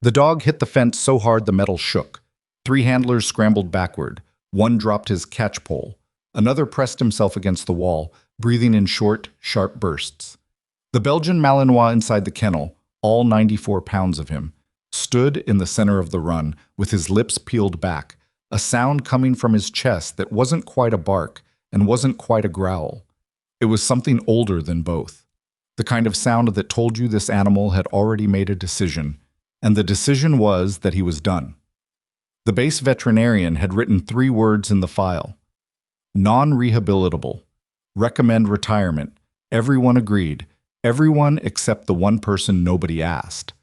The dog hit the fence so hard the metal shook. 3 handlers scrambled backward. One dropped his catch pole. Another pressed himself against the wall, breathing in short, sharp bursts. The Belgian Malinois inside the kennel, all 94 pounds of him, stood in the center of the run, with his lips peeled back, a sound coming from his chest that wasn't quite a bark and wasn't quite a growl. It was something older than both. The kind of sound that told you this animal had already made a decision, and the decision was that he was done. The base veterinarian had written 3 words in the file. Non-rehabilitable. Recommend retirement. Everyone agreed. Everyone except the one person nobody asked.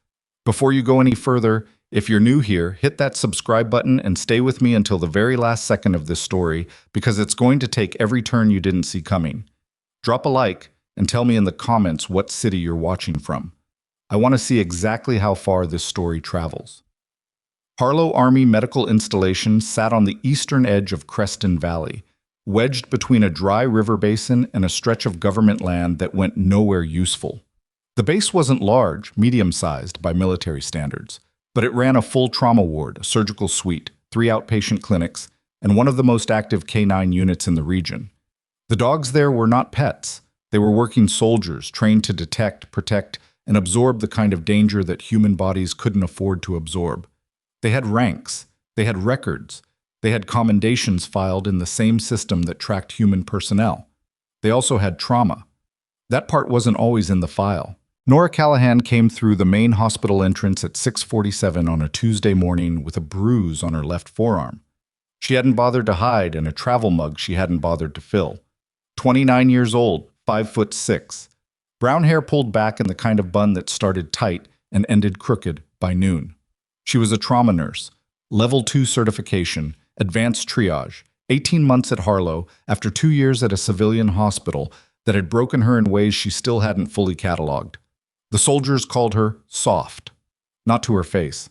Before you go any further, if you're new here, hit that subscribe button and stay with me until the very last second of this story, because it's going to take every turn you didn't see coming. Drop a like and tell me in the comments what city you're watching from. I want to see exactly how far this story travels. Harlow Army Medical Installation sat on the eastern edge of Creston Valley, wedged between a dry river basin and a stretch of government land that went nowhere useful. The base wasn't large, medium-sized by military standards, but it ran a full trauma ward, a surgical suite, 3 outpatient clinics, and one of the most active K9 units in the region. The dogs there were not pets. They were working soldiers trained to detect, protect, and absorb the kind of danger that human bodies couldn't afford to absorb. They had ranks, they had records, they had commendations filed in the same system that tracked human personnel. They also had trauma. That part wasn't always in the file. Nurse Callahan came through the main hospital entrance at 6:47 on a Tuesday morning with a bruise on her left forearm. She hadn't bothered to hide, and a travel mug she hadn't bothered to fill. 29 years old, 5'6". Brown hair pulled back in the kind of bun that started tight and ended crooked by noon. She was a trauma nurse, level 2 certification, advanced triage, 18 months at Harlow after 2 years at a civilian hospital that had broken her in ways she still hadn't fully cataloged. The soldiers called her soft, not to her face,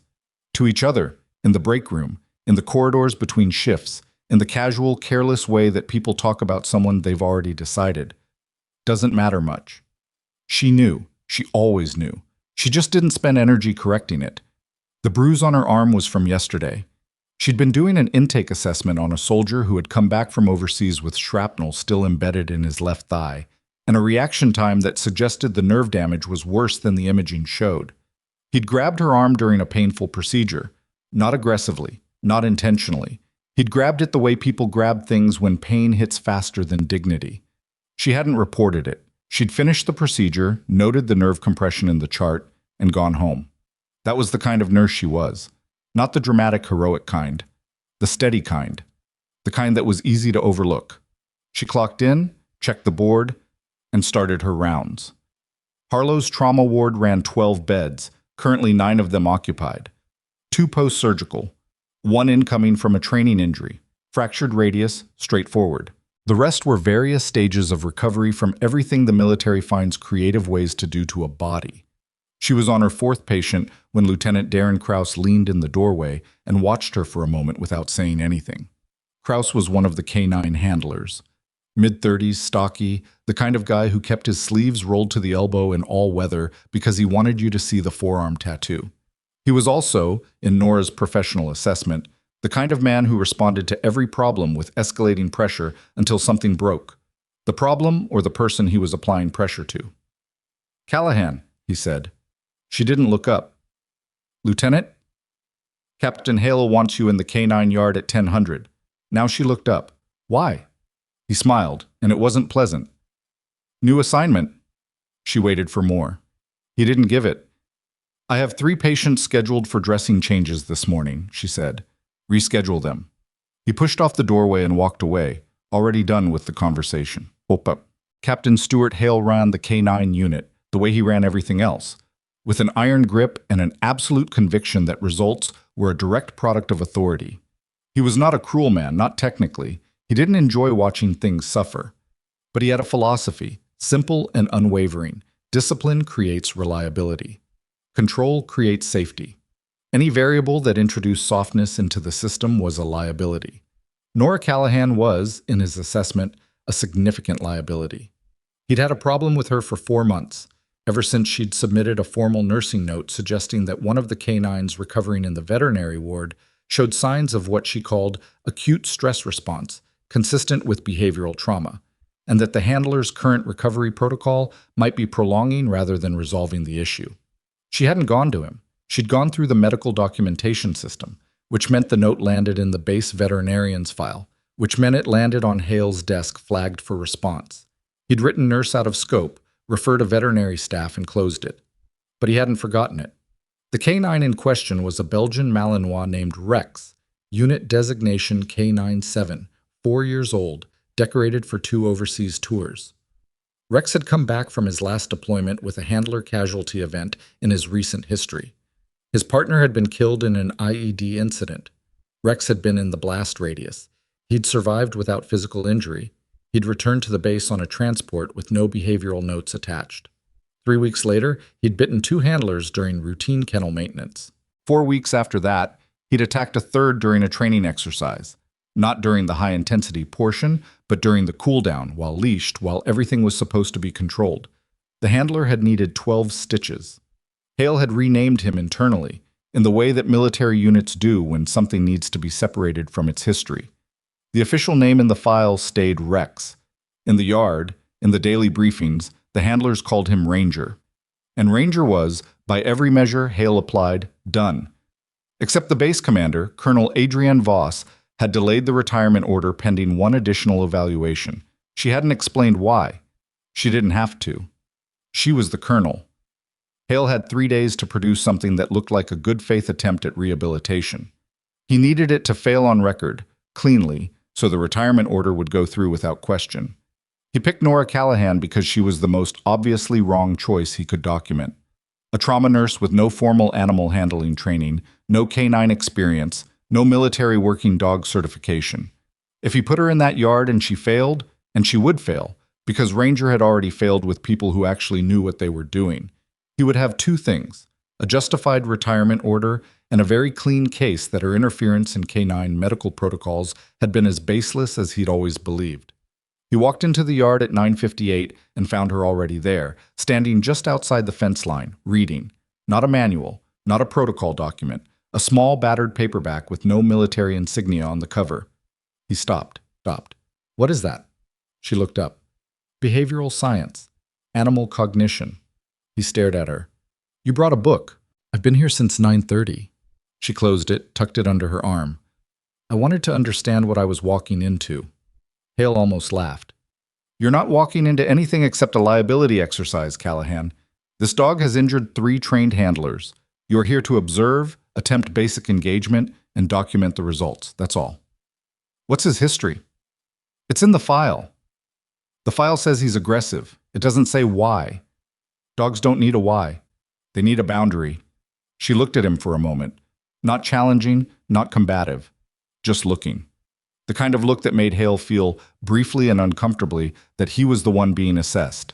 to each other, in the break room, in the corridors between shifts, in the casual, careless way that people talk about someone they've already decided. Doesn't matter much. She knew. She always knew. She just didn't spend energy correcting it. The bruise on her arm was from yesterday. She'd been doing an intake assessment on a soldier who had come back from overseas with shrapnel still embedded in his left thigh, and a reaction time that suggested the nerve damage was worse than the imaging showed. He'd grabbed her arm during a painful procedure, not aggressively, not intentionally. He'd grabbed it the way people grab things when pain hits faster than dignity. She hadn't reported it. She'd finished the procedure, noted the nerve compression in the chart, and gone home. That was the kind of nurse she was. Not the dramatic, heroic kind. The steady kind. The kind that was easy to overlook. She clocked in, checked the board, and started her rounds. Harlow's trauma ward ran 12 beds, currently 9 of them occupied. 2 post-surgical. 1 incoming from a training injury. Fractured radius, straightforward. The rest were various stages of recovery from everything the military finds creative ways to do to a body. She was on her 4th patient when Lieutenant Darren Krause leaned in the doorway and watched her for a moment without saying anything. Krause was one of the K9 handlers. Mid-30s, stocky, the kind of guy who kept his sleeves rolled to the elbow in all weather because he wanted you to see the forearm tattoo. He was also, in Nora's professional assessment, the kind of man who responded to every problem with escalating pressure until something broke. The problem or the person he was applying pressure to. "Callahan," he said. She didn't look up. "Lieutenant?" "Captain Hale wants you in the K9 yard at 1000. Now she looked up. "Why?" He smiled, and it wasn't pleasant. "New assignment." She waited for more. He didn't give it. "I have 3 patients scheduled for dressing changes this morning," she said. "Reschedule them." He pushed off the doorway and walked away, already done with the conversation. Up. Captain Stuart Hale ran the K9 unit, the way he ran everything else, with an iron grip and an absolute conviction that results were a direct product of authority. He was not a cruel man, not technically. He didn't enjoy watching things suffer. But he had a philosophy, simple and unwavering. Discipline creates reliability. Control creates safety. Any variable that introduced softness into the system was a liability. Nurse Callahan was, in his assessment, a significant liability. He'd had a problem with her for 4 months. ever since she'd submitted a formal nursing note suggesting that one of the canines recovering in the veterinary ward showed signs of what she called acute stress response, consistent with behavioral trauma, and that the handler's current recovery protocol might be prolonging rather than resolving the issue. She hadn't gone to him. She'd gone through the medical documentation system, which meant the note landed in the base veterinarian's file, which meant it landed on Hale's desk flagged for response. He'd written nurse out of scope, referred to veterinary staff, and closed it. But he hadn't forgotten it. The canine in question was a Belgian Malinois named Rex, unit designation K97, 4 years old, decorated for 2 overseas tours. Rex had come back from his last deployment with a handler casualty event in his recent history. His partner had been killed in an IED incident. Rex had been in the blast radius. He'd survived without physical injury. He'd returned to the base on a transport with no behavioral notes attached. 3 weeks later, he'd bitten 2 handlers during routine kennel maintenance. 4 weeks after that, he'd attacked a third during a training exercise. Not during the high-intensity portion, but during the cool-down, while leashed, while everything was supposed to be controlled. The handler had needed 12 stitches. Hale had renamed him internally, in the way that military units do when something needs to be separated from its history. The official name in the file stayed Rex. In the yard, in the daily briefings, the handlers called him Ranger. And Ranger was, by every measure Hale applied, done. Except the base commander, Colonel Adrienne Voss, had delayed the retirement order pending one additional evaluation. She hadn't explained why. She didn't have to. She was the colonel. Hale had 3 days to produce something that looked like a good-faith attempt at rehabilitation. He needed it to fail on record, cleanly, so the retirement order would go through without question. He picked Nurse Callahan because she was the most obviously wrong choice he could document. A trauma nurse with no formal animal handling training, no canine experience, no military working dog certification. If he put her in that yard and she failed, and she would fail, because Ranger had already failed with people who actually knew what they were doing, he would have 2 things: a justified retirement order and a very clean case that her interference in canine medical protocols had been as baseless as he'd always believed. He walked into the yard at 9:58 and found her already there, standing just outside the fence line, reading. Not a manual, not a protocol document, a small battered paperback with no military insignia on the cover. He stopped. What is that? She looked up. Behavioral science. Animal cognition. He stared at her. You brought a book. I've been here since 9:30. She closed it, tucked it under her arm. I wanted to understand what I was walking into. Hale almost laughed. You're not walking into anything except a liability exercise, Callahan. This dog has injured 3 trained handlers. You're here to observe, attempt basic engagement, and document the results. That's all. What's his history? It's in the file. The file says he's aggressive. It doesn't say why. Dogs don't need a why. They need a boundary. She looked at him for a moment. Not challenging, not combative. Just looking. The kind of look that made Hale feel, briefly and uncomfortably, that he was the one being assessed.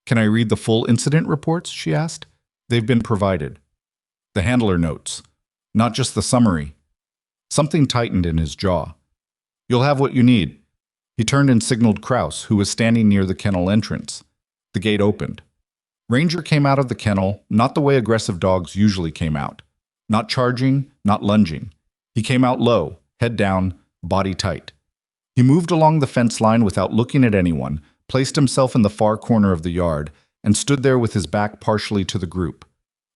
Can I read the full incident reports? She asked. They've been provided. The handler notes. Not just the summary. Something tightened in his jaw. You'll have what you need. He turned and signaled Kraus, who was standing near the kennel entrance. The gate opened. Ranger came out of the kennel, not the way aggressive dogs usually came out. Not charging, not lunging. He came out low, head down, body tight. He moved along the fence line without looking at anyone, placed himself in the far corner of the yard, and stood there with his back partially to the group.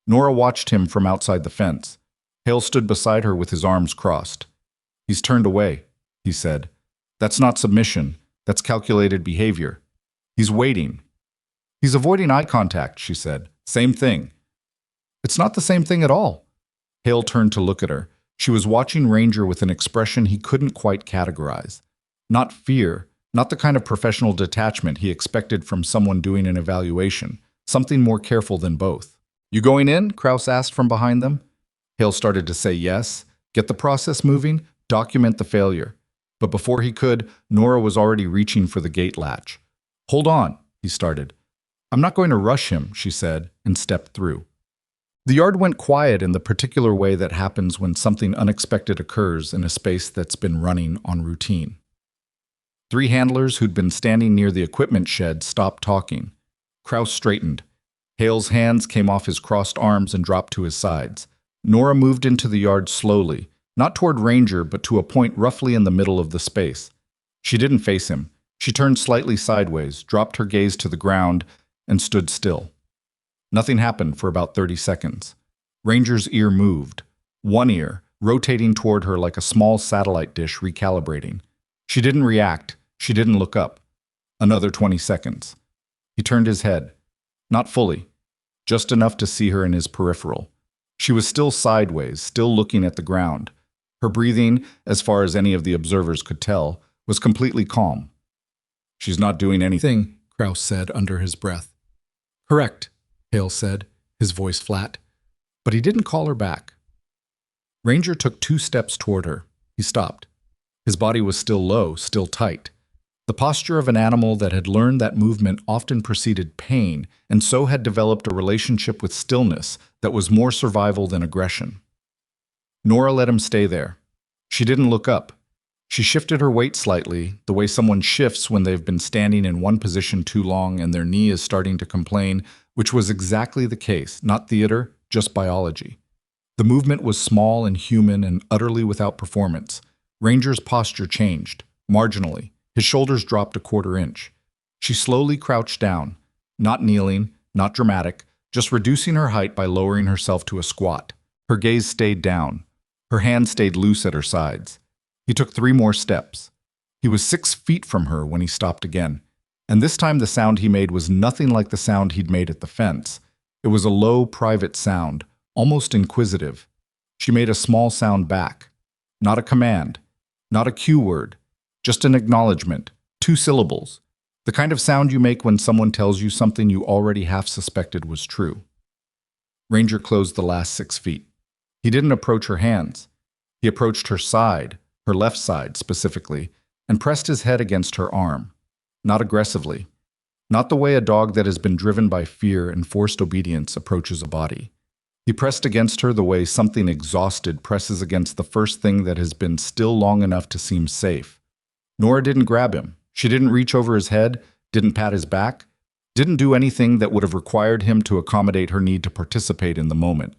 Nora watched him from outside the fence. Hale stood beside her with his arms crossed. He's turned away, he said. That's not submission. That's calculated behavior. He's waiting. He's avoiding eye contact, she said. Same thing. It's not the same thing at all. Hale turned to look at her. She was watching Ranger with an expression he couldn't quite categorize. Not fear, not the kind of professional detachment he expected from someone doing an evaluation. Something more careful than both. You going in? Kraus asked from behind them. Hale started to say yes, get the process moving, document the failure. But before he could, Nora was already reaching for the gate latch. Hold on, he started. I'm not going to rush him, she said, and stepped through. The yard went quiet in the particular way that happens when something unexpected occurs in a space that's been running on routine. 3 handlers who'd been standing near the equipment shed stopped talking. Kraus straightened. Hale's hands came off his crossed arms and dropped to his sides. Nora moved into the yard slowly, not toward Ranger, but to a point roughly in the middle of the space. She didn't face him. She turned slightly sideways, dropped her gaze to the ground, and stood still. Nothing happened for about 30 seconds. Ranger's ear moved, one ear, rotating toward her like a small satellite dish recalibrating. She didn't react. She didn't look up. Another 20 seconds. He turned his head. Not fully. Just enough to see her in his peripheral. She was still sideways, still looking at the ground. Her breathing, as far as any of the observers could tell, was completely calm. "She's not doing anything," Kraus said under his breath. "Correct," Hale said, his voice flat. But he didn't call her back. Ranger took 2 steps toward her. He stopped. His body was still low, still tight. The posture of an animal that had learned that movement often preceded pain, and so had developed a relationship with stillness that was more survival than aggression. Nora let him stay there. She didn't look up. She shifted her weight slightly, the way someone shifts when they've been standing in one position too long and their knee is starting to complain, which was exactly the case, not theater, just biology. The movement was small and human and utterly without performance. Ranger's posture changed, marginally. His shoulders dropped a 1/4 inch. She slowly crouched down, not kneeling, not dramatic, just reducing her height by lowering herself to a squat. Her gaze stayed down. Her hands stayed loose at her sides. He took 3 more steps. He was 6 feet from her when he stopped again. And this time the sound he made was nothing like the sound he'd made at the fence. It was a low, private sound, almost inquisitive. She made a small sound back. Not a command, not a cue word, just an acknowledgement, 2 syllables. The kind of sound you make when someone tells you something you already half suspected was true. Ranger closed the last 6 feet. He didn't approach her hands. He approached her side, her left side specifically, and pressed his head against her arm. Not aggressively. Not the way a dog that has been driven by fear and forced obedience approaches a body. He pressed against her the way something exhausted presses against the first thing that has been still long enough to seem safe. Nora didn't grab him. She didn't reach over his head, didn't pat his back, didn't do anything that would have required him to accommodate her need to participate in the moment.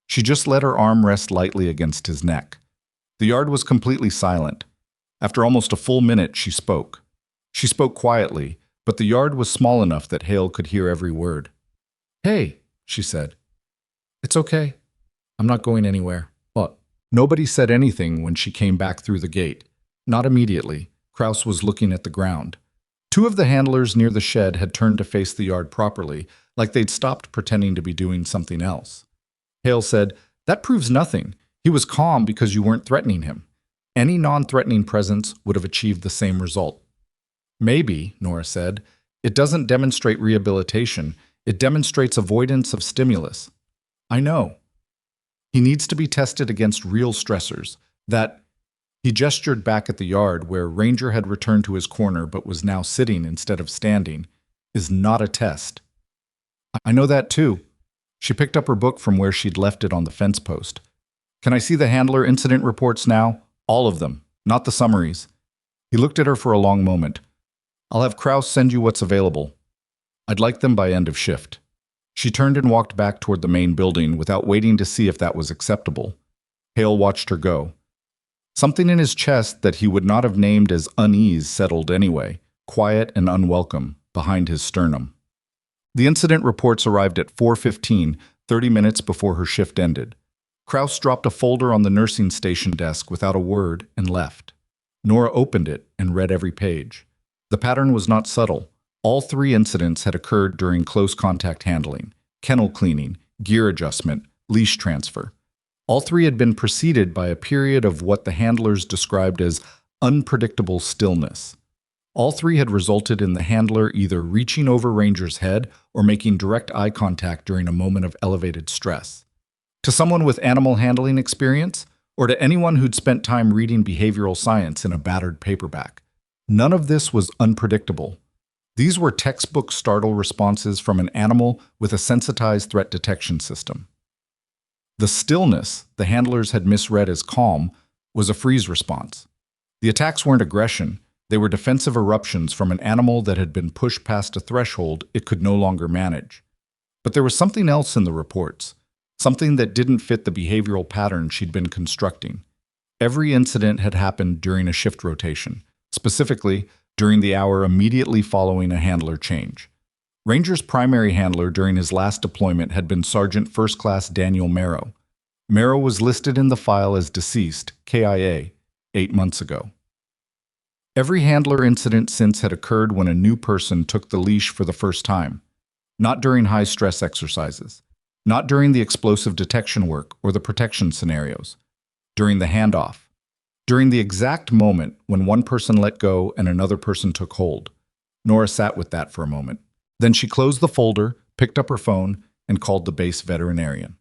She just let her arm rest lightly against his neck. The yard was completely silent. After almost a full minute, she spoke. She spoke quietly, but the yard was small enough that Hale could hear every word. "Hey," she said. "It's okay. I'm not going anywhere." But nobody said anything when she came back through the gate. Not immediately. Kraus was looking at the ground. 2 of the handlers near the shed had turned to face the yard properly, like they'd stopped pretending to be doing something else. Hale said, "That proves nothing. He was calm because you weren't threatening him. Any non-threatening presence would have achieved the same result." "Maybe," Nora said. "It doesn't demonstrate rehabilitation. It demonstrates avoidance of stimulus." "I know. He needs to be tested against real stressors. That..." He gestured back at the yard where Ranger had returned to his corner but was now sitting instead of standing, "is not a test." "I know that too." She picked up her book from where she'd left it on the fence post. "Can I see the handler incident reports now? All of them, not the summaries." He looked at her for a long moment. "I'll have Kraus send you what's available. I'd like them by end of shift." She turned and walked back toward the main building without waiting to see if that was acceptable. Hale watched her go. Something in his chest that he would not have named as unease settled anyway, quiet and unwelcome, behind his sternum. The incident reports arrived at 4:15, 30 minutes before her shift ended. Kraus dropped a folder on the nursing station desk without a word and left. Nora opened it and read every page. The pattern was not subtle. All 3 incidents had occurred during close contact handling, kennel cleaning, gear adjustment, leash transfer. All 3 had been preceded by a period of what the handlers described as unpredictable stillness. All 3 had resulted in the handler either reaching over Ranger's head or making direct eye contact during a moment of elevated stress. To someone with animal handling experience, or to anyone who'd spent time reading behavioral science in a battered paperback, none of this was unpredictable. These were textbook startle responses from an animal with a sensitized threat detection system. The stillness the handlers had misread as calm was a freeze response. The attacks weren't aggression, they were defensive eruptions from an animal that had been pushed past a threshold it could no longer manage. But there was something else in the reports, something that didn't fit the behavioral pattern she'd been constructing. Every incident had happened during a shift rotation, specifically during the hour immediately following a handler change. Ranger's primary handler during his last deployment had been Sergeant First Class Daniel Merrow. Merrow was listed in the file as deceased, KIA, 8 months ago. Every handler incident since had occurred when a new person took the leash for the first time, not during high-stress exercises, not during the explosive detection work or the protection scenarios, during the handoff, during the exact moment when one person let go and another person took hold. Nora sat with that for a moment. Then she closed the folder, picked up her phone, and called the base veterinarian.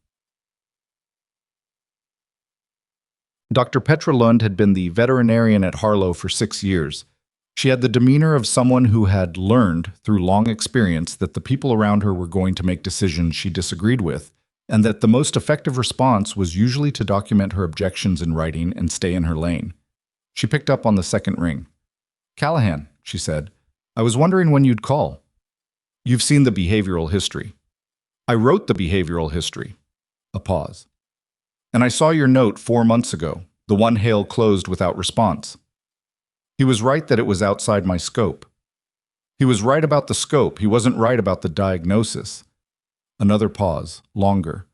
Dr. Petra Lund had been the veterinarian at Harlow for 6 years. She had the demeanor of someone who had learned through long experience that the people around her were going to make decisions she disagreed with, and that the most effective response was usually to document her objections in writing and stay in her lane. She picked up on the second ring. "Callahan," she said, "I was wondering when you'd call. You've seen the behavioral history." "I wrote the behavioral history." A pause. "And I saw your note 4 months ago, the one Hale closed without response. He was right that it was outside my scope." "He was right about the scope, he wasn't right about the diagnosis." Another pause, longer.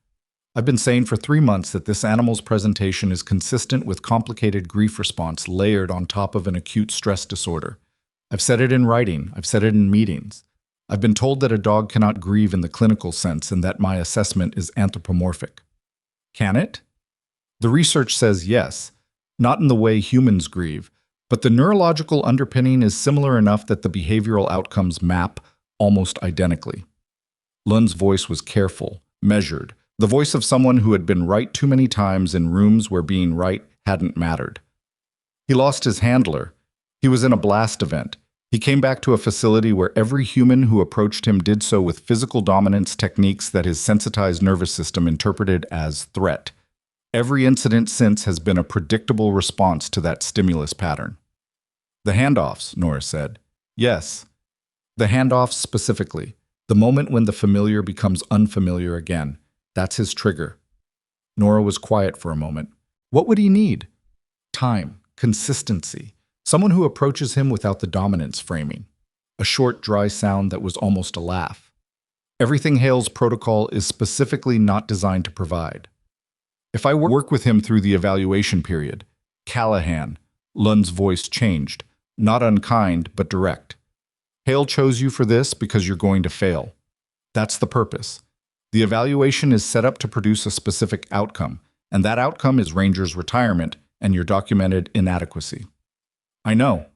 "I've been saying for 3 months that this animal's presentation is consistent with complicated grief response layered on top of an acute stress disorder. I've said it in writing, I've said it in meetings. I've been told that a dog cannot grieve in the clinical sense and that my assessment is anthropomorphic." "Can it?" "The research says yes, not in the way humans grieve, but the neurological underpinning is similar enough that the behavioral outcomes map almost identically." Lund's voice was careful, measured, the voice of someone who had been right too many times in rooms where being right hadn't mattered. He lost his handler. He was in a blast event. He came back to a facility where every human who approached him did so with physical dominance techniques that his sensitized nervous system interpreted as threat. Every incident since has been a predictable response to that stimulus pattern. "The handoffs," Nora said. "Yes, the handoffs specifically. The moment when the familiar becomes unfamiliar again. That's his trigger." Nora was quiet for a moment. What would he need? Time, consistency, someone who approaches him without the dominance framing. A short, dry sound that was almost a laugh. Everything Hale's protocol is specifically not designed to provide. "If I work with him through the evaluation period," Callahan, Lund's voice changed, not unkind but direct. "Hale chose you for this because you're going to fail. That's the purpose. The evaluation is set up to produce a specific outcome, and that outcome is Ranger's retirement and your documented inadequacy." "I know."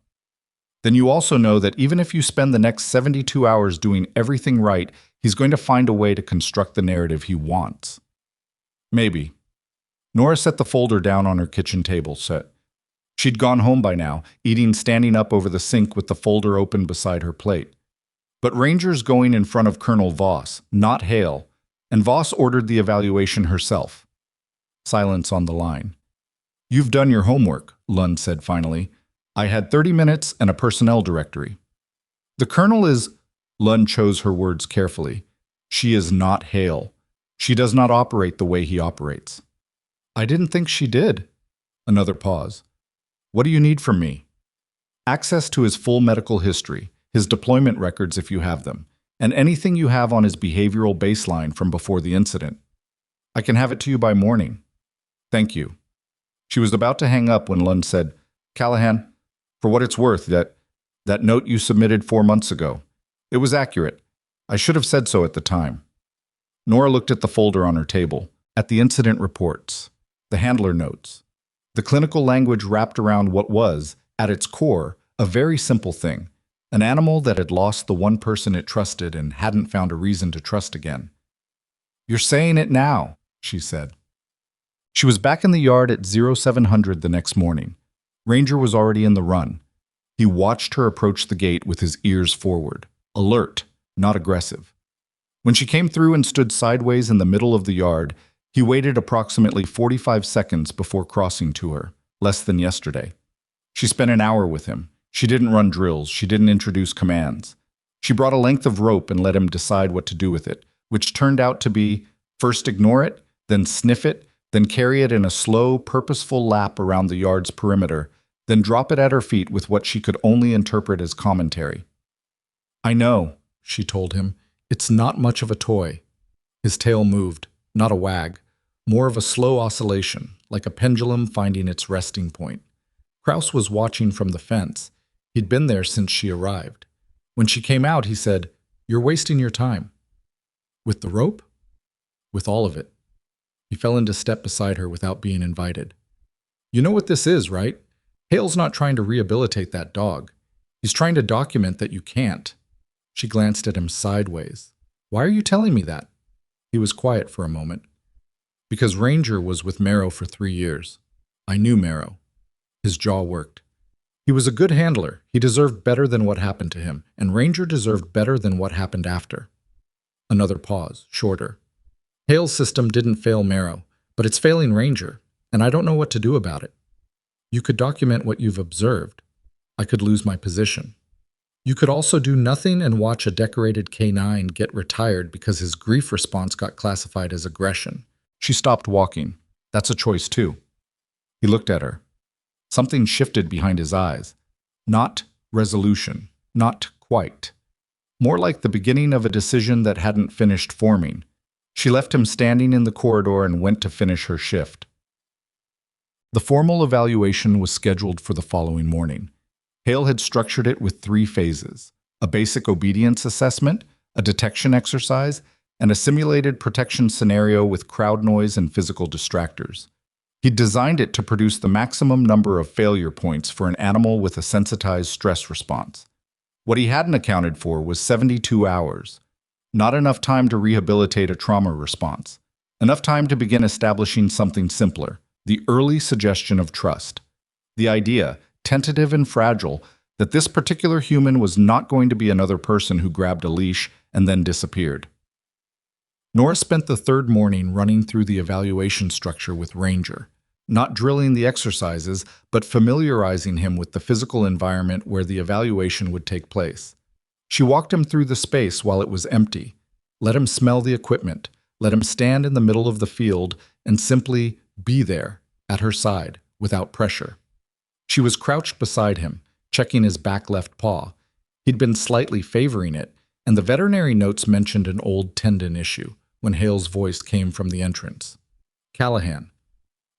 "Then you also know that even if you spend the next 72 hours doing everything right, he's going to find a way to construct the narrative he wants." "Maybe." Nora set the folder down on her kitchen table set. She'd gone home by now, eating standing up over the sink with the folder open beside her plate. But Ranger's going in front of Colonel Voss, not Hale, and Voss ordered the evaluation herself. Silence on the line. "You've done your homework," Lund said finally. "I had 30 minutes and a personnel directory." "The Colonel is—" Lund chose her words carefully. "She is not Hale. She does not operate the way he operates." "I didn't think she did." Another pause. "What do you need from me?" "Access to his full medical history, his deployment records if you have them, and anything you have on his behavioral baseline from before the incident." "I can have it to you by morning." "Thank you." She was about to hang up when Lund said, "Callahan, for what it's worth, that note you submitted 4 months ago, it was accurate. I should have said so at the time." Nora looked at the folder on her table, at the incident reports, the handler notes, the clinical language wrapped around what was, at its core, a very simple thing, an animal that had lost the one person it trusted and hadn't found a reason to trust again. "You're saying it now," she said. She was back in the yard at 0700 the next morning. Ranger was already in the run. He watched her approach the gate with his ears forward, alert, not aggressive. When she came through and stood sideways in the middle of the yard, he waited approximately 45 seconds before crossing to her, less than yesterday. She spent an hour with him. She didn't run drills. She didn't introduce commands. She brought a length of rope and let him decide what to do with it, which turned out to be first ignore it, then sniff it, then carry it in a slow, purposeful lap around the yard's perimeter, then drop it at her feet with what she could only interpret as commentary. "I know," she told him. "It's not much of a toy." His tail moved, not a wag, more of a slow oscillation, like a pendulum finding its resting point. Kraus was watching from the fence. He'd been there since she arrived. When she came out, he said, "You're wasting your time." "With the rope?" "With all of it." He fell into step beside her without being invited. "You know what this is, right? Hale's not trying to rehabilitate that dog. He's trying to document that you can't." She glanced at him sideways. "Why are you telling me that?" He was quiet for a moment. "Because Ranger was with Marrow for 3 years. I knew Marrow." His jaw worked. He was a good handler. He deserved better than what happened to him, and Ranger deserved better than what happened after. Another pause, shorter. "Hale's system didn't fail Marrow, but it's failing Ranger, and I don't know what to do about it. You could document what you've observed. I could lose my position. You could also do nothing and watch a decorated K9 get retired because his grief response got classified as aggression." She stopped walking. "That's a choice too." He looked at her. Something shifted behind his eyes. Not resolution, not quite. More like the beginning of a decision that hadn't finished forming. She left him standing in the corridor and went to finish her shift. The formal evaluation was scheduled for the following morning. Hale had structured it with 3 phases: a basic obedience assessment, a detection exercise, and a simulated protection scenario with crowd noise and physical distractors. He'd designed it to produce the maximum number of failure points for an animal with a sensitized stress response. What he hadn't accounted for was 72 hours. Not enough time to rehabilitate a trauma response. Enough time to begin establishing something simpler, the early suggestion of trust. The idea, tentative and fragile, that this particular human was not going to be another person who grabbed a leash and then disappeared. Nora spent the 3rd morning running through the evaluation structure with Ranger, not drilling the exercises, but familiarizing him with the physical environment where the evaluation would take place. She walked him through the space while it was empty, let him smell the equipment, let him stand in the middle of the field and simply be there, at her side, without pressure. She was crouched beside him, checking his back left paw. He'd been slightly favoring it, and the veterinary notes mentioned an old tendon issue when Hale's voice came from the entrance. "Callahan."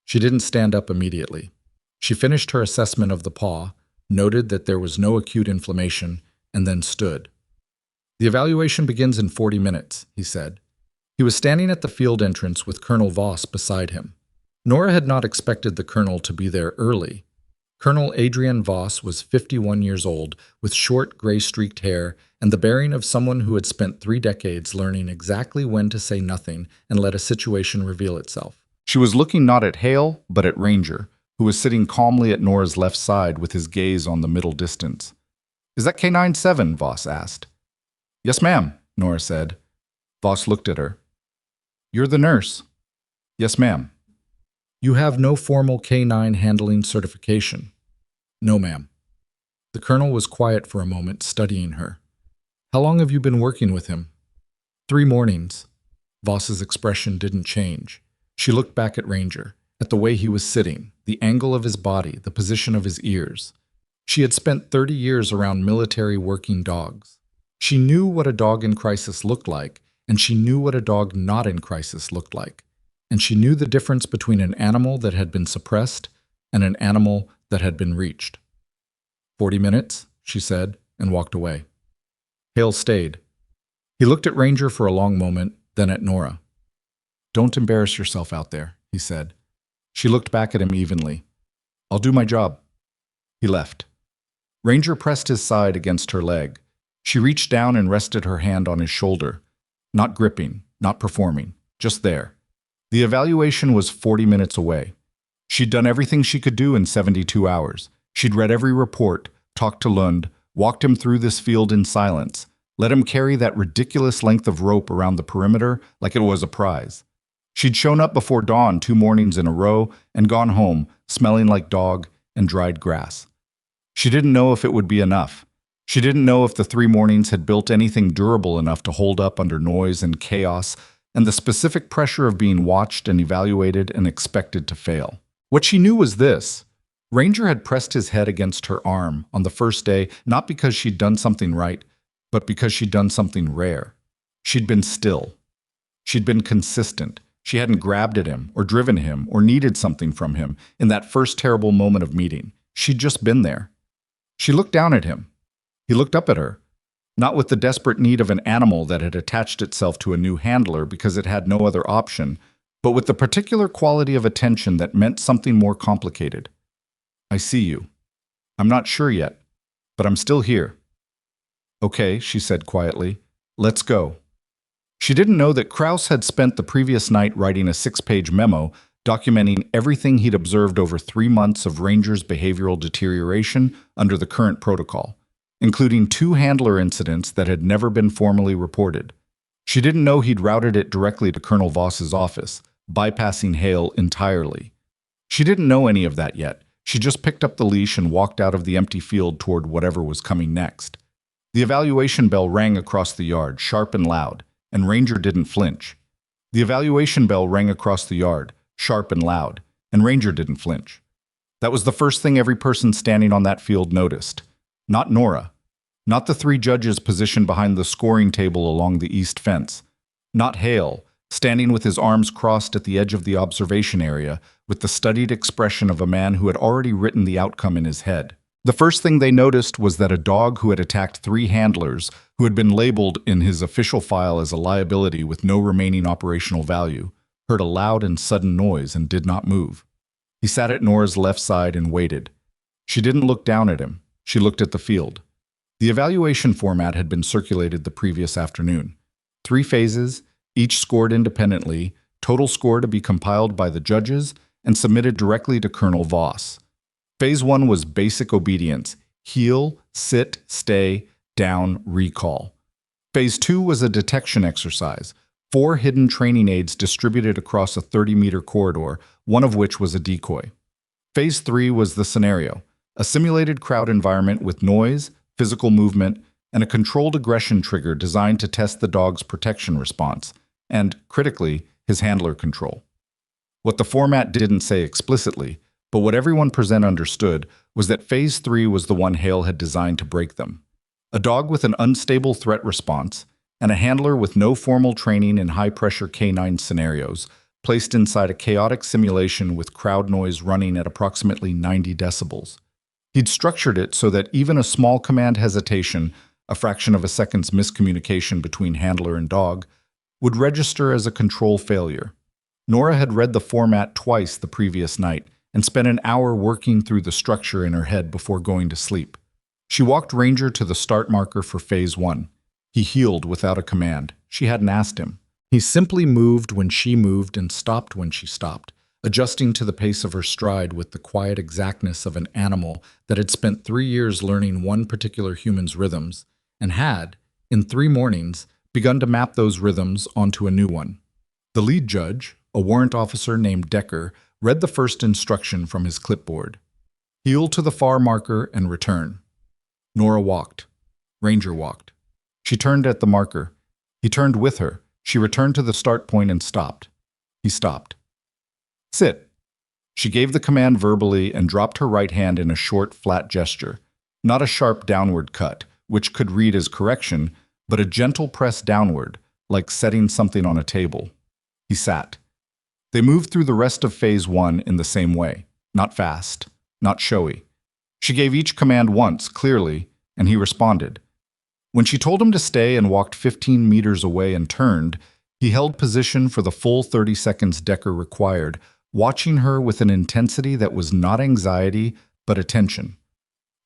She didn't stand up immediately. She finished her assessment of the paw, noted that there was no acute inflammation, and then stood. "The evaluation begins in 40 minutes, he said. He was standing at the field entrance with Colonel Voss beside him. Nora had not expected the colonel to be there early. Colonel Adrian Voss was 51 years old, with short, gray-streaked hair and the bearing of someone who had spent 3 decades learning exactly when to say nothing and let a situation reveal itself. She was looking not at Hale, but at Ranger, who was sitting calmly at Nora's left side with his gaze on the middle distance. "Is that K97?" Voss asked. "Yes, ma'am," Nora said. Voss looked at her. "You're the nurse?" "Yes, ma'am." "You have no formal K9 handling certification?" "No, ma'am." The colonel was quiet for a moment, studying her. "How long have you been working with him?" 3 mornings. Voss's expression didn't change. She looked back at Ranger, at the way he was sitting, the angle of his body, the position of his ears. She had spent 30 years around military working dogs. She knew what a dog in crisis looked like, and she knew what a dog not in crisis looked like. And she knew the difference between an animal that had been suppressed and an animal that had been reached. 40 minutes, she said, and walked away. Hale stayed. He looked at Ranger for a long moment, then at Nora. "Don't embarrass yourself out there," he said. She looked back at him evenly. "I'll do my job." He left. Ranger pressed his side against her leg. She reached down and rested her hand on his shoulder. Not gripping, not performing, just there. The evaluation was 40 minutes away. She'd done everything she could do in 72 hours. She'd read every report, talked to Lund, walked him through this field in silence, let him carry that ridiculous length of rope around the perimeter like it was a prize. She'd shown up before dawn 2 mornings in a row and gone home, smelling like dog and dried grass. She didn't know if it would be enough. She didn't know if the 3 mornings had built anything durable enough to hold up under noise and chaos and the specific pressure of being watched and evaluated and expected to fail. What she knew was this. Ranger had pressed his head against her arm on the first day, not because she'd done something right, but because she'd done something rare. She'd been still. She'd been consistent. She hadn't grabbed at him or driven him or needed something from him in that first terrible moment of meeting. She'd just been there. She looked down at him. He looked up at her, not with the desperate need of an animal that had attached itself to a new handler because it had no other option, but with the particular quality of attention that meant something more complicated. I see you. I'm not sure yet, but I'm still here. Okay, she said quietly. Let's go. She didn't know that Krauss had spent the previous night writing a 6-page memo documenting everything he'd observed over 3 months of Ranger's behavioral deterioration under the current protocol, including 2 handler incidents that had never been formally reported. She didn't know he'd routed it directly to Colonel Voss's office, bypassing Hale entirely. She didn't know any of that yet. She just picked up the leash and walked out of the empty field toward whatever was coming next. The evaluation bell rang across the yard, sharp and loud, and Ranger didn't flinch. The evaluation bell rang across the yard, sharp and loud, and Ranger didn't flinch. That was the first thing every person standing on that field noticed. Not Nora. Not the 3 judges positioned behind the scoring table along the east fence. Not Hale, standing with his arms crossed at the edge of the observation area, with the studied expression of a man who had already written the outcome in his head. The first thing they noticed was that a dog who had attacked 3 handlers, who had been labeled in his official file as a liability with no remaining operational value, heard a loud and sudden noise and did not move. He sat at Nora's left side and waited. She didn't look down at him. She looked at the field. The evaluation format had been circulated the previous afternoon. 3 phases, each scored independently, total score to be compiled by the judges and submitted directly to Colonel Voss. Phase 1 was basic obedience: heel, sit, stay, down, recall. Phase 2 was a detection exercise: 4 hidden training aids distributed across a 30-meter corridor, one of which was a decoy. Phase 3 was the scenario: a simulated crowd environment with noise, physical movement, and a controlled aggression trigger designed to test the dog's protection response, and, critically, his handler control. What the format didn't say explicitly, but what everyone present understood, was that Phase 3 was the one Hale had designed to break them. A dog with an unstable threat response, and a handler with no formal training in high-pressure canine scenarios, placed inside a chaotic simulation with crowd noise running at approximately 90 decibels. He'd structured it so that even a small command hesitation, a fraction of a second's miscommunication between handler and dog, would register as a control failure. Nora had read the format twice the previous night and spent an hour working through the structure in her head before going to sleep. She walked Ranger to the start marker for Phase 1. He healed without a command. She hadn't asked him. He simply moved when she moved and stopped when she stopped, adjusting to the pace of her stride with the quiet exactness of an animal that had spent 3 years learning one particular human's rhythms and had, in 3 mornings, begun to map those rhythms onto a new one. The lead judge, a warrant officer named Decker, read the first instruction from his clipboard: heel to the far marker and return. Nora walked. Ranger walked. She turned at the marker. He turned with her. She returned to the start point and stopped. He stopped. Sit. She gave the command verbally and dropped her right hand in a short, flat gesture. Not a sharp downward cut, which could read as correction, but a gentle press downward, like setting something on a table. He sat. They moved through the rest of Phase 1 in the same way. Not fast, not showy. She gave each command once, clearly, and he responded. When she told him to stay and walked 15 meters away and turned, he held position for the full 30 seconds Decker required, watching her with an intensity that was not anxiety, but attention.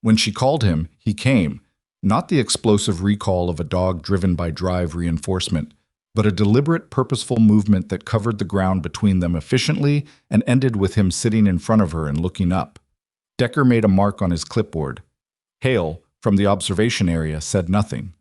When she called him, he came, not the explosive recall of a dog driven by drive reinforcement, but a deliberate, purposeful movement that covered the ground between them efficiently and ended with him sitting in front of her and looking up. Decker made a mark on his clipboard. Hale, from the observation area, said nothing.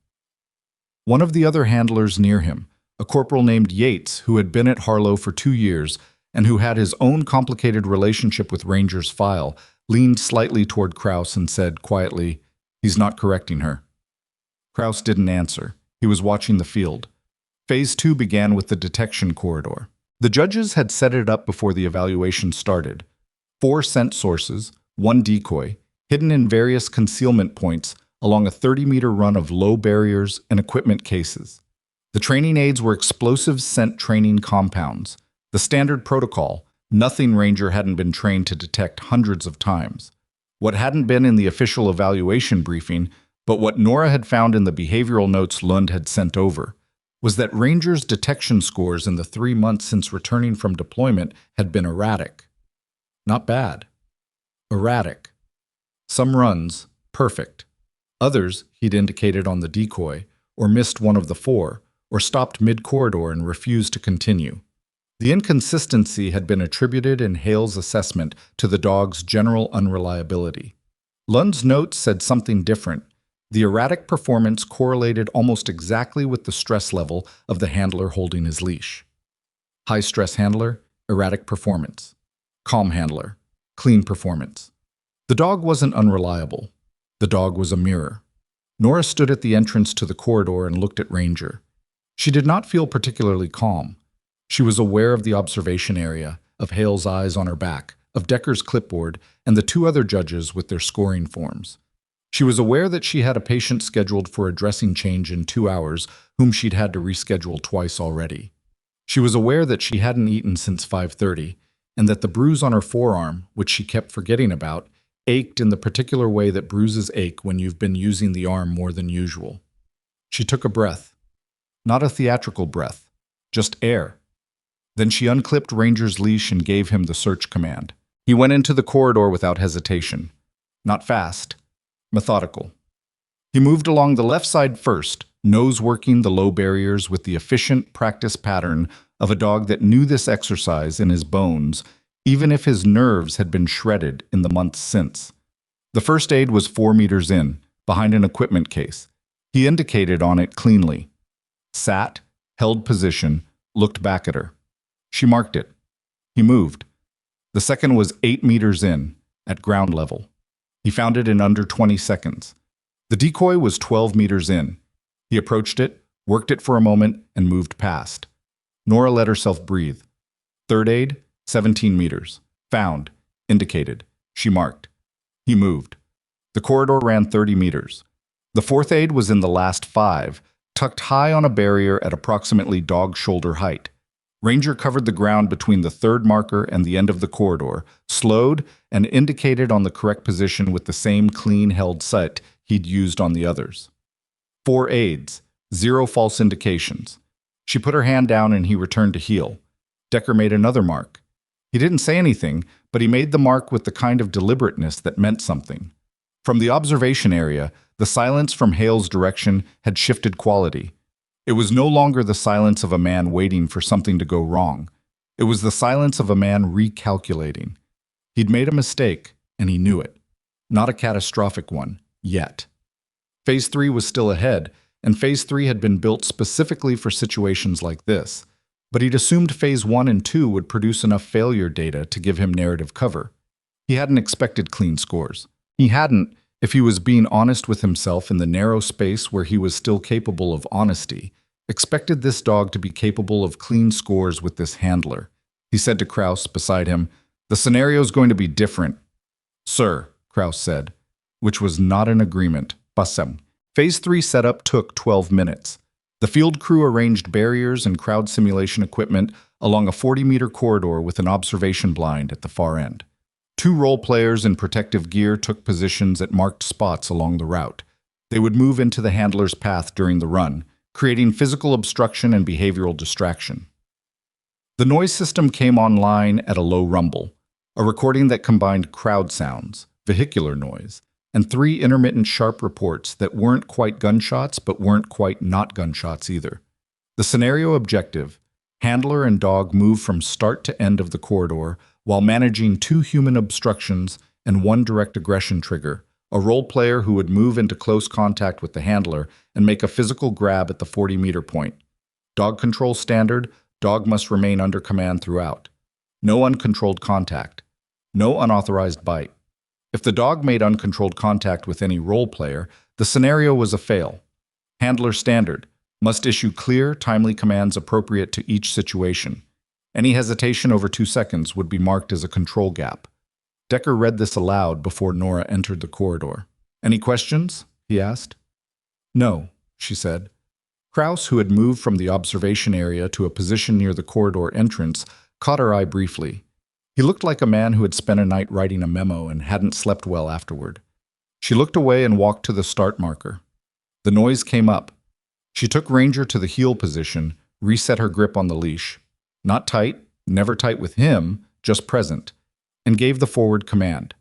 One of the other handlers near him, a corporal named Yates, who had been at Harlow for 2 years and who had his own complicated relationship with Ranger's file, leaned slightly toward Krauss and said quietly, "He's not correcting her." Kraus didn't answer. He was watching the field. Phase 2 began with the detection corridor. The judges had set it up before the evaluation started. 4 scent sources, 1 decoy, hidden in various concealment points along a 30-meter run of low barriers and equipment cases. The training aids were explosive scent training compounds. The standard protocol, nothing Ranger hadn't been trained to detect hundreds of times. What hadn't been in the official evaluation briefing, but what Nora had found in the behavioral notes Lund had sent over, was that Ranger's detection scores in the 3 months since returning from deployment had been erratic. Not bad. Erratic. Some runs, perfect. Others, he'd indicated on the decoy, or missed one of the 4, or stopped mid-corridor and refused to continue. The inconsistency had been attributed in Hale's assessment to the dog's general unreliability. Lund's notes said something different. The erratic performance correlated almost exactly with the stress level of the handler holding his leash. High-stress handler, erratic performance. Calm handler, clean performance. The dog wasn't unreliable. The dog was a mirror. Nora stood at the entrance to the corridor and looked at Ranger. She did not feel particularly calm. She was aware of the observation area, of Hale's eyes on her back, of Decker's clipboard, and the 2 other judges with their scoring forms. She was aware that she had a patient scheduled for a dressing change in 2 hours, whom she'd had to reschedule twice already. She was aware that she hadn't eaten since 5:30, and that the bruise on her forearm, which she kept forgetting about, ached in the particular way that bruises ache when you've been using the arm more than usual. She took a breath. Not a theatrical breath, just air. Then she unclipped Ranger's leash and gave him the search command. He went into the corridor without hesitation. Not fast, methodical. He moved along the left side first, nose working the low barriers with the efficient practice pattern of a dog that knew this exercise in his bones, even if his nerves had been shredded in the months since. The first aid was 4 meters in, behind an equipment case. He indicated on it cleanly. Sat, held position, looked back at her. She marked it. He moved. The second was 8 meters in, at ground level. He found it in under 20 seconds. The decoy was 12 meters in. He approached it, worked it for a moment, and moved past. Nora let herself breathe. Third aid, 17 meters. Found. Indicated. She marked. He moved. The corridor ran 30 meters. The fourth aid was in the last 5, tucked high on a barrier at approximately dog shoulder height. Ranger covered the ground between the third marker and the end of the corridor, slowed, and indicated on the correct position with the same clean-held sight he'd used on the others. 4 aids, 0 false indications. She put her hand down and he returned to heel. Decker made another mark. He didn't say anything, but he made the mark with the kind of deliberateness that meant something. From the observation area, the silence from Hale's direction had shifted quality. It was no longer the silence of a man waiting for something to go wrong. It was the silence of a man recalculating. He'd made a mistake, and he knew it. Not a catastrophic one, yet. Phase 3 was still ahead, and Phase 3 had been built specifically for situations like this. But he'd assumed Phase 1 and 2 would produce enough failure data to give him narrative cover. He hadn't expected clean scores. He hadn't, if he was being honest with himself in the narrow space where he was still capable of honesty, expected this dog to be capable of clean scores with this handler. He said to Kraus beside him, "The scenario's going to be different." "Sir," Kraus said, which was not an agreement. Passem. Phase 3 setup took 12 minutes. The field crew arranged barriers and crowd simulation equipment along a 40-meter corridor with an observation blind at the far end. 2 role players in protective gear took positions at marked spots along the route. They would move into the handler's path during the run, creating physical obstruction and behavioral distraction. The noise system came online at a low rumble, a recording that combined crowd sounds, vehicular noise, and 3 intermittent sharp reports that weren't quite gunshots but weren't quite not gunshots either. The scenario objective: handler and dog move from start to end of the corridor while managing 2 human obstructions and 1 direct aggression trigger, a role player who would move into close contact with the handler and make a physical grab at the 40-meter point. Dog control standard: dog must remain under command throughout. No uncontrolled contact. No unauthorized bite. If the dog made uncontrolled contact with any role player, the scenario was a fail. Handler standard. Must issue clear, timely commands appropriate to each situation. Any hesitation over 2 seconds would be marked as a control gap. Decker read this aloud before Nora entered the corridor. Any questions? He asked. No, she said. Kraus, who had moved from the observation area to a position near the corridor entrance, caught her eye briefly. He looked like a man who had spent a night writing a memo and hadn't slept well afterward. She looked away and walked to the start marker. The noise came up. She took Ranger to the heel position, reset her grip on the leash. Not tight, never tight with him, just present, and gave the forward command.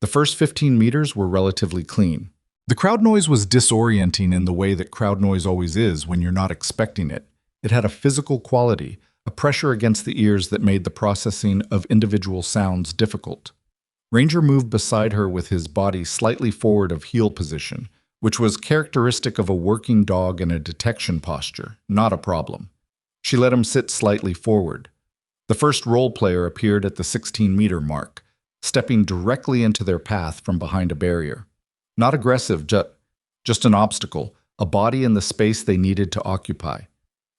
The first 15 meters were relatively clean. The crowd noise was disorienting in the way that crowd noise always is when you're not expecting it. It had a physical quality, a pressure against the ears that made the processing of individual sounds difficult. Ranger moved beside her with his body slightly forward of heel position, which was characteristic of a working dog in a detection posture, not a problem. She let him sit slightly forward. The first role player appeared at the 16-meter mark, stepping directly into their path from behind a barrier. Not aggressive, just an obstacle, a body in the space they needed to occupy.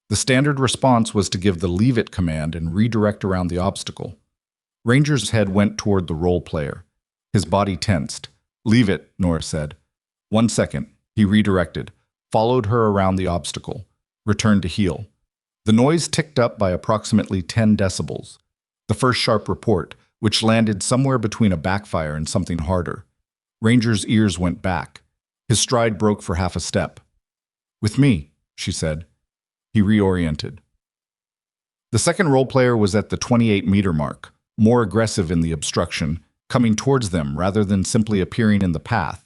The standard response was to give the leave it command and redirect around the obstacle. Ranger's head went toward the role player. His body tensed. Leave it, Nora said. 1 second. He redirected, followed her around the obstacle, returned to heel. The noise ticked up by approximately 10 decibels. The first sharp report, which landed somewhere between a backfire and something harder. Ranger's ears went back. His stride broke for half a step. With me, she said. He reoriented. The second role player was at the 28-meter mark, more aggressive in the obstruction, coming towards them rather than simply appearing in the path,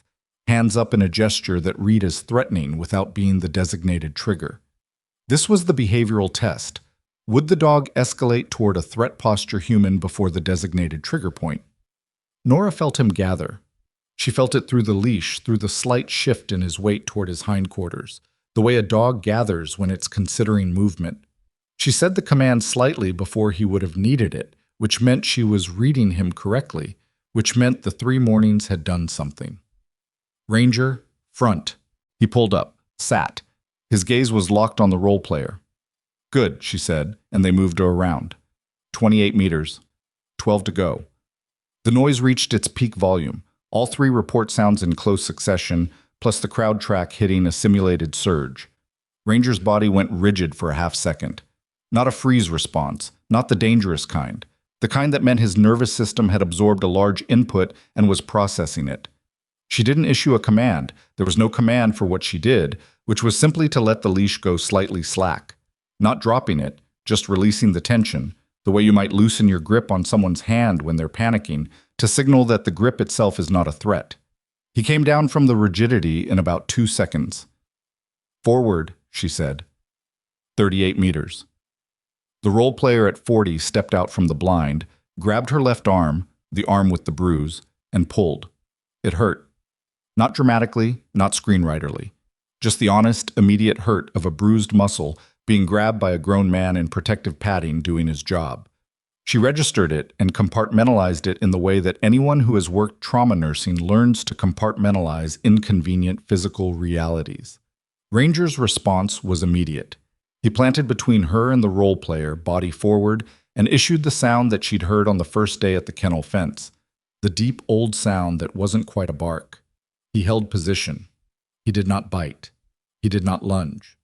hands up in a gesture that read as threatening without being the designated trigger. This was the behavioral test. Would the dog escalate toward a threat posture human before the designated trigger point? Nora felt him gather. She felt it through the leash, through the slight shift in his weight toward his hindquarters, the way a dog gathers when it's considering movement. She said the command slightly before he would have needed it, which meant she was reading him correctly, which meant the 3 mornings had done something. Ranger, front. He pulled up, sat. His gaze was locked on the role player. Good, she said, and they moved her around. 28 meters. 12 to go. The noise reached its peak volume, all 3 report sounds in close succession, plus the crowd track hitting a simulated surge. Ranger's body went rigid for a half second. Not a freeze response, not the dangerous kind. The kind that meant his nervous system had absorbed a large input and was processing it. She didn't issue a command. There was no command for what she did, which was simply to let the leash go slightly slack. Not dropping it, just releasing the tension, the way you might loosen your grip on someone's hand when they're panicking, to signal that the grip itself is not a threat. He came down from the rigidity in about 2 seconds. Forward, she said. 38 meters. The role player at 40 stepped out from the blind, grabbed her left arm, the arm with the bruise, and pulled. It hurt. Not dramatically, not screenwriterly. Just the honest, immediate hurt of a bruised muscle being grabbed by a grown man in protective padding doing his job. She registered it and compartmentalized it in the way that anyone who has worked trauma nursing learns to compartmentalize inconvenient physical realities. Ranger's response was immediate. He planted between her and the role player, body forward, and issued the sound that she'd heard on the first day at the kennel fence. The deep old sound that wasn't quite a bark. He held position. He did not bite. He did not lunge.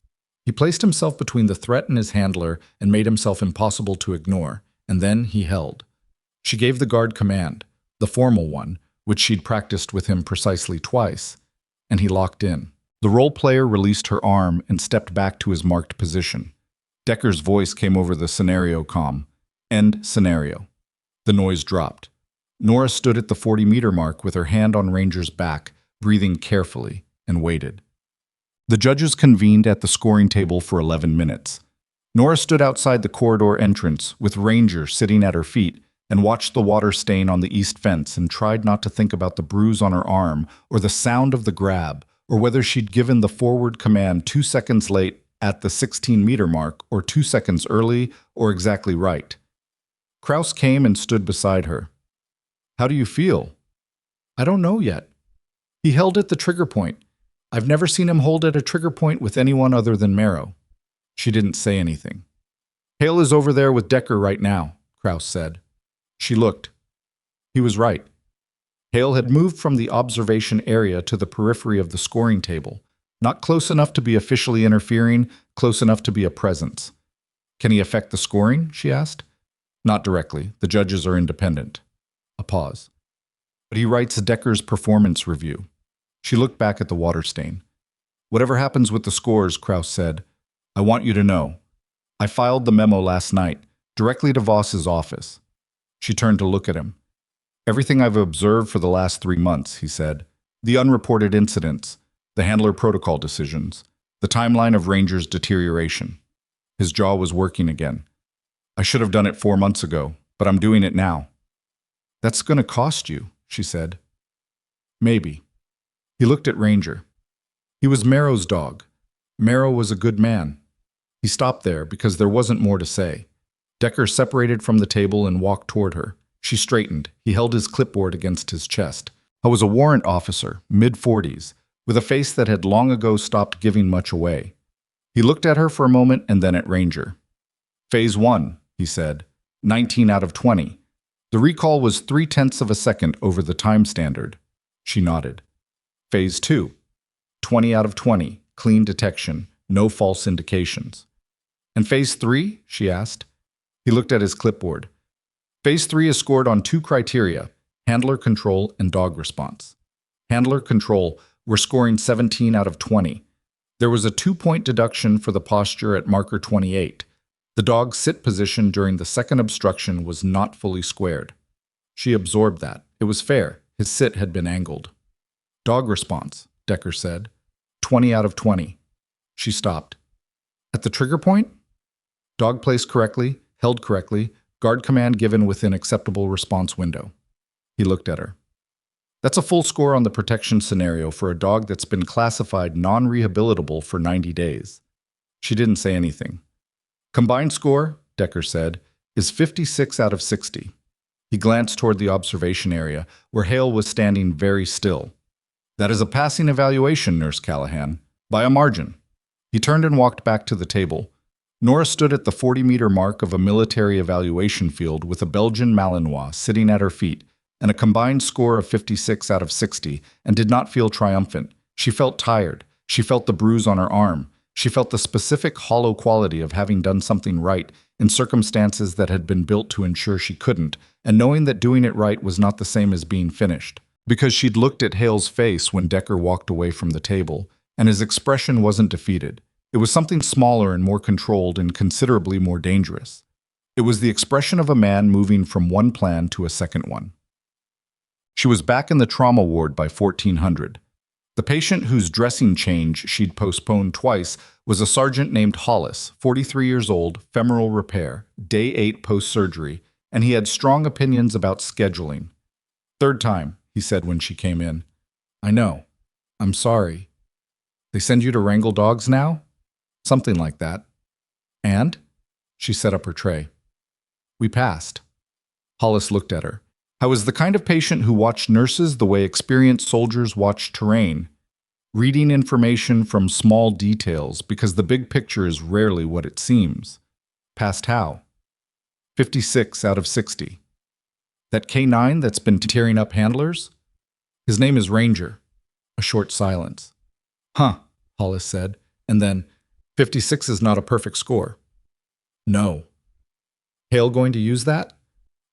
He placed himself between the threat and his handler and made himself impossible to ignore, and then he held. She gave the guard command, the formal one, which she'd practiced with him precisely twice, and he locked in. The role player released her arm and stepped back to his marked position. Decker's voice came over the scenario comm. End scenario. The noise dropped. Nora stood at the 40-meter mark with her hand on Ranger's back, breathing carefully, and waited. The judges convened at the scoring table for 11 minutes. Nora stood outside the corridor entrance, with Ranger sitting at her feet, and watched the water stain on the east fence and tried not to think about the bruise on her arm, or the sound of the grab, or whether she'd given the forward command 2 seconds late at the 16-meter mark, or 2 seconds early, or exactly right. Kraus came and stood beside her. How do you feel? I don't know yet. He held at the trigger point. I've never seen him hold at a trigger point with anyone other than Marrow. She didn't say anything. Hale is over there with Decker right now, Krauss said. She looked. He was right. Hale had moved from the observation area to the periphery of the scoring table, not close enough to be officially interfering, close enough to be a presence. Can he affect the scoring? She asked. Not directly. The judges are independent. A pause. But he writes Decker's performance review. She looked back at the water stain. Whatever happens with the scores, Krauss said, I want you to know. I filed the memo last night, directly to Voss's office. She turned to look at him. Everything I've observed for the last 3 months, he said. The unreported incidents, the handler protocol decisions, the timeline of Ranger's deterioration. His jaw was working again. I should have done it 4 months ago, but I'm doing it now. That's going to cost you, she said. Maybe. He looked at Ranger. He was Marrow's dog. Marrow was a good man. He stopped there because there wasn't more to say. Decker separated from the table and walked toward her. She straightened. He held his clipboard against his chest. I was a warrant officer, mid-40s, with a face that had long ago stopped giving much away. He looked at her for a moment and then at Ranger. Phase 1, he said, 19 out of 20. The recall was 0.3 of a second over the time standard. She nodded. Phase 2, 20 out of 20, clean detection, no false indications. And Phase 3, she asked. He looked at his clipboard. Phase 3 is scored on 2 criteria, handler control and dog response. Handler control, we're scoring 17 out of 20. There was a 2-point deduction for the posture at marker 28. The dog's sit position during the second obstruction was not fully squared. She absorbed that. It was fair. His sit had been angled. Dog response, Decker said. 20 out of 20. She stopped. At the trigger point? Dog placed correctly, held correctly, guard command given within acceptable response window. He looked at her. That's a full score on the protection scenario for a dog that's been classified non-rehabilitable for 90 days. She didn't say anything. Combined score, Decker said, is 56 out of 60. He glanced toward the observation area, where Hale was standing very still. That is a passing evaluation, Nurse Callahan, by a margin. He turned and walked back to the table. Nora stood at the 40-meter mark of a military evaluation field with a Belgian Malinois sitting at her feet and a combined score of 56 out of 60 and did not feel triumphant. She felt tired. She felt the bruise on her arm. She felt the specific hollow quality of having done something right in circumstances that had been built to ensure she couldn't, and knowing that doing it right was not the same as being finished. Because she'd looked at Hale's face when Decker walked away from the table, and his expression wasn't defeated. It was something smaller and more controlled and considerably more dangerous. It was the expression of a man moving from one plan to a second one. She was back in the trauma ward by 1400. The patient whose dressing change she'd postponed twice was a sergeant named Hollis, 43 years old, femoral repair, day 8 post-surgery, and he had strong opinions about scheduling. Third time, he said when she came in. I know. I'm sorry. They send you to wrangle dogs now? Something like that. And? She set up her tray. We passed. Hollis looked at her. I was the kind of patient who watched nurses the way experienced soldiers watch terrain, reading information from small details because the big picture is rarely what it seems. Passed how? 56 out of 60. That K9 that's been tearing up handlers? His name is Ranger. A short silence. Huh, Hollis said, and then, 56 is not a perfect score. No. Hale going to use that?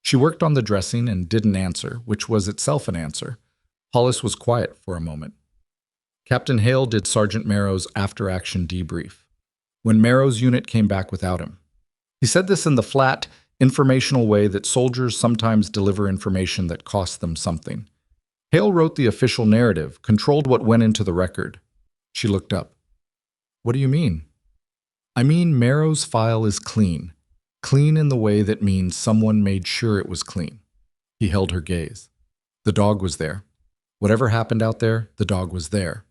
She worked on the dressing and didn't answer, which was itself an answer. Hollis was quiet for a moment. Captain Hale did Sergeant Marrow's after-action debrief, when Marrow's unit came back without him. He said this in the flat, informational way that soldiers sometimes deliver information that costs them something. Hale wrote the official narrative, controlled what went into the record. She looked up. What do you mean? I mean Marrow's file is clean. Clean in the way that means someone made sure it was clean. He held her gaze. The dog was there. Whatever happened out there, the dog was there.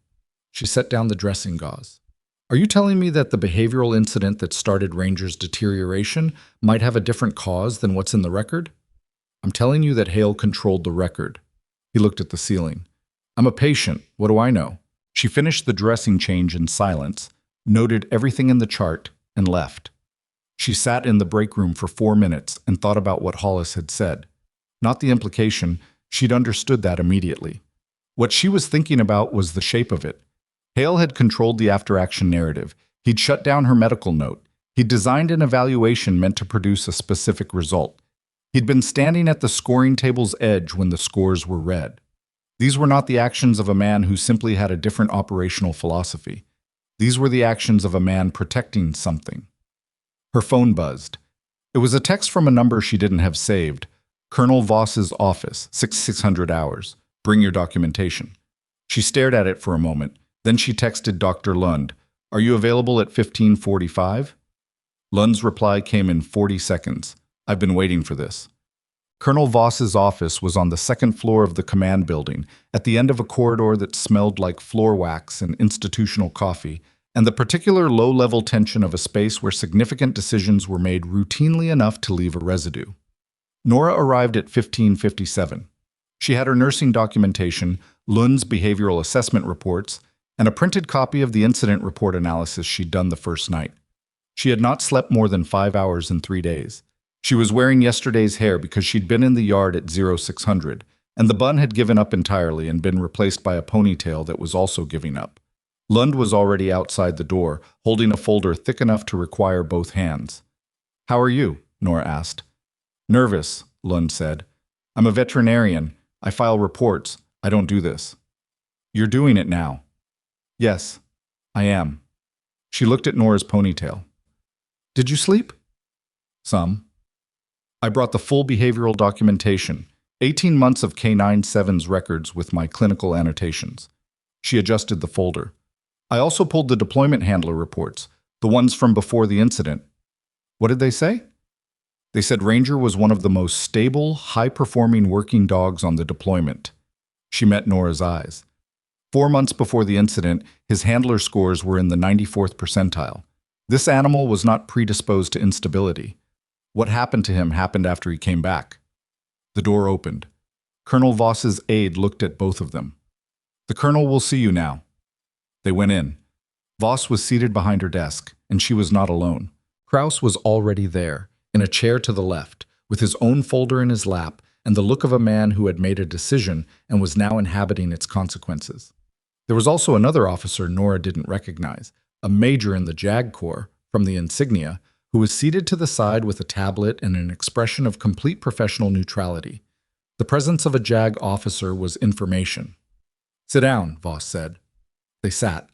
She set down the dressing gauze. Are you telling me that the behavioral incident that started Ranger's deterioration might have a different cause than what's in the record? I'm telling you that Hale controlled the record. He looked at the ceiling. I'm a patient. What do I know? She finished the dressing change in silence, noted everything in the chart, and left. She sat in the break room for 4 minutes and thought about what Hollis had said. Not the implication, she'd understood that immediately. What she was thinking about was the shape of it. Hale had controlled the after-action narrative. He'd shut down her medical note. He'd designed an evaluation meant to produce a specific result. He'd been standing at the scoring table's edge when the scores were read. These were not the actions of a man who simply had a different operational philosophy. These were the actions of a man protecting something. Her phone buzzed. It was a text from a number she didn't have saved. Colonel Voss's office, 600 hours. Bring your documentation. She stared at it for a moment. Then she texted Dr. Lund. Are you available at 15:45? Lund's reply came in 40 seconds. I've been waiting for this. Colonel Voss's office was on the second floor of the command building, at the end of a corridor that smelled like floor wax and institutional coffee, and the particular low-level tension of a space where significant decisions were made routinely enough to leave a residue. Nora arrived at 15:57. She had her nursing documentation, Lund's behavioral assessment reports, and a printed copy of the incident report analysis she'd done the first night. She had not slept more than 5 hours in 3 days. She was wearing yesterday's hair because she'd been in the yard at 0600, and the bun had given up entirely and been replaced by a ponytail that was also giving up. Lund was already outside the door, holding a folder thick enough to require both hands. How are you? Nora asked. Nervous, Lund said. I'm a veterinarian. I file reports. I don't do this. You're doing it now. Yes, I am. She looked at Nora's ponytail. Did you sleep? Some. I brought the full behavioral documentation, 18 months of K97's records with my clinical annotations. She adjusted the folder. I also pulled the deployment handler reports, the ones from before the incident. What did they say? They said Ranger was one of the most stable, high-performing working dogs on the deployment. She met Nora's eyes. 4 months before the incident, his handler scores were in the 94th percentile. This animal was not predisposed to instability. What happened to him happened after he came back. The door opened. Colonel Voss's aide looked at both of them. The colonel will see you now. They went in. Voss was seated behind her desk, and she was not alone. Kraus was already there, in a chair to the left, with his own folder in his lap and the look of a man who had made a decision and was now inhabiting its consequences. There was also another officer Nora didn't recognize, a major in the JAG Corps, from the insignia, who was seated to the side with a tablet and an expression of complete professional neutrality. The presence of a JAG officer was information. Sit down, Voss said. They sat.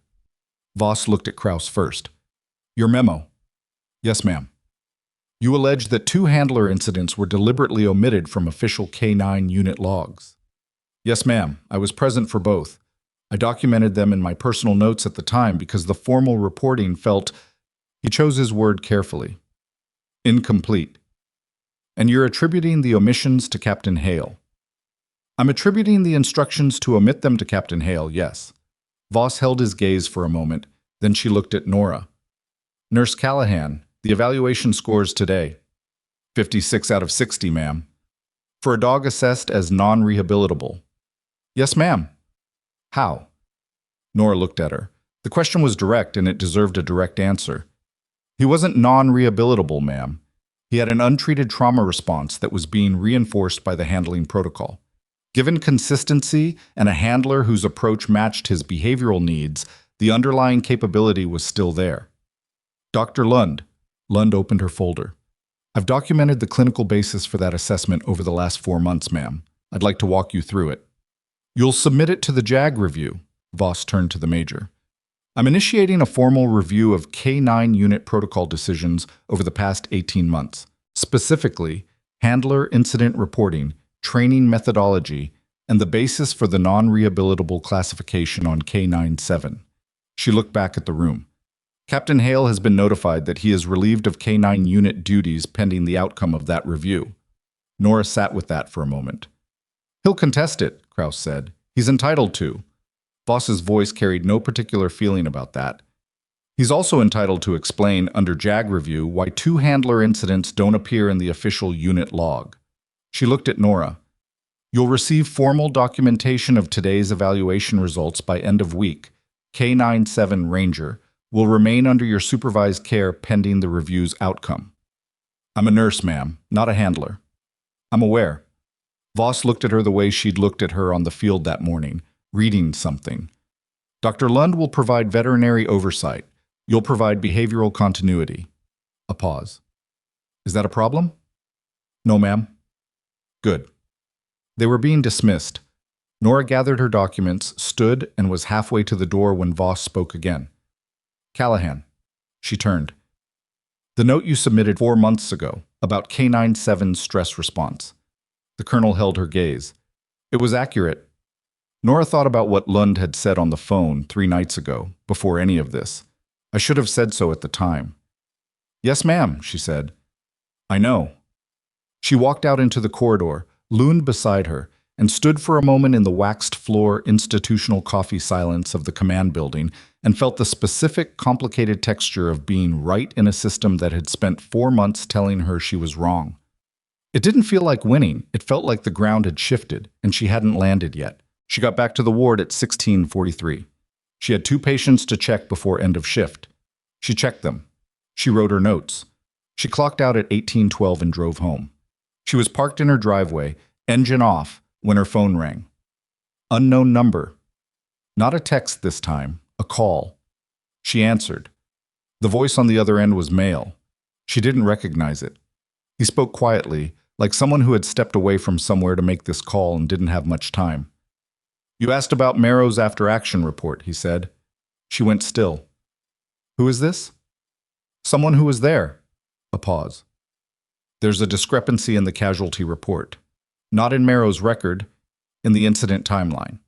Voss looked at Kraus first. Your memo. Yes, ma'am. You allege that 2 handler incidents were deliberately omitted from official K9 unit logs. Yes, ma'am. I was present for both. I documented them in my personal notes at the time because the formal reporting felt, he chose his word carefully, incomplete. And you're attributing the omissions to Captain Hale. I'm attributing the instructions to omit them to Captain Hale, yes. Voss held his gaze for a moment, then she looked at Nora. Nurse Callahan, the evaluation scores today. 56 out of 60, ma'am. For a dog assessed as non-rehabilitable. Yes, ma'am. How? Nora looked at her. The question was direct, and it deserved a direct answer. He wasn't non-rehabilitable, ma'am. He had an untreated trauma response that was being reinforced by the handling protocol. Given consistency and a handler whose approach matched his behavioral needs, the underlying capability was still there. Dr. Lund. Lund opened her folder. I've documented the clinical basis for that assessment over the last 4 months, ma'am. I'd like to walk you through it. You'll submit it to the JAG review. Voss turned to the major. I'm initiating a formal review of K9 unit protocol decisions over the past 18 months, specifically handler incident reporting, training methodology, and the basis for the non-rehabilitable classification on K97. She looked back at the room. Captain Hale has been notified that he is relieved of K9 unit duties pending the outcome of that review. Nora sat with that for a moment. He'll contest it, Kraus said. He's entitled to. Voss's voice carried no particular feeling about that. He's also entitled to explain, under JAG review, why 2 handler incidents don't appear in the official unit log. She looked at Nora. You'll receive formal documentation of today's evaluation results by end of week. K97 Ranger, will remain under your supervised care pending the review's outcome. I'm a nurse, ma'am, not a handler. I'm aware. Voss looked at her the way she'd looked at her on the field that morning, reading something. Dr. Lund will provide veterinary oversight. You'll provide behavioral continuity. A pause. Is that a problem? No, ma'am. Good. They were being dismissed. Nora gathered her documents, stood, and was halfway to the door when Voss spoke again. Callahan. She turned. The note you submitted 4 months ago about K97's stress response. The colonel held her gaze. It was accurate. Nora thought about what Lund had said on the phone 3 nights ago, before any of this. I should have said so at the time. Yes, ma'am, she said. I know. She walked out into the corridor, Lund beside her, and stood for a moment in the waxed floor institutional coffee silence of the command building and felt the specific, complicated texture of being right in a system that had spent 4 months telling her she was wrong. It didn't feel like winning. It felt like the ground had shifted, and she hadn't landed yet. She got back to the ward at 16:43. She had 2 patients to check before end of shift. She checked them. She wrote her notes. She clocked out at 18:12 and drove home. She was parked in her driveway, engine off, when her phone rang. Unknown number. Not a text this time, a call. She answered. The voice on the other end was male. She didn't recognize it. He spoke quietly, like someone who had stepped away from somewhere to make this call and didn't have much time. You asked about Merrow's after-action report, he said. She went still. Who is this? Someone who was there. A pause. There's a discrepancy in the casualty report. Not in Merrow's record, in the incident timeline.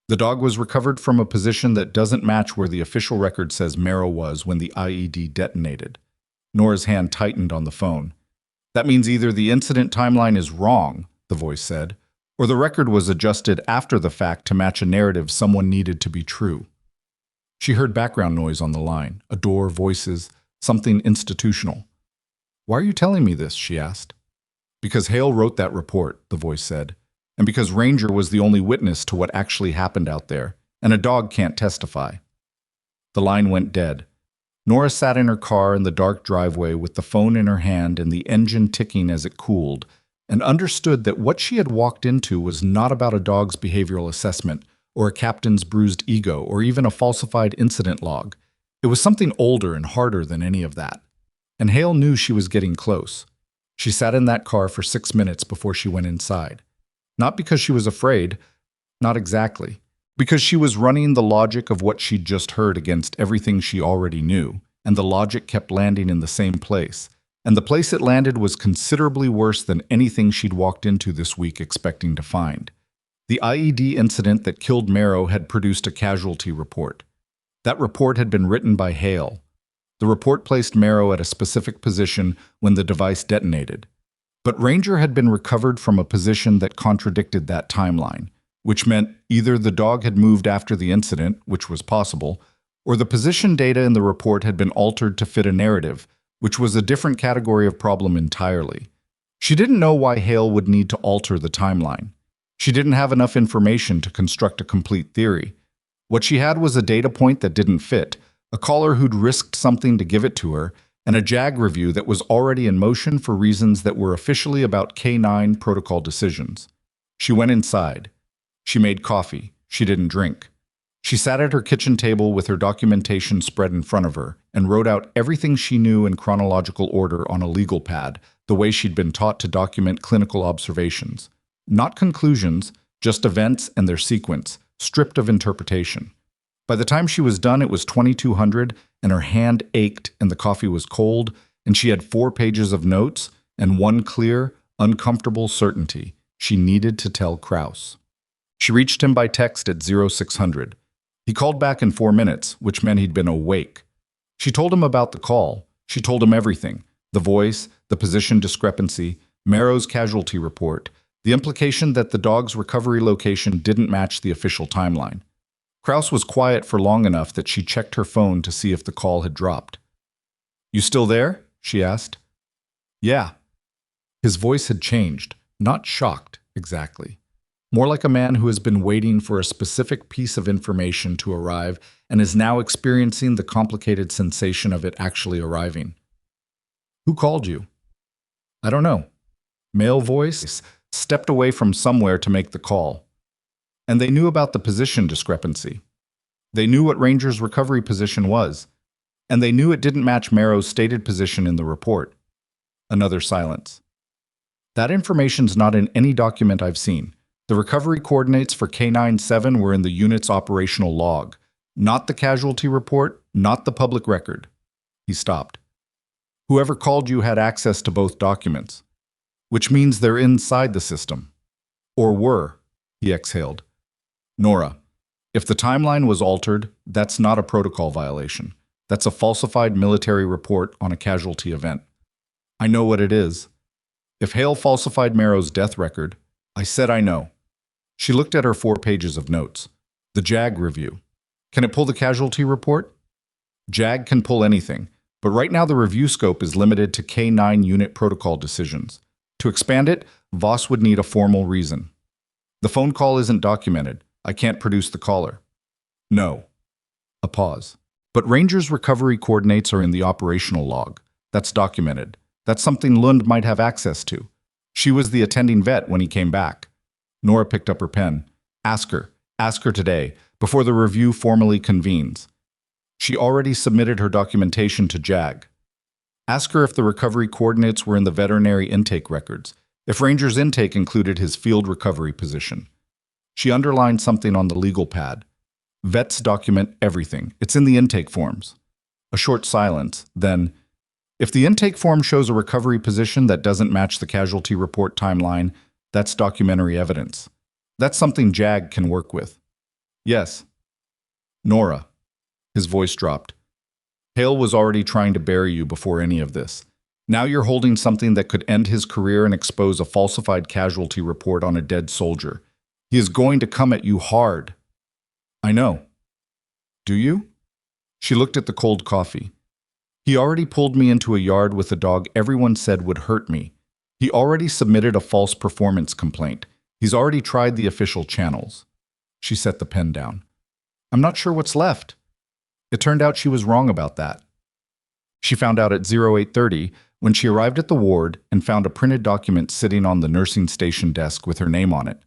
The dog was recovered from a position that doesn't match where the official record says Merrow was when the IED detonated. Nora's hand tightened on the phone. That means either the incident timeline is wrong, the voice said, or the record was adjusted after the fact to match a narrative someone needed to be true. She heard background noise on the line, a door, voices, something institutional. Why are you telling me this? She asked. Because Hale wrote that report, the voice said, and because Ranger was the only witness to what actually happened out there, and a dog can't testify. The line went dead. Nora sat in her car in the dark driveway with the phone in her hand and the engine ticking as it cooled, and understood that what she had walked into was not about a dog's behavioral assessment, or a captain's bruised ego, or even a falsified incident log. It was something older and harder than any of that. And Hale knew she was getting close. She sat in that car for 6 minutes before she went inside. Not because she was afraid, not exactly. Because she was running the logic of what she'd just heard against everything she already knew, and the logic kept landing in the same place. And the place it landed was considerably worse than anything she'd walked into this week expecting to find. The IED incident that killed Merrow had produced a casualty report. That report had been written by Hale. The report placed Merrow at a specific position when the device detonated. But Ranger had been recovered from a position that contradicted that timeline, which meant either the dog had moved after the incident, which was possible, or the position data in the report had been altered to fit a narrative, which was a different category of problem entirely. She didn't know why Hale would need to alter the timeline. She didn't have enough information to construct a complete theory. What she had was a data point that didn't fit, a caller who'd risked something to give it to her, and a JAG review that was already in motion for reasons that were officially about K9 protocol decisions. She went inside. She made coffee. She didn't drink. She sat at her kitchen table with her documentation spread in front of her and wrote out everything she knew in chronological order on a legal pad, the way she'd been taught to document clinical observations. Not conclusions, just events and their sequence, stripped of interpretation. By the time she was done, it was 2200, and her hand ached and the coffee was cold, and she had 4 pages of notes and one clear, uncomfortable certainty. She needed to tell Kraus. She reached him by text at 0600. He called back in 4 minutes, which meant he'd been awake. She told him about the call. She told him everything. The voice, the position discrepancy, Merrow's casualty report, the implication that the dog's recovery location didn't match the official timeline. Kraus was quiet for long enough that she checked her phone to see if the call had dropped. You still there? She asked. Yeah. His voice had changed, not shocked, exactly. More like a man who has been waiting for a specific piece of information to arrive and is now experiencing the complicated sensation of it actually arriving. Who called you? I don't know. Male voice stepped away from somewhere to make the call. And they knew about the position discrepancy. They knew what Ranger's recovery position was. And they knew it didn't match Merrow's stated position in the report. Another silence. That information's not in any document I've seen. The recovery coordinates for K97 were in the unit's operational log, not the casualty report, not the public record. He stopped. Whoever called you had access to both documents, which means they're inside the system. Or were, he exhaled. Nora, if the timeline was altered, that's not a protocol violation. That's a falsified military report on a casualty event. I know what it is. If Hale falsified Merrow's death record, I said I know. She looked at her 4 pages of notes. The JAG review. Can it pull the casualty report? JAG can pull anything, but right now the review scope is limited to K9 unit protocol decisions. To expand it, Voss would need a formal reason. The phone call isn't documented. I can't produce the caller. No. A pause. But Ranger's recovery coordinates are in the operational log. That's documented. That's something Lund might have access to. She was the attending vet when he came back. Nora picked up her pen. Ask her today, before the review formally convenes. She already submitted her documentation to JAG. Ask her if the recovery coordinates were in the veterinary intake records, if Ranger's intake included his field recovery position. She underlined something on the legal pad. Vets document everything. It's in the intake forms. A short silence, then, if the intake form shows a recovery position that doesn't match the casualty report timeline, that's documentary evidence. That's something JAG can work with. Yes. Nora. His voice dropped. Hale was already trying to bury you before any of this. Now you're holding something that could end his career and expose a falsified casualty report on a dead soldier. He is going to come at you hard. I know. Do you? She looked at the cold coffee. He already pulled me into a yard with a dog everyone said would hurt me. He already submitted a false performance complaint. He's already tried the official channels. She set the pen down. I'm not sure what's left. It turned out she was wrong about that. She found out at 0830 when she arrived at the ward and found a printed document sitting on the nursing station desk with her name on it.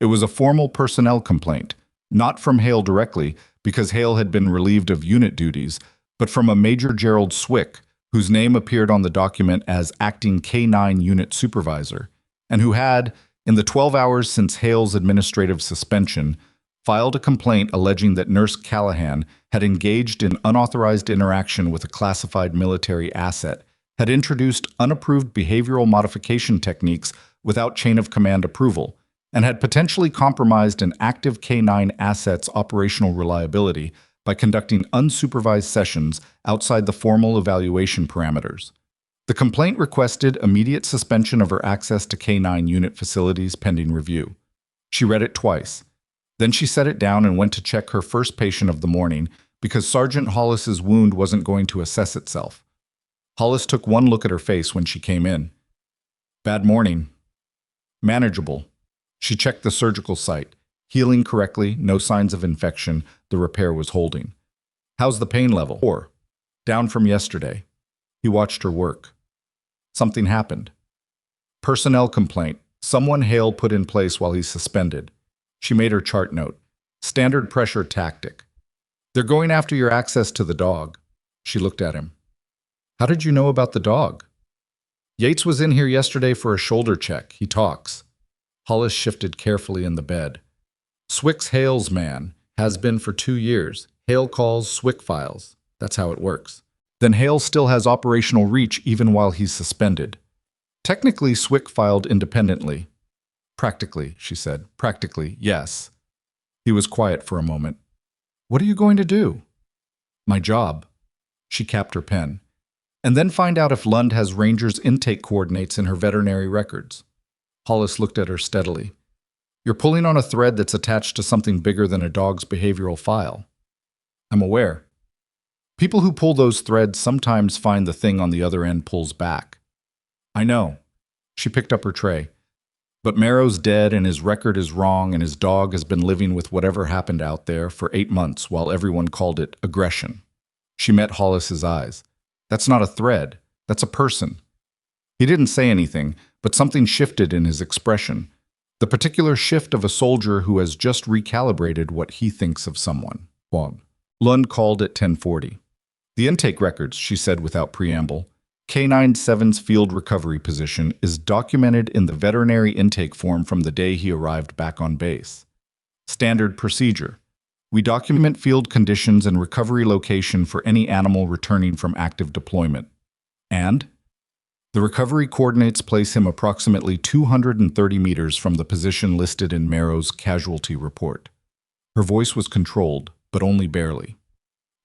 It was a formal personnel complaint, not from Hale directly because Hale had been relieved of unit duties, but from a Major Gerald Swick, whose name appeared on the document as acting K9 unit supervisor, and who had, in the 12 hours since Hale's administrative suspension, filed a complaint alleging that Nurse Callahan had engaged in unauthorized interaction with a classified military asset, had introduced unapproved behavioral modification techniques without chain of command approval, and had potentially compromised an active K9 asset's operational reliability by conducting unsupervised sessions outside the formal evaluation parameters. The complaint requested immediate suspension of her access to K9 unit facilities pending review. She read it twice. Then she set it down and went to check her first patient of the morning because Sergeant Hollis's wound wasn't going to assess itself. Hollis took one look at her face when she came in. Bad morning. Manageable. She checked the surgical site. Healing correctly, no signs of infection, the repair was holding. How's the pain level? 4. Down from yesterday. He watched her work. Something happened. Personnel complaint. Someone Hale put in place while he's suspended. She made her chart note. Standard pressure tactic. They're going after your access to the dog. She looked at him. How did you know about the dog? Yates was in here yesterday for a shoulder check. He talks. Hollis shifted carefully in the bed. Swick's Hale's man. Has been for 2 years. Hale calls, Swick files. That's how it works. Then Hale still has operational reach even while he's suspended. Technically, Swick filed independently. Practically, she said. Practically, yes. He was quiet for a moment. What are you going to do? My job. She capped her pen. And then find out if Lund has Ranger's intake coordinates in her veterinary records. Hollis looked at her steadily. You're pulling on a thread that's attached to something bigger than a dog's behavioral file. I'm aware. People who pull those threads sometimes find the thing on the other end pulls back. I know. She picked up her tray. But Merrow's dead and his record is wrong and his dog has been living with whatever happened out there for 8 months while everyone called it aggression. She met Hollis's eyes. That's not a thread. That's a person. He didn't say anything, but something shifted in his expression. The particular shift of a soldier who has just recalibrated what he thinks of someone. Lund called at 10:40. The intake records, she said without preamble. K97's field recovery position is documented in the veterinary intake form from the day he arrived back on base. Standard procedure. We document field conditions and recovery location for any animal returning from active deployment. And the recovery coordinates place him approximately 230 meters from the position listed in Merrow's casualty report. Her voice was controlled, but only barely.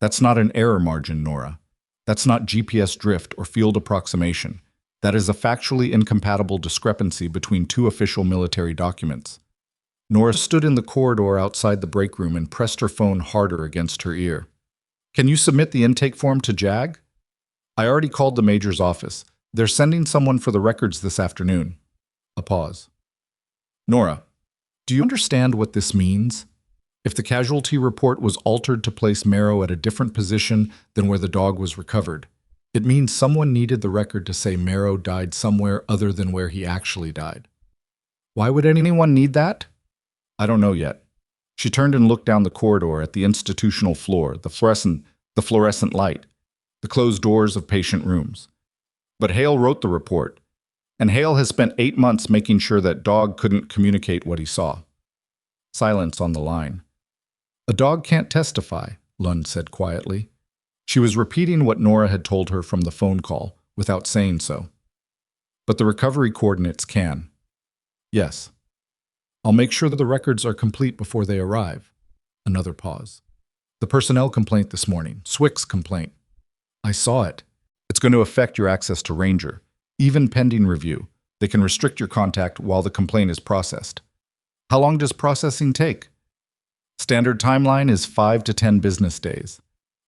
That's not an error margin, Nora. That's not GPS drift or field approximation. That is a factually incompatible discrepancy between two official military documents. Nora stood in the corridor outside the break room and pressed her phone harder against her ear. Can you submit the intake form to JAG? I already called the major's office. They're sending someone for the records this afternoon. A pause. Nora, do you understand what this means? If the casualty report was altered to place Merrow at a different position than where the dog was recovered, it means someone needed the record to say Merrow died somewhere other than where he actually died. Why would anyone need that? I don't know yet. She turned and looked down the corridor at the institutional floor, the fluorescent light, the closed doors of patient rooms. But Hale wrote the report, and Hale has spent 8 months making sure that dog couldn't communicate what he saw. Silence on the line. A dog can't testify, Lund said quietly. She was repeating what Nora had told her from the phone call, without saying so. But the recovery coordinates can. Yes. I'll make sure that the records are complete before they arrive. Another pause. The personnel complaint this morning, Swick's complaint. I saw it. It's going to affect your access to Ranger. Even pending review, they can restrict your contact while the complaint is processed. How long does processing take? Standard timeline is 5 to 10 business days.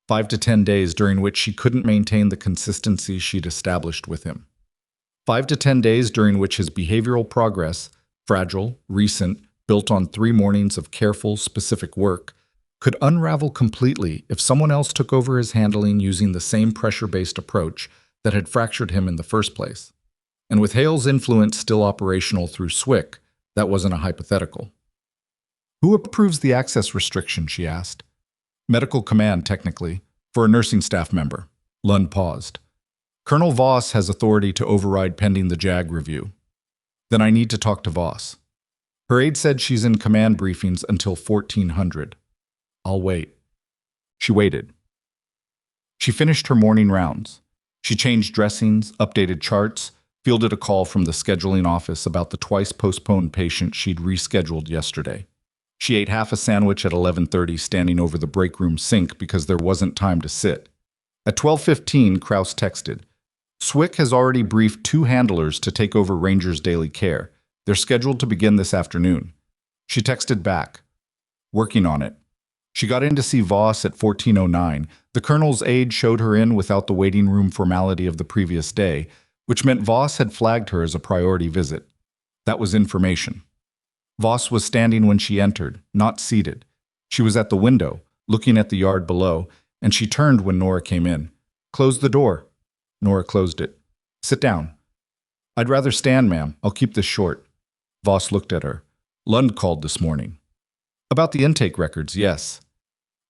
5 to 10 days during which she couldn't maintain the consistency she'd established with him. 5 to 10 days during which his behavioral progress, fragile, recent, built on 3 mornings of careful, specific work, could unravel completely if someone else took over his handling using the same pressure-based approach that had fractured him in the first place. And with Hale's influence still operational through Swick, that wasn't a hypothetical. Who approves the access restriction, she asked. Medical command, technically, for a nursing staff member. Lund paused. Colonel Voss has authority to override pending the JAG review. Then I need to talk to Voss. Her aide said she's in command briefings until 1400. I'll wait. She waited. She finished her morning rounds. She changed dressings, updated charts, fielded a call from the scheduling office about the twice-postponed patient she'd rescheduled yesterday. She ate half a sandwich at 11:30 standing over the break room sink because there wasn't time to sit. At 12:15, Kraus texted, Swick has already briefed 2 handlers to take over Ranger's daily care. They're scheduled to begin this afternoon. She texted back, working on it. She got in to see Voss at 14:09. The colonel's aide showed her in without the waiting room formality of the previous day, which meant Voss had flagged her as a priority visit. That was information. Voss was standing when she entered, not seated. She was at the window, looking at the yard below, and she turned when Nora came in. Close the door. Nora closed it. Sit down. I'd rather stand, ma'am. I'll keep this short. Voss looked at her. Lund called this morning. About the intake records, yes.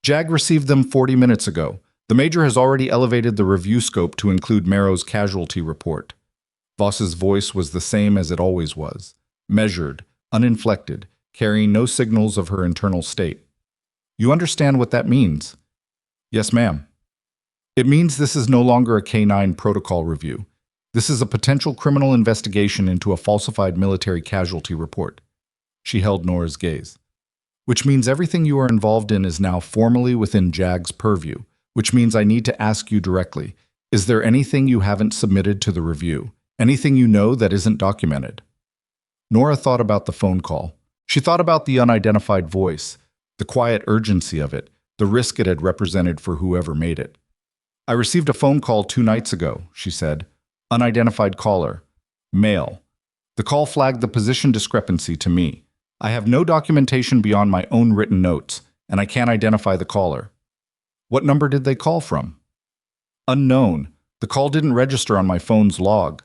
JAG received them 40 minutes ago. The major has already elevated the review scope to include Merrow's casualty report. Voss's voice was the same as it always was, measured, uninflected, carrying no signals of her internal state. You understand what that means? Yes, ma'am. It means this is no longer a K9 protocol review. This is a potential criminal investigation into a falsified military casualty report. She held Nora's gaze. Which means everything you are involved in is now formally within JAG's purview, which means I need to ask you directly, is there anything you haven't submitted to the review? Anything you know that isn't documented? Nora thought about the phone call. She thought about the unidentified voice, the quiet urgency of it, the risk it had represented for whoever made it. I received a phone call 2 nights ago, she said. Unidentified caller. Male. The call flagged the position discrepancy to me. I have no documentation beyond my own written notes, and I can't identify the caller. What number did they call from? Unknown. The call didn't register on my phone's log.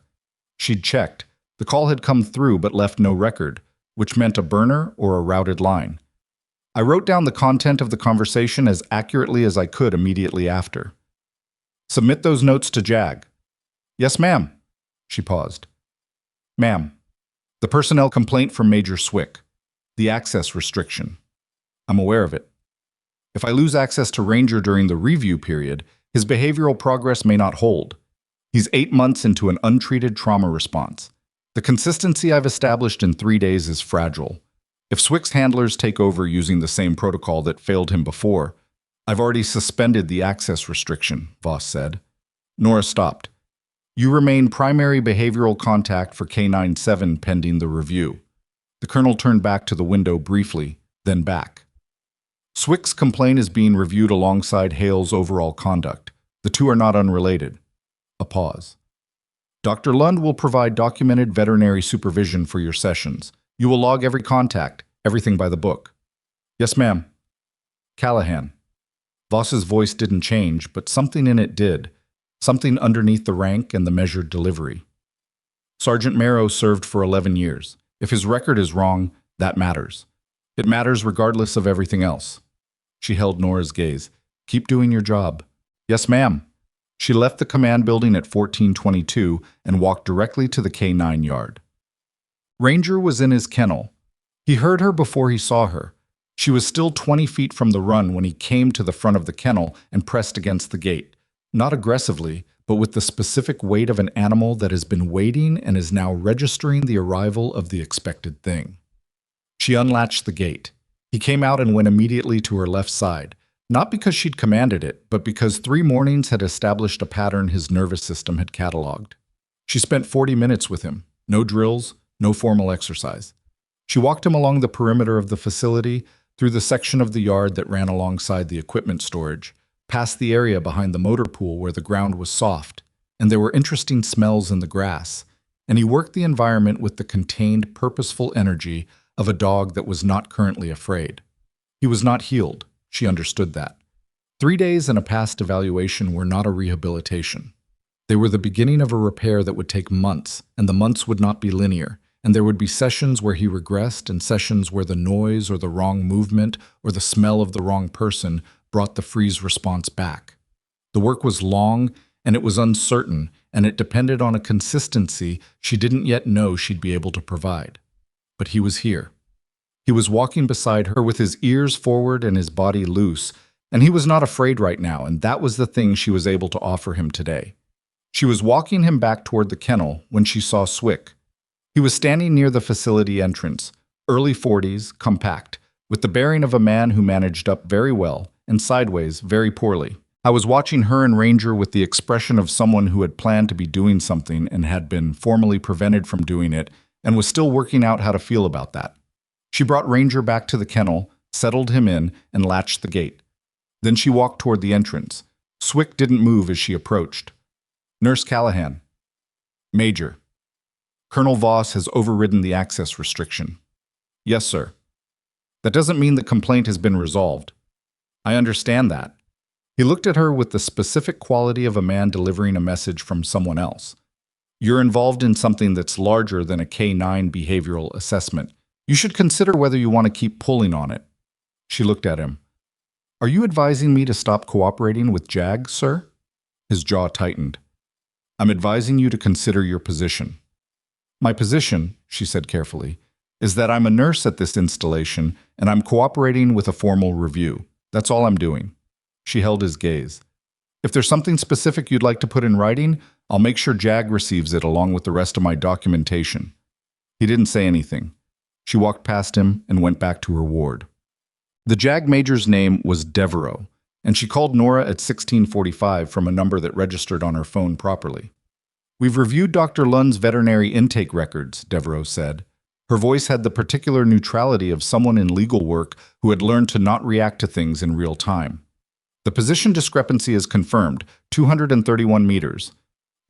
She'd checked. The call had come through but left no record, which meant a burner or a routed line. I wrote down the content of the conversation as accurately as I could immediately after. Submit those notes to JAG. Yes, ma'am. She paused. Ma'am, the personnel complaint from Major Swick. The access restriction. I'm aware of it. If I lose access to Ranger during the review period, his behavioral progress may not hold. He's 8 months into an untreated trauma response. The consistency I've established in 3 days is fragile. If Swick's handlers take over using the same protocol that failed him before, I've already suspended the access restriction, Voss said. Nora stopped. You remain primary behavioral contact for K97 pending the review. The colonel turned back to the window briefly, then back. Swick's complaint is being reviewed alongside Hale's overall conduct. The two are not unrelated. A pause. Dr. Lund will provide documented veterinary supervision for your sessions. You will log every contact, everything by the book. Yes, ma'am. Callahan. Voss's voice didn't change, but something in it did. Something underneath the rank and the measured delivery. Sergeant Marrow served for 11 years. If his record is wrong, that matters. It matters regardless of everything else. She held Nora's gaze. Keep doing your job. Yes, ma'am. She left the command building at 1422 and walked directly to the K9 yard. Ranger was in his kennel. He heard her before he saw her. She was still 20 feet from the run when he came to the front of the kennel and pressed against the gate. Not aggressively, but with the specific weight of an animal that has been waiting and is now registering the arrival of the expected thing. She unlatched the gate. He came out and went immediately to her left side, not because she'd commanded it, but because 3 mornings had established a pattern his nervous system had cataloged. She spent 40 minutes with him. No drills, no formal exercise. She walked him along the perimeter of the facility, through the section of the yard that ran alongside the equipment storage, past the area behind the motor pool where the ground was soft, and there were interesting smells in the grass, and he worked the environment with the contained, purposeful energy of a dog that was not currently afraid. He was not healed. She understood that. 3 days and a past evaluation were not a rehabilitation. They were the beginning of a repair that would take months, and the months would not be linear, and there would be sessions where he regressed and sessions where the noise or the wrong movement or the smell of the wrong person brought the freeze response back. The work was long, and it was uncertain, and it depended on a consistency she didn't yet know she'd be able to provide. But he was here. He was walking beside her with his ears forward and his body loose, and he was not afraid right now, and that was the thing she was able to offer him today. She was walking him back toward the kennel when she saw Swick. He was standing near the facility entrance, early 40s, compact, with the bearing of a man who managed up very well and sideways very poorly. I was watching her and Ranger with the expression of someone who had planned to be doing something and had been formally prevented from doing it and was still working out how to feel about that. She brought Ranger back to the kennel, settled him in, and latched the gate. Then she walked toward the entrance. Swick didn't move as she approached. Nurse Callahan. Major. Colonel Voss has overridden the access restriction. Yes, sir. That doesn't mean the complaint has been resolved. I understand that. He looked at her with the specific quality of a man delivering a message from someone else. You're involved in something that's larger than a K9 behavioral assessment. You should consider whether you want to keep pulling on it. She looked at him. Are you advising me to stop cooperating with JAG, sir? His jaw tightened. I'm advising you to consider your position. My position, she said carefully, is that I'm a nurse at this installation and I'm cooperating with a formal review. That's all I'm doing. She held his gaze. If there's something specific you'd like to put in writing, I'll make sure JAG receives it along with the rest of my documentation. He didn't say anything. She walked past him and went back to her ward. The JAG major's name was Devereaux, and she called Nora at 1645 from a number that registered on her phone properly. We've reviewed Dr. Lund's veterinary intake records, Devereaux said. Her voice had the particular neutrality of someone in legal work who had learned to not react to things in real time. The position discrepancy is confirmed, 231 meters.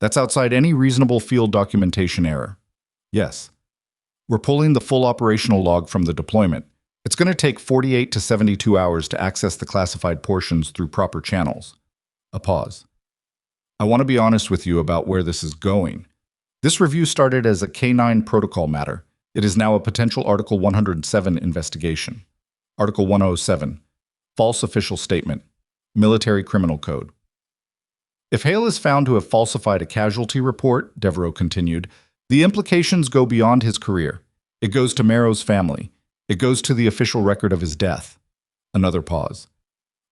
That's outside any reasonable field documentation error. Yes. We're pulling the full operational log from the deployment. It's going to take 48 to 72 hours to access the classified portions through proper channels. A pause. I want to be honest with you about where this is going. This review started as a K-9 protocol matter. It is now a potential Article 107 investigation. Article 107. False official statement. Military Criminal Code. If Hale is found to have falsified a casualty report, Devereaux continued, the implications go beyond his career. It goes to Merrow's family. It goes to the official record of his death. Another pause.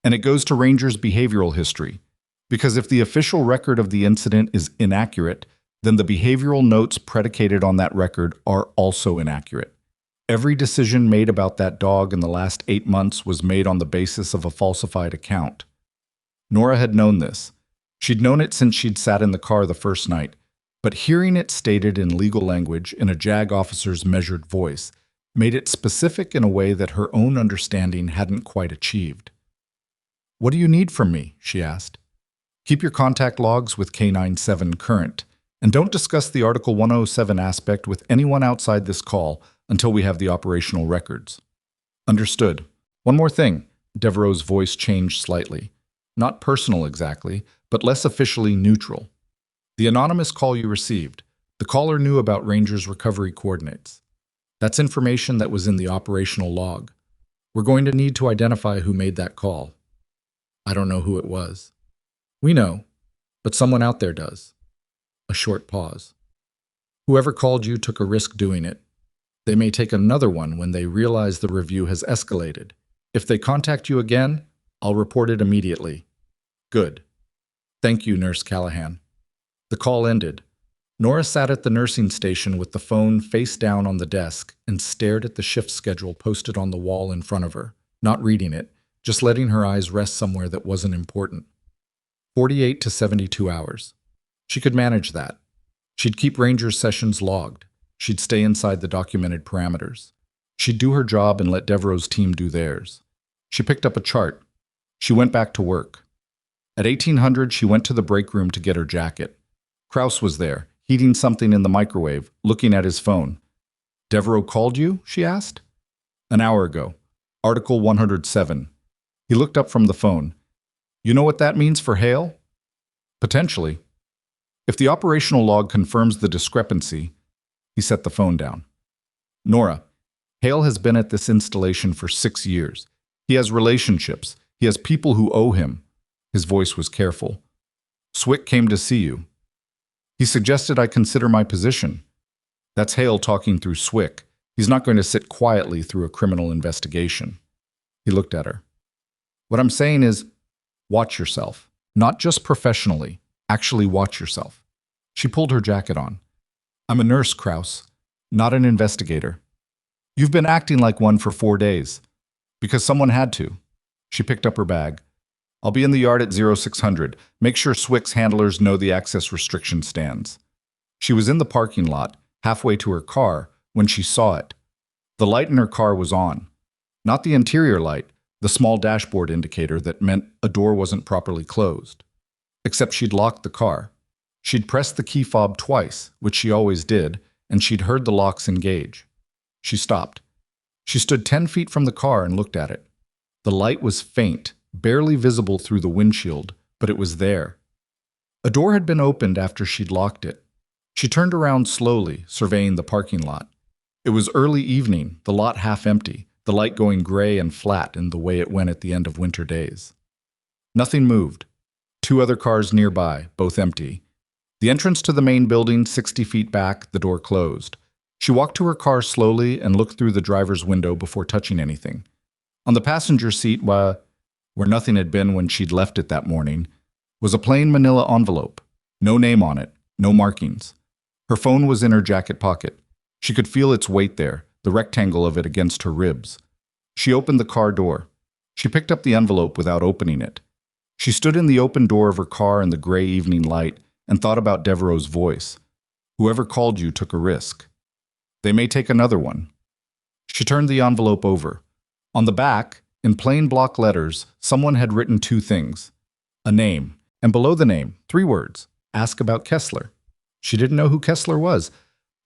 And it goes to Ranger's behavioral history. Because if the official record of the incident is inaccurate, then the behavioral notes predicated on that record are also inaccurate. Every decision made about that dog in the last 8 months was made on the basis of a falsified account. Nora had known this. She'd known it since she'd sat in the car the first night, but hearing it stated in legal language in a JAG officer's measured voice made it specific in a way that her own understanding hadn't quite achieved. "What do you need from me?" she asked. "Keep your contact logs with K97 current, and don't discuss the Article 107 aspect with anyone outside this call until we have the operational records." "Understood. One more thing." Devereaux's voice changed slightly. Not personal exactly, but less officially neutral. "The anonymous call you received, the caller knew about Ranger's recovery coordinates. That's information that was in the operational log. We're going to need to identify who made that call." "I don't know who it was." "We know, but someone out there does." A short pause. "Whoever called you took a risk doing it. They may take another one when they realize the review has escalated. If they contact you again, I'll report it immediately." "Good. Thank you, Nurse Callahan." The call ended. Nora sat at the nursing station with the phone face down on the desk and stared at the shift schedule posted on the wall in front of her, not reading it, just letting her eyes rest somewhere that wasn't important. 48 to 72 hours. She could manage that. She'd keep Ranger's sessions logged. She'd stay inside the documented parameters. She'd do her job and let Devereaux's team do theirs. She picked up a chart. She went back to work. At 1800, she went to the break room to get her jacket. Krause was there, heating something in the microwave, looking at his phone. "Devereaux called you?" she asked. "An hour ago. Article 107. He looked up from the phone. "You know what that means for Hale?" "Potentially. If the operational log confirms the discrepancy," he set the phone down. "Nora, Hale has been at this installation for 6 years. He has relationships. He has people who owe him." His voice was careful. "Swick came to see you. He suggested I consider my position." That's Hale talking through Swick. He's not going to sit quietly through a criminal investigation. He looked at her. "What I'm saying is, watch yourself. Not just professionally. Actually watch yourself." She pulled her jacket on. "I'm a nurse, Krause, not an investigator. You've been acting like one for 4 days. Because someone had to." She picked up her bag. "I'll be in the yard at 0600. Make sure Swick's handlers know the access restriction stands." She was in the parking lot, halfway to her car, when she saw it. The light in her car was on. Not the interior light, the small dashboard indicator that meant a door wasn't properly closed. Except she'd locked the car. She'd pressed the key fob twice, which she always did, and she'd heard the locks engage. She stopped. She stood 10 feet from the car and looked at it. The light was faint, barely visible through the windshield, but it was there. A door had been opened after she'd locked it. She turned around slowly, surveying the parking lot. It was early evening, the lot half empty, the light going gray and flat in the way it went at the end of winter days. Nothing moved. 2 other cars nearby, both empty. The entrance to the main building, 60 feet back, the door closed. She walked to her car slowly and looked through the driver's window before touching anything. On the passenger seat, where nothing had been when she'd left it that morning, was a plain manila envelope. No name on it, no markings. Her phone was in her jacket pocket. She could feel its weight there, the rectangle of it against her ribs. She opened the car door. She picked up the envelope without opening it. She stood in the open door of her car in the gray evening light and thought about Devereaux's voice. "Whoever called you took a risk. They may take another one." She turned the envelope over. On the back, in plain block letters, someone had written 2 things. A name, and below the name, 3 words, "Ask about Kessler." She didn't know who Kessler was,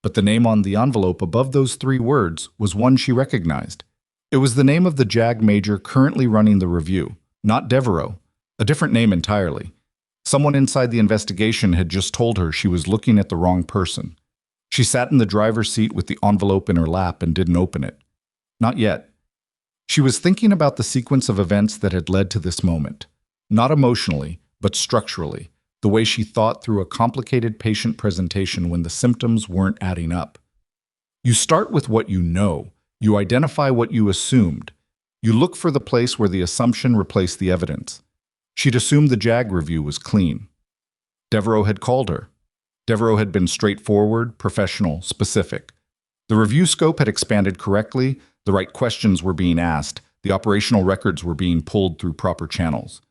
But the name on the envelope above those 3 words was one she recognized. It was the name of the JAG major currently running the review, not Devereaux, a different name entirely. Someone inside the investigation had just told her she was looking at the wrong person. She sat in the driver's seat with the envelope in her lap and didn't open it. Not yet. She was thinking about the sequence of events that had led to this moment. Not emotionally, but structurally, the way she thought through a complicated patient presentation when the symptoms weren't adding up. You start with what you know. You identify what you assumed. You look for the place where the assumption replaced the evidence. She'd assumed the JAG review was clean. Devereaux had called her. Devereaux had been straightforward, professional, specific. The review scope had expanded correctly, the right questions were being asked, the operational records were being pulled through proper channels.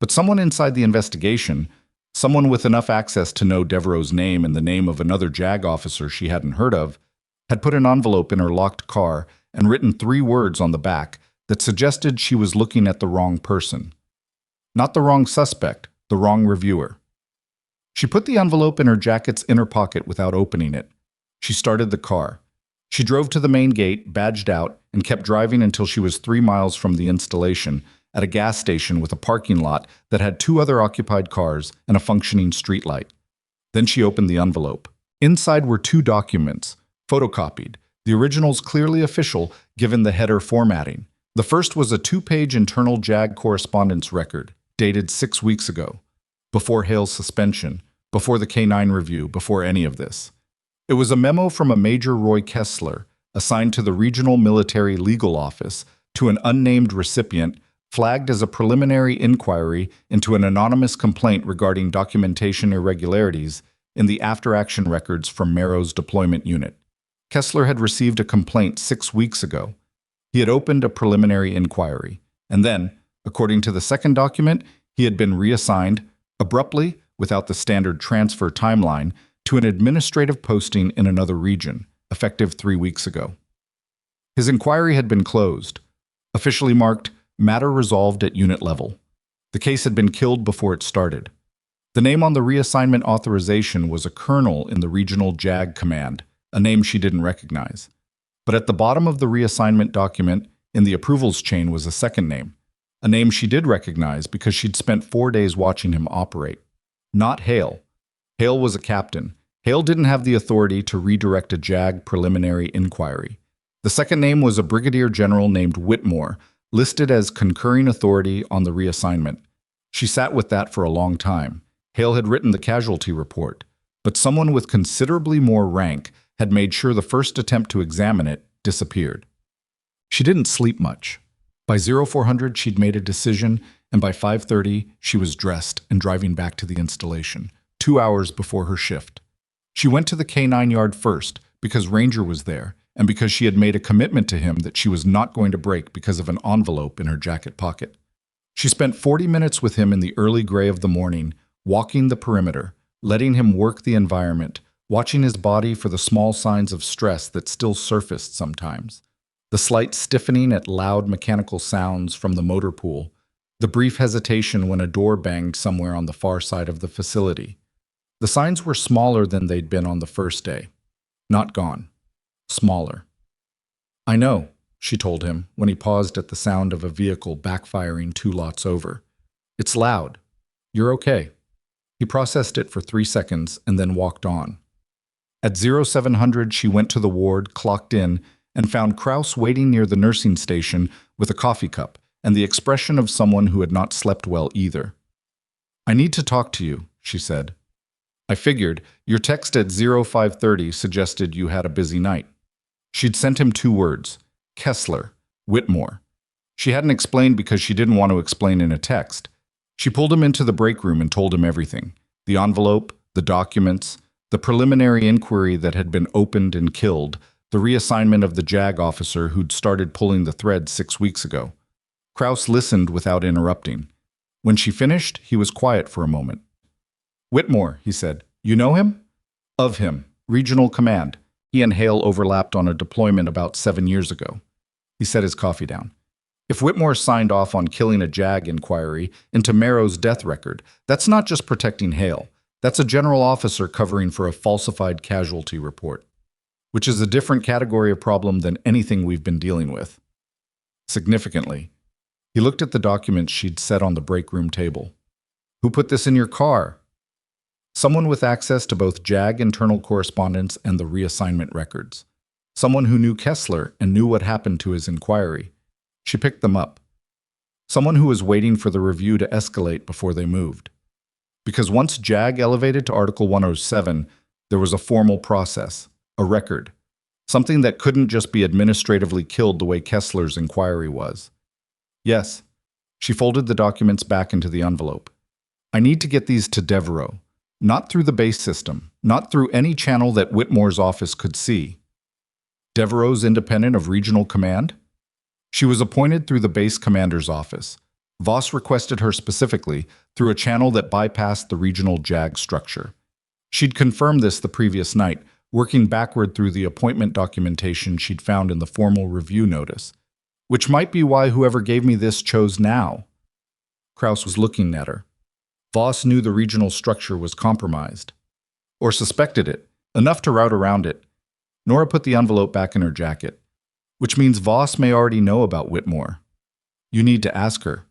But someone inside the investigation, someone with enough access to know Devereaux's name and the name of another JAG officer she hadn't heard of, had put an envelope in her locked car and written 3 words on the back that suggested she was looking at the wrong person. Not the wrong suspect, the wrong reviewer. She put the envelope in her jacket's inner pocket without opening it. She started the car. She drove to the main gate, badged out, and kept driving until she was 3 miles from the installation, at a gas station with a parking lot that had 2 other occupied cars and a functioning streetlight. Then she opened the envelope. Inside were 2 documents, photocopied, the originals clearly official given the header formatting. The first was a 2-page internal JAG correspondence record, dated 6 weeks ago, before Hale's suspension, before the K9 review, before any of this. It was a memo from a Major Roy Kessler, assigned to the Regional Military Legal Office, to an unnamed recipient, flagged as a preliminary inquiry into an anonymous complaint regarding documentation irregularities in the after-action records from Merrow's deployment unit. Kessler had received a complaint 6 weeks ago. He had opened a preliminary inquiry, and then, according to the second document, he had been reassigned, abruptly, without the standard transfer timeline, to an administrative posting in another region, effective 3 weeks ago. His inquiry had been closed, officially marked matter resolved at unit level. The case had been killed before it started. The name on the reassignment authorization was a colonel in the regional JAG command, a name she didn't recognize. But at the bottom of the reassignment document, in the approvals chain, was a second name, a name she did recognize because she'd spent 4 days watching him operate. Not Hale. Hale was a captain. Hale didn't have the authority to redirect a JAG preliminary inquiry. The second name was a brigadier general named Whitmore, listed as concurring authority on the reassignment. She sat with that for a long time. Hale had written the casualty report, but someone with considerably more rank had made sure the first attempt to examine it disappeared. She didn't sleep much. By 0400 she'd made a decision, and by 5:30 she was dressed and driving back to the installation, 2 hours before her shift. She went to the K9 yard first because Ranger was there, and because she had made a commitment to him that she was not going to break because of an envelope in her jacket pocket. She spent 40 minutes with him in the early gray of the morning, walking the perimeter, letting him work the environment, watching his body for the small signs of stress that still surfaced sometimes. The slight stiffening at loud mechanical sounds from the motor pool, the brief hesitation when a door banged somewhere on the far side of the facility. The signs were smaller than they'd been on the first day. Not gone. Smaller. "I know," she told him when he paused at the sound of a vehicle backfiring 2 lots over. "It's loud. You're okay." He processed it for 3 seconds and then walked on. At 0700 she went to the ward, clocked in, and found Kraus waiting near the nursing station with a coffee cup and the expression of someone who had not slept well either. "I need to talk to you," she said. "I figured. Your text at 0530 suggested you had a busy night." She'd sent him 2 words, Kessler, Whitmore. She hadn't explained because she didn't want to explain in a text. She pulled him into the break room and told him everything. The envelope, the documents, the preliminary inquiry that had been opened and killed, the reassignment of the JAG officer who'd started pulling the thread 6 weeks ago. Kraus listened without interrupting. When she finished, he was quiet for a moment. "Whitmore," he said. "You know him?" "Of him. Regional Command. He and Hale overlapped on a deployment about 7 years ago." He set his coffee down. If Whitmore signed off on killing a JAG inquiry into Merrow's death record, that's not just protecting Hale. That's a general officer covering for a falsified casualty report. which is a different category of problem than anything we've been dealing with. Significantly, he looked at the documents she'd set on the break room table. Who put this in your car? Someone with access to both JAG internal correspondence and the reassignment records. Someone who knew Kessler and knew what happened to his inquiry. She picked them up. Someone who was waiting for the review to escalate before they moved. Because once JAG elevated to Article 107, there was a formal process, a record, something that couldn't just be administratively killed the way Kessler's inquiry was. Yes, she folded the documents back into the envelope. I need to get these to Devereaux, not through the base system, not through any channel that Whitmore's office could see. Devereaux's independent of regional command? She was appointed through the base commander's office. Voss requested her specifically through a channel that bypassed the regional JAG structure. She'd confirmed this the previous night, working backward through the appointment documentation she'd found in the formal review notice, which might be why whoever gave me this chose now. Krauss was looking at her. Voss knew the regional structure was compromised, or suspected it, enough to route around it. Nora put the envelope back in her jacket, which means Voss may already know about Whitmore. You need to ask her.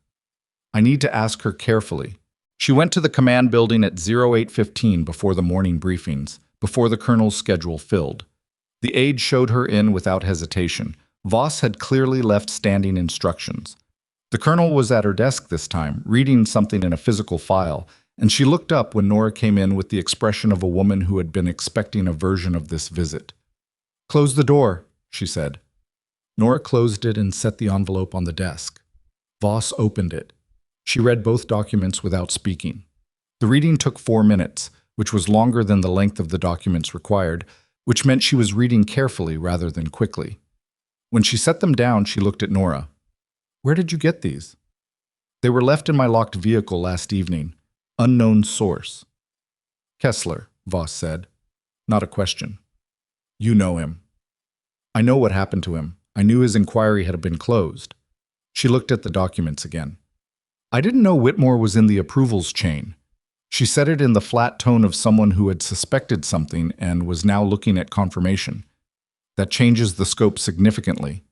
I need to ask her carefully. She went to the command building at 08:15 before the morning briefings, before the colonel's schedule filled. The aide showed her in without hesitation. Voss had clearly left standing instructions. The colonel was at her desk this time, reading something in a physical file, and she looked up when Nora came in with the expression of a woman who had been expecting a version of this visit. "Close the door," she said. Nora closed it and set the envelope on the desk. Voss opened it. She read both documents without speaking. The reading took 4 minutes, which was longer than the length of the documents required, which meant she was reading carefully rather than quickly. When she set them down, she looked at Nora. "Where did you get these?" "They were left in my locked vehicle last evening. Unknown source." "Kessler," Voss said. Not a question. "You know him." "I know what happened to him. I knew his inquiry had been closed." She looked at the documents again. "I didn't know Whitmore was in the approvals chain." She said it in the flat tone of someone who had suspected something and was now looking at confirmation. That changes the scope significantly.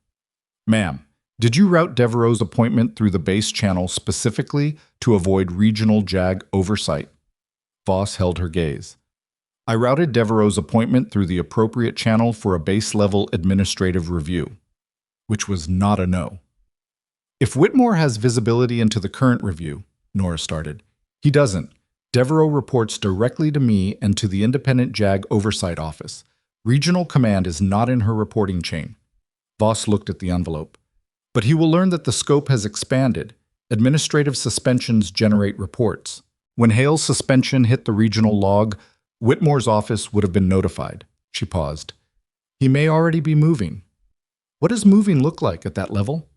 "Ma'am, did you route Devereaux's appointment through the base channel specifically to avoid regional JAG oversight?" Voss held her gaze. "I routed Devereaux's appointment through the appropriate channel for a base-level administrative review," which was not a no. "If Whitmore has visibility into the current review," Nora started. "He doesn't. Devereaux reports directly to me and to the independent JAG oversight office. Regional command is not in her reporting chain." Voss looked at the envelope. "But he will learn that the scope has expanded. Administrative suspensions generate reports. When Hale's suspension hit the regional log, Whitmore's office would have been notified." She paused. "He may already be moving." "What does moving look like at that level?"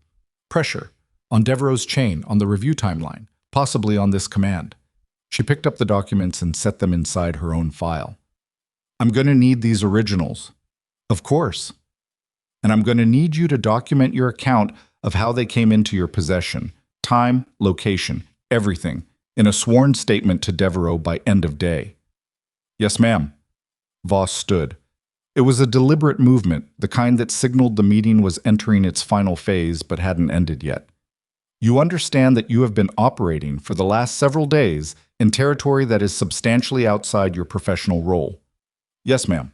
"Pressure. On Devereaux's chain, on the review timeline, possibly on this command." She picked up the documents and set them inside her own file. "I'm going to need these originals." "Of course. And I'm going to need you to document your account of how they came into your possession, time, location, everything, in a sworn statement to Devereaux by end of day." "Yes, ma'am." Voss stood. It was a deliberate movement, the kind that signaled the meeting was entering its final phase but hadn't ended yet. "You understand that you have been operating for the last several days in territory that is substantially outside your professional role." "Yes, ma'am."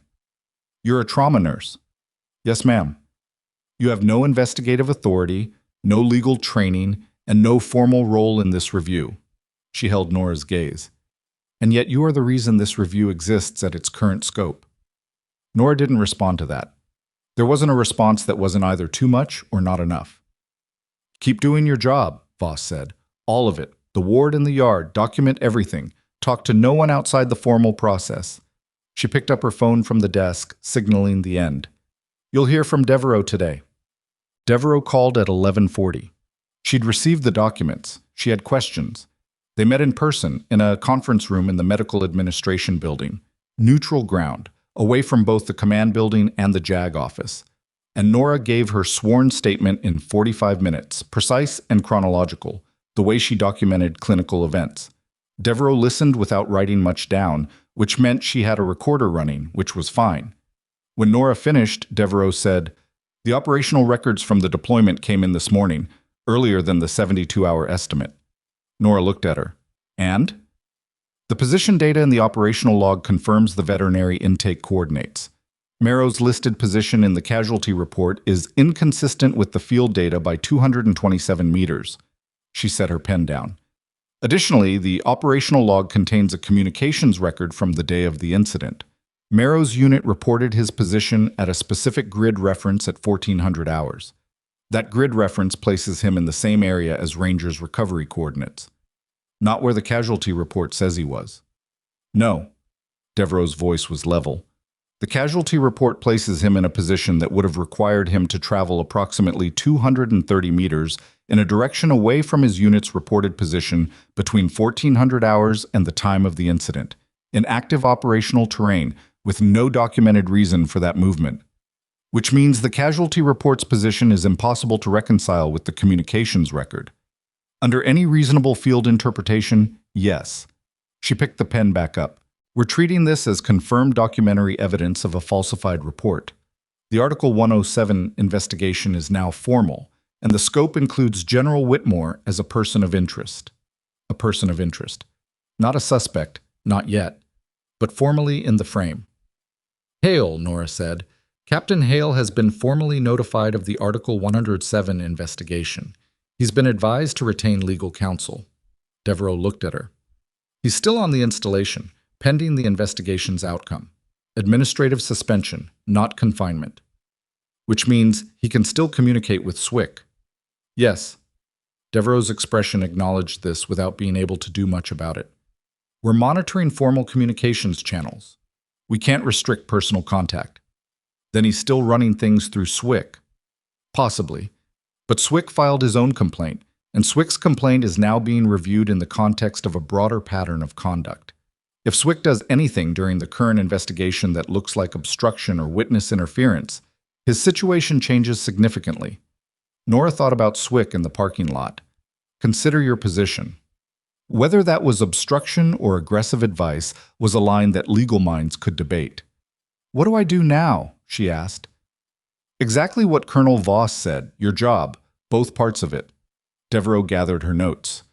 "You're a trauma nurse." "Yes, ma'am." "You have no investigative authority, no legal training, and no formal role in this review." She held Nora's gaze. "And yet you are the reason this review exists at its current scope." Nora didn't respond to that. There wasn't a response that wasn't either too much or not enough. "Keep doing your job," Voss said. "All of it. The ward and the yard. Document everything. Talk to no one outside the formal process." She picked up her phone from the desk, signaling the end. "You'll hear from Devereaux today." Devereaux called at 11:40. She'd received the documents. She had questions. They met in person, in a conference room in the medical administration building. Neutral ground, away from both the command building and the JAG office. And Nora gave her sworn statement in 45 minutes, precise and chronological, the way she documented clinical events. Devereaux listened without writing much down, which meant she had a recorder running, which was fine. When Nora finished, Devereaux said, "The operational records from the deployment came in this morning, earlier than the 72-hour estimate." Nora looked at her. "And?" "The position data in the operational log confirms the veterinary intake coordinates. Merrow's listed position in the casualty report is inconsistent with the field data by 227 meters." She set her pen down. "Additionally, the operational log contains a communications record from the day of the incident. Merrow's unit reported his position at a specific grid reference at 1400 hours. That grid reference places him in the same area as Ranger's recovery coordinates. Not where the casualty report says he was." "No." Devereaux's voice was level. "The casualty report places him in a position that would have required him to travel approximately 230 meters in a direction away from his unit's reported position between 1400 hours and the time of the incident, in active operational terrain, with no documented reason for that movement. Which means the casualty report's position is impossible to reconcile with the communications record. Under any reasonable field interpretation, yes." She picked the pen back up. "We're treating this as confirmed documentary evidence of a falsified report. The Article 107 investigation is now formal, and the scope includes General Whitmore as a person of interest." A person of interest. Not a suspect, not yet, but formally in the frame. "Hale," Nora said. "Captain Hale has been formally notified of the Article 107 investigation. He's been advised to retain legal counsel." Devereaux looked at her. "He's still on the installation, pending the investigation's outcome. Administrative suspension, not confinement. Which means he can still communicate with Swick." "Yes." Devereaux's expression acknowledged this without being able to do much about it. "We're monitoring formal communications channels. We can't restrict personal contact." "Then he's still running things through Swick." "Possibly. But Swick filed his own complaint, and Swick's complaint is now being reviewed in the context of a broader pattern of conduct. If Swick does anything during the current investigation that looks like obstruction or witness interference, his situation changes significantly." Nora thought about Swick in the parking lot. "Consider your position." Whether that was obstruction or aggressive advice was a line that legal minds could debate. "What do I do now?" she asked. "Exactly what Colonel Voss said, your job, both parts of it." Devereaux gathered her notes.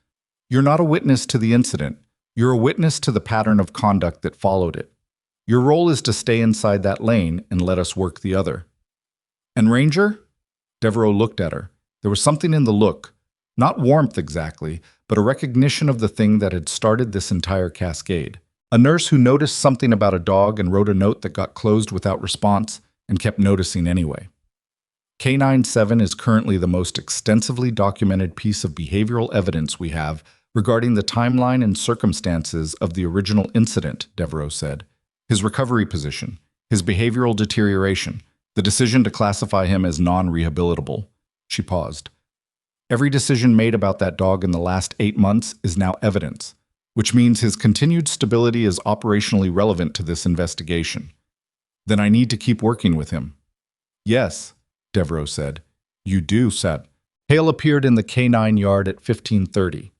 "You're not a witness to the incident. You're a witness to the pattern of conduct that followed it. Your role is to stay inside that lane and let us work the other." "And Ranger?" Devereaux looked at her. There was something in the look, not warmth exactly, but a recognition of the thing that had started this entire cascade. A nurse who noticed something about a dog and wrote a note that got closed without response and kept noticing anyway. K97 is currently the most extensively documented piece of behavioral evidence we have regarding the timeline and circumstances of the original incident, Devereaux said. His recovery position, his behavioral deterioration, the decision to classify him as non-rehabilitable. She paused. Every decision made about that dog in the last 8 months is now evidence, which means his continued stability is operationally relevant to this investigation. Then I need to keep working with him. Yes, Devereaux said. You do, Seth. Hale appeared in the K9 yard at 15:30.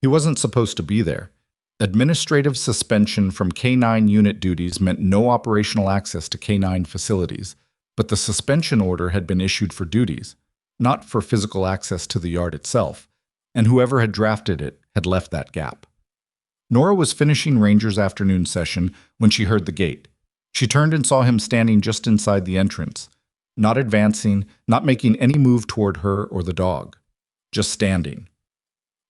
He wasn't supposed to be there. Administrative suspension from K9 unit duties meant no operational access to K9 facilities, but the suspension order had been issued for duties, not for physical access to the yard itself, and whoever had drafted it had left that gap. Nora was finishing Ranger's afternoon session when she heard the gate. She turned and saw him standing just inside the entrance, not advancing, not making any move toward her or the dog, just standing.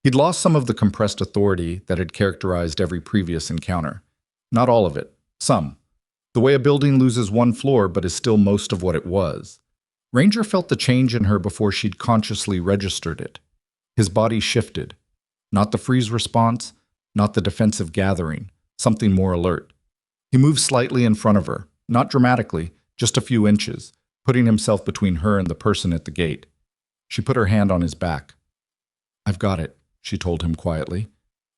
He'd lost some of the compressed authority that had characterized every previous encounter. Not all of it, some. The way a building loses one floor but is still most of what it was. Ranger felt the change in her before she'd consciously registered it. His body shifted. Not the freeze response, not the defensive gathering, something more alert. He moved slightly in front of her, not dramatically, just a few inches, putting himself between her and the person at the gate. She put her hand on his back. I've got it, she told him quietly.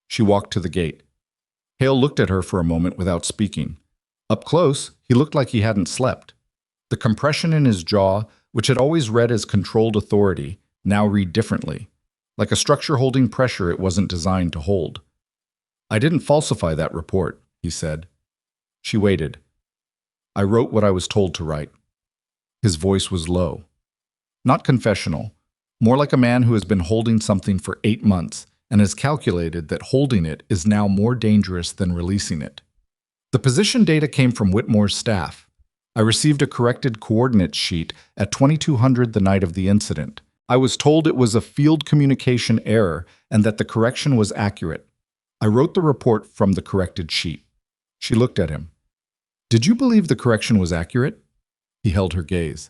She walked to the gate. Hale looked at her for a moment without speaking. Up close, he looked like he hadn't slept. The compression in his jaw, which had always read as controlled authority, now read differently, like a structure holding pressure it wasn't designed to hold. I didn't falsify that report, he said. She waited. I wrote what I was told to write. His voice was low. Not confessional, more like a man who has been holding something for 8 months and has calculated that holding it is now more dangerous than releasing it. The position data came from Whitmore's staff. I received a corrected coordinates sheet at 2200 the night of the incident. I was told it was a field communication error and that the correction was accurate. I wrote the report from the corrected sheet. She looked at him. Did you believe the correction was accurate? He held her gaze.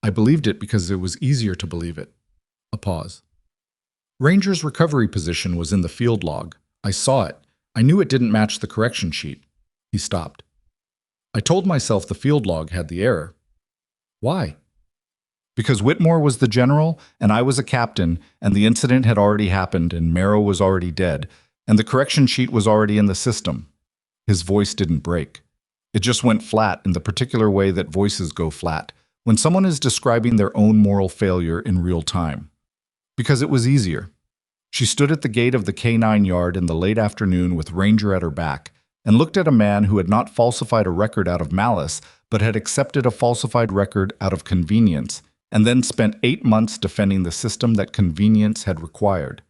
I believed it because it was easier to believe it. A pause. Ranger's recovery position was in the field log. I saw it. I knew it didn't match the correction sheet. He stopped. I told myself the field log had the error. Why? Because Whitmore was the general and I was a captain, and the incident had already happened and Merrow was already dead, and the correction sheet was already in the system. His voice didn't break. It just went flat in the particular way that voices go flat when someone is describing their own moral failure in real time. Because it was easier. She stood at the gate of the K9 yard in the late afternoon with Ranger at her back and looked at a man who had not falsified a record out of malice, but had accepted a falsified record out of convenience, and then spent 8 months defending the system that convenience had required.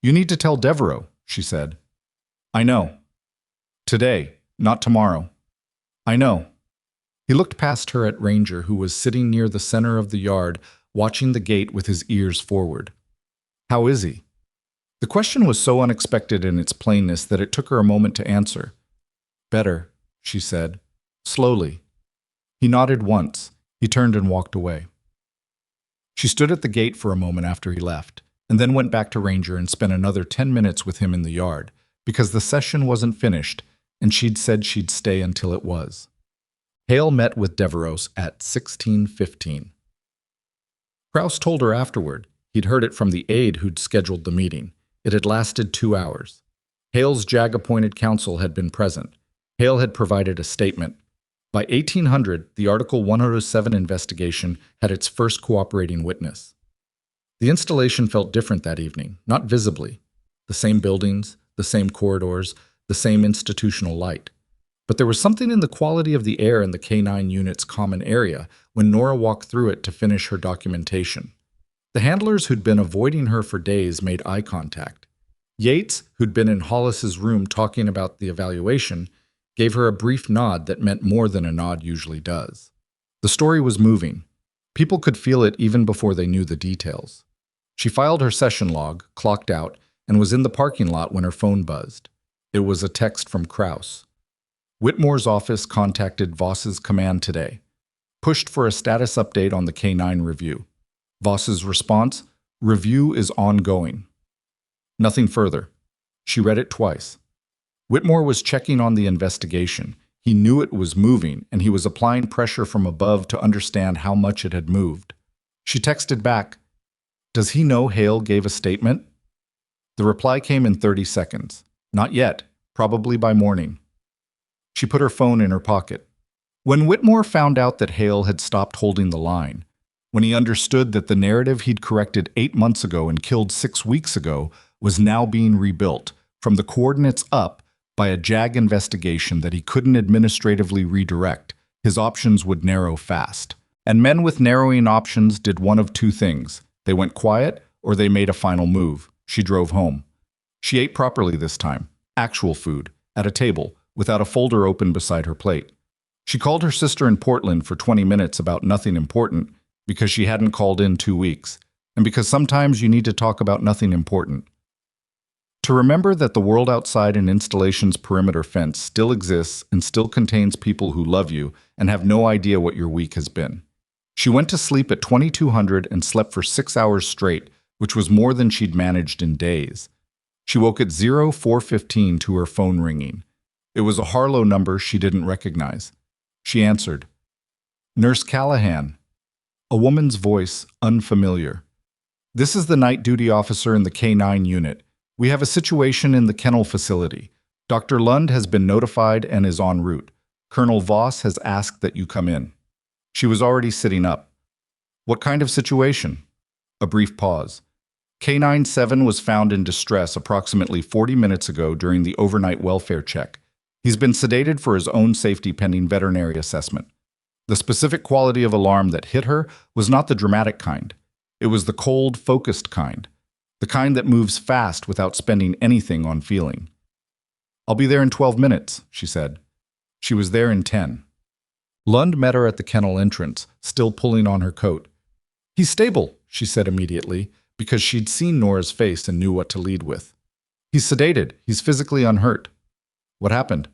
You need to tell Devereaux, she said. I know. Today, not tomorrow. I know. He looked past her at Ranger, who was sitting near the center of the yard, watching the gate with his ears forward. How is he? The question was so unexpected in its plainness that it took her a moment to answer. Better, she said, slowly. He nodded once. He turned and walked away. She stood at the gate for a moment after he left, and then went back to Ranger and spent another 10 minutes with him in the yard, because the session wasn't finished, and she'd said she'd stay until it was. Hale met with Devereaux at 16:15. Krause told her afterward. He'd heard it from the aide who'd scheduled the meeting. It had lasted 2 hours. Hale's JAG-appointed counsel had been present. Hale had provided a statement. By 1800, the Article 107 investigation had its first cooperating witness. The installation felt different that evening, not visibly. The same buildings, the same corridors, the same institutional light. But there was something in the quality of the air in the K9 unit's common area when Nora walked through it to finish her documentation. The handlers who'd been avoiding her for days made eye contact. Yates, who'd been in Hollis's room talking about the evaluation, gave her a brief nod that meant more than a nod usually does. The story was moving. People could feel it even before they knew the details. She filed her session log, clocked out, and was in the parking lot when her phone buzzed. It was a text from Krause. Whitmore's office contacted Voss's command today. Pushed for a status update on the K9 review. Voss's response, review is ongoing. Nothing further. She read it twice. Whitmore was checking on the investigation. He knew it was moving, and he was applying pressure from above to understand how much it had moved. She texted back, does he know Hale gave a statement? The reply came in 30 seconds. Not yet, probably by morning. She put her phone in her pocket. When Whitmore found out that Hale had stopped holding the line, when he understood that the narrative he'd corrected 8 months ago and killed 6 weeks ago was now being rebuilt, from the coordinates up, by a JAG investigation that he couldn't administratively redirect, his options would narrow fast. And men with narrowing options did one of two things. They went quiet, or they made a final move. She drove home. She ate properly this time, actual food, at a table, without a folder open beside her plate. She called her sister in Portland for 20 minutes about nothing important, because she hadn't called in 2 weeks, and because sometimes you need to talk about nothing important. To remember that the world outside an installation's perimeter fence still exists and still contains people who love you and have no idea what your week has been. She went to sleep at 2200 and slept for 6 hours straight, which was more than she'd managed in days. She woke at 04:15 to her phone ringing. It was a Harlow number she didn't recognize. She answered. Nurse Callahan. A woman's voice, unfamiliar. This is the night duty officer in the K9 unit. We have a situation in the kennel facility. Dr. Lund has been notified and is en route. Colonel Voss has asked that you come in. She was already sitting up. What kind of situation? A brief pause. K97 was found in distress approximately 40 minutes ago during the overnight welfare check. He's been sedated for his own safety pending veterinary assessment. The specific quality of alarm that hit her was not the dramatic kind. It was the cold, focused kind. The kind that moves fast without spending anything on feeling. "I'll be there in 12 minutes, she said. She was there in 10. Lund met her at the kennel entrance, still pulling on her coat. "He's stable," she said immediately, because she'd seen Nora's face and knew what to lead with. "He's sedated. He's physically unhurt." "What happened?"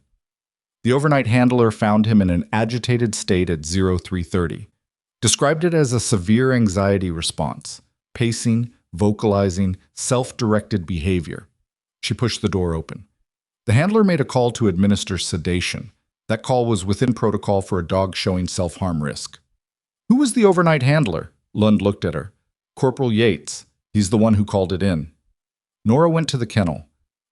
The overnight handler found him in an agitated state at 0330. Described it as a severe anxiety response, pacing, vocalizing, self-directed behavior. She pushed the door open. The handler made a call to administer sedation. That call was within protocol for a dog showing self-harm risk. "Who was the overnight handler?" Lund looked at her. "Corporal Yates. He's the one who called it in." Nora went to the kennel.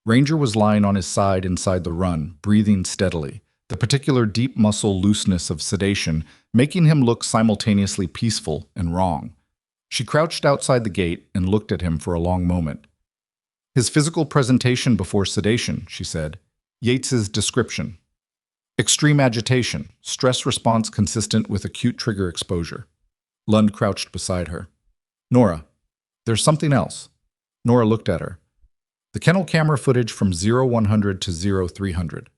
Ranger was lying on his side inside the run, breathing steadily, the particular deep muscle looseness of sedation making him look simultaneously peaceful and wrong. She crouched outside the gate and looked at him for a long moment. "His physical presentation before sedation," she said. "Yates's description. Extreme agitation, stress response consistent with acute trigger exposure." Lund crouched beside her. "Nora, there's something else." Nora looked at her. "The kennel camera footage from 0100 to 0300.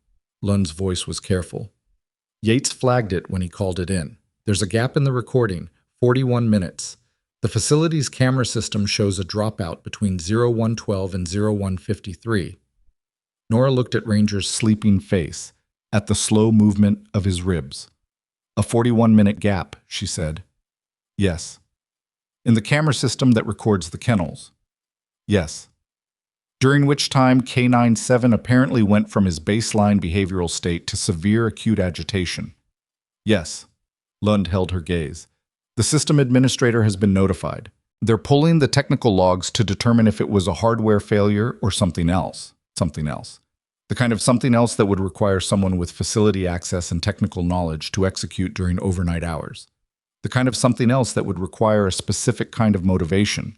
Lund's voice was careful. "Yates flagged it when he called it in. There's a gap in the recording, 41 minutes. The facility's camera system shows a dropout between 0112 and 0153. Nora looked at Ranger's sleeping face, at the slow movement of his ribs. "A 41-minute gap," she said. "Yes." "In the camera system that records the kennels?" "Yes." "During which time Canine 7 apparently went from his baseline behavioral state to severe acute agitation?" "Yes." Lund held her gaze. "The system administrator has been notified. They're pulling the technical logs to determine if it was a hardware failure or something else. Something else. The kind of something else that would require someone with facility access and technical knowledge to execute during overnight hours. The kind of something else that would require a specific kind of motivation.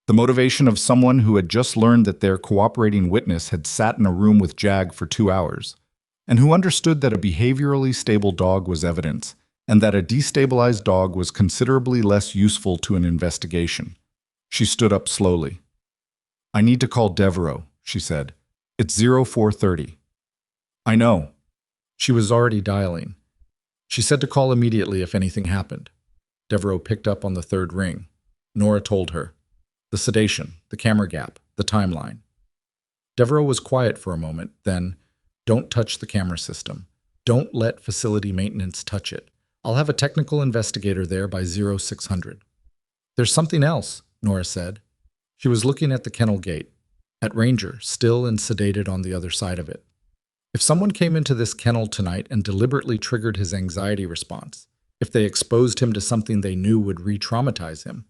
The motivation of someone who had just learned that their cooperating witness had sat in a room with Jag for 2 hours, and who understood that a behaviorally stable dog was evidence, and that a destabilized dog was considerably less useful to an investigation." She stood up slowly. "I need to call Devereaux," she said. "It's 0430. "I know." She was already dialing. She said to call immediately if anything happened. Devereaux picked up on the third ring. Nora told her. The sedation, the camera gap, the timeline. Devereaux was quiet for a moment, then, "Don't touch the camera system. Don't let facility maintenance touch it. I'll have a technical investigator there by 0600. "There's something else," Nora said. She was looking at the kennel gate, at Ranger, still and sedated on the other side of it. If someone came into this kennel tonight and deliberately triggered his anxiety response, if they exposed him to something they knew would re-traumatize him,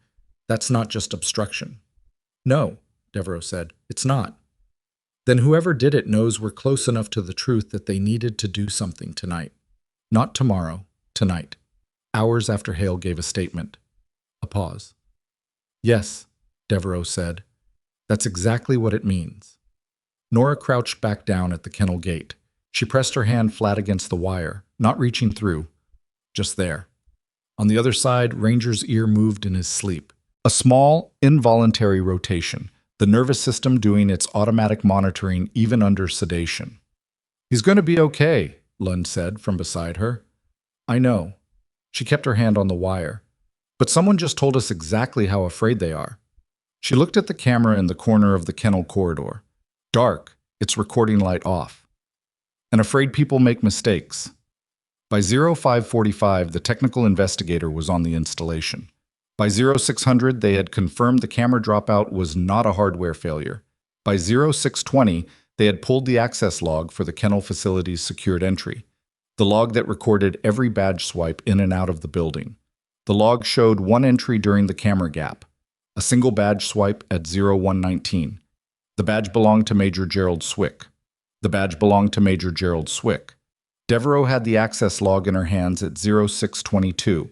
that's not just obstruction. "No," Devereaux said, "it's not." "Then whoever did it knows we're close enough to the truth that they needed to do something tonight. Not tomorrow, tonight." Hours after Hale gave a statement. A pause. "Yes," Devereaux said. "That's exactly what it means." Nora crouched back down at the kennel gate. She pressed her hand flat against the wire, not reaching through. Just there. On the other side, Ranger's ear moved in his sleep. A small, involuntary rotation, the nervous system doing its automatic monitoring even under sedation. "He's going to be okay," Lund said from beside her. "I know." She kept her hand on the wire. "But someone just told us exactly how afraid they are." She looked at the camera in the corner of the kennel corridor. Dark, its recording light off. "And afraid people make mistakes." By 0545, the technical investigator was on the installation. By 0600, they had confirmed the camera dropout was not a hardware failure. By 0620, they had pulled the access log for the kennel facility's secured entry, the log that recorded every badge swipe in and out of the building. The log showed one entry during the camera gap, a single badge swipe at 0119. The badge belonged to Major Gerald Swick. The badge belonged to Major Gerald Swick. Devereaux had the access log in her hands at 0622.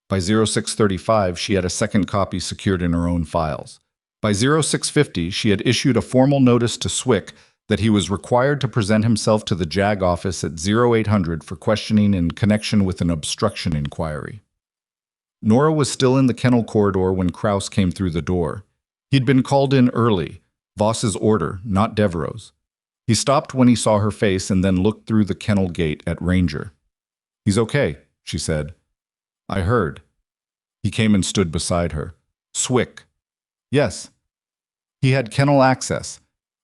By 0635, she had a second copy secured in her own files. By 0650, she had issued a formal notice to Swick that he was required to present himself to the JAG office at 0800 for questioning in connection with an obstruction inquiry. Nora was still in the kennel corridor when Kraus came through the door. He'd been called in early, Voss's order, not Devereaux's. He stopped when he saw her face and then looked through the kennel gate at Ranger. "He's okay," she said. "I heard." He came and stood beside her. "Swick." "Yes." He had kennel access.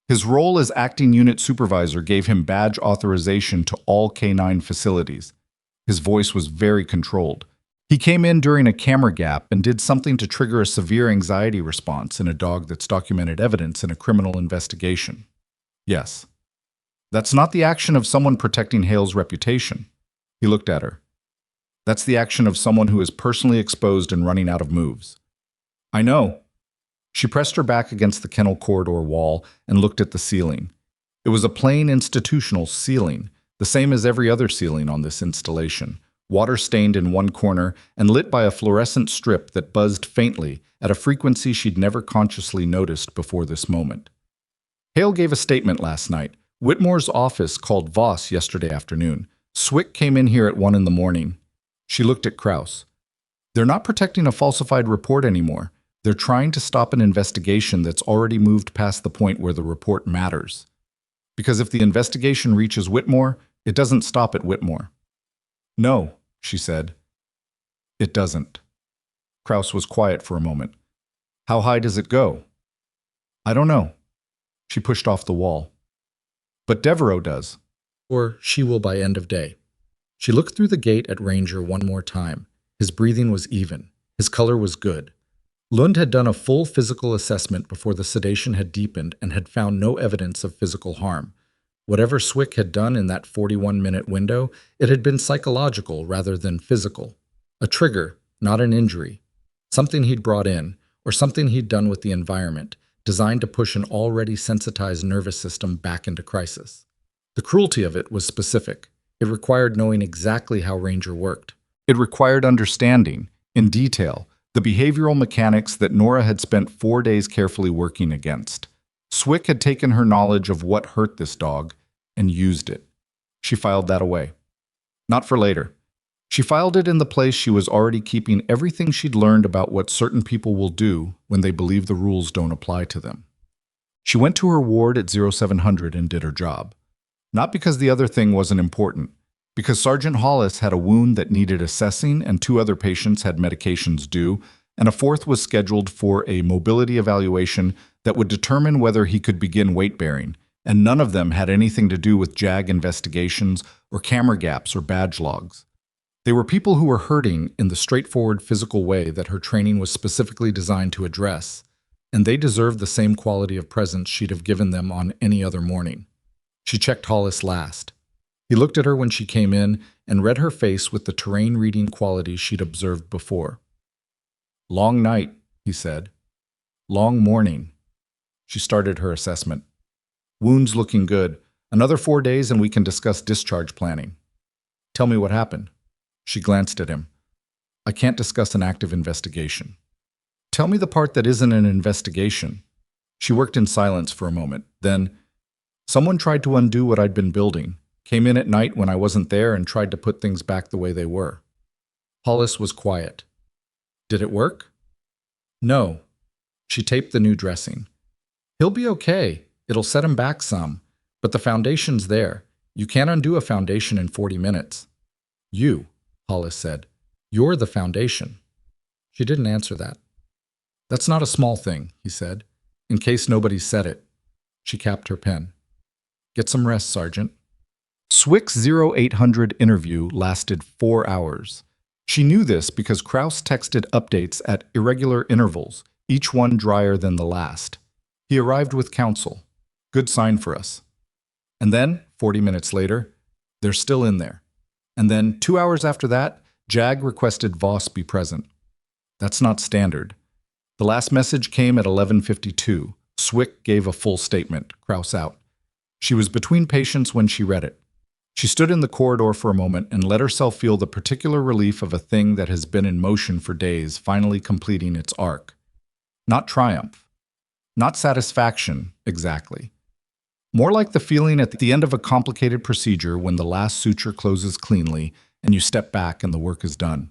His role as acting unit supervisor gave him badge authorization to all canine facilities. His voice was very controlled. He came in during a camera gap and did something to trigger a severe anxiety response in a dog that's documented evidence in a criminal investigation. "Yes." "That's not the action of someone protecting Hale's reputation." He looked at her. "That's the action of someone who is personally exposed and running out of moves." "I know." She pressed her back against the kennel corridor wall and looked at the ceiling. It was a plain institutional ceiling, the same as every other ceiling on this installation, water-stained in one corner and lit by a fluorescent strip that buzzed faintly at a frequency she'd never consciously noticed before this moment. Hale gave a statement last night. Whitmore's office called Voss yesterday afternoon. Swick came in here at 1 in the morning. She looked at Kraus. "They're not protecting a falsified report anymore. They're trying to stop an investigation that's already moved past the point where the report matters. Because if the investigation reaches Whitmore, it doesn't stop at Whitmore." "No," she said. "It doesn't." Kraus was quiet for a moment. "How high does it go?" "I don't know." She pushed off the wall. "But Devereaux does. Or she will by end of day." She looked through the gate at Ranger one more time. His breathing was even. His color was good. Lund had done a full physical assessment before the sedation had deepened and had found no evidence of physical harm. Whatever Swick had done in that 41-minute window, it had been psychological rather than physical. A trigger, not an injury. Something he'd brought in, or something he'd done with the environment, designed to push an already sensitized nervous system back into crisis. The cruelty of it was specific. It required knowing exactly how Ranger worked. It required understanding, in detail, the behavioral mechanics that Nora had spent 4 days carefully working against. Swick had taken her knowledge of what hurt this dog and used it. She filed that away. Not for later. She filed it in the place she was already keeping everything she'd learned about what certain people will do when they believe the rules don't apply to them. She went to her ward at 0700 and did her job. Not because the other thing wasn't important, because Sergeant Hollis had a wound that needed assessing and 2 other patients had medications due, and a 4th was scheduled for a mobility evaluation that would determine whether he could begin weight-bearing, and none of them had anything to do with JAG investigations or camera gaps or badge logs. They were people who were hurting in the straightforward physical way that her training was specifically designed to address, and they deserved the same quality of presence she'd have given them on any other morning. She checked Hollis last. He looked at her when she came in and read her face with the terrain-reading quality she'd observed before. "Long night," he said. "Long morning." She started her assessment. "Wounds looking good. Another 4 days and we can discuss discharge planning." "Tell me what happened." She glanced at him. "I can't discuss an active investigation." "Tell me the part that isn't an investigation." She worked in silence for a moment. Then, "Someone tried to undo what I'd been building. Came in at night when I wasn't there and tried to put things back the way they were." Hollis was quiet. "Did it work?" "No." She taped the new dressing. "He'll be okay. It'll set him back some. But the foundation's there. You can't undo a foundation in 40 minutes. "You," Hollis said. "You're the foundation." She didn't answer that. "That's not a small thing," he said, "in case nobody said it." She capped her pen. "Get some rest, Sergeant." Swick's 0800 interview lasted 4 hours. She knew this because Kraus texted updates at irregular intervals, each one drier than the last. He arrived with counsel. Good sign for us. And then, 40 minutes later, they're still in there. And then, 2 hours after that, JAG requested Voss be present. That's not standard. The last message came at 11:52. Swick gave a full statement, Kraus out. She was between patients when she read it. She stood in the corridor for a moment and let herself feel the particular relief of a thing that has been in motion for days finally completing its arc. Not triumph. Not satisfaction, exactly. More like the feeling at the end of a complicated procedure when the last suture closes cleanly and you step back and the work is done.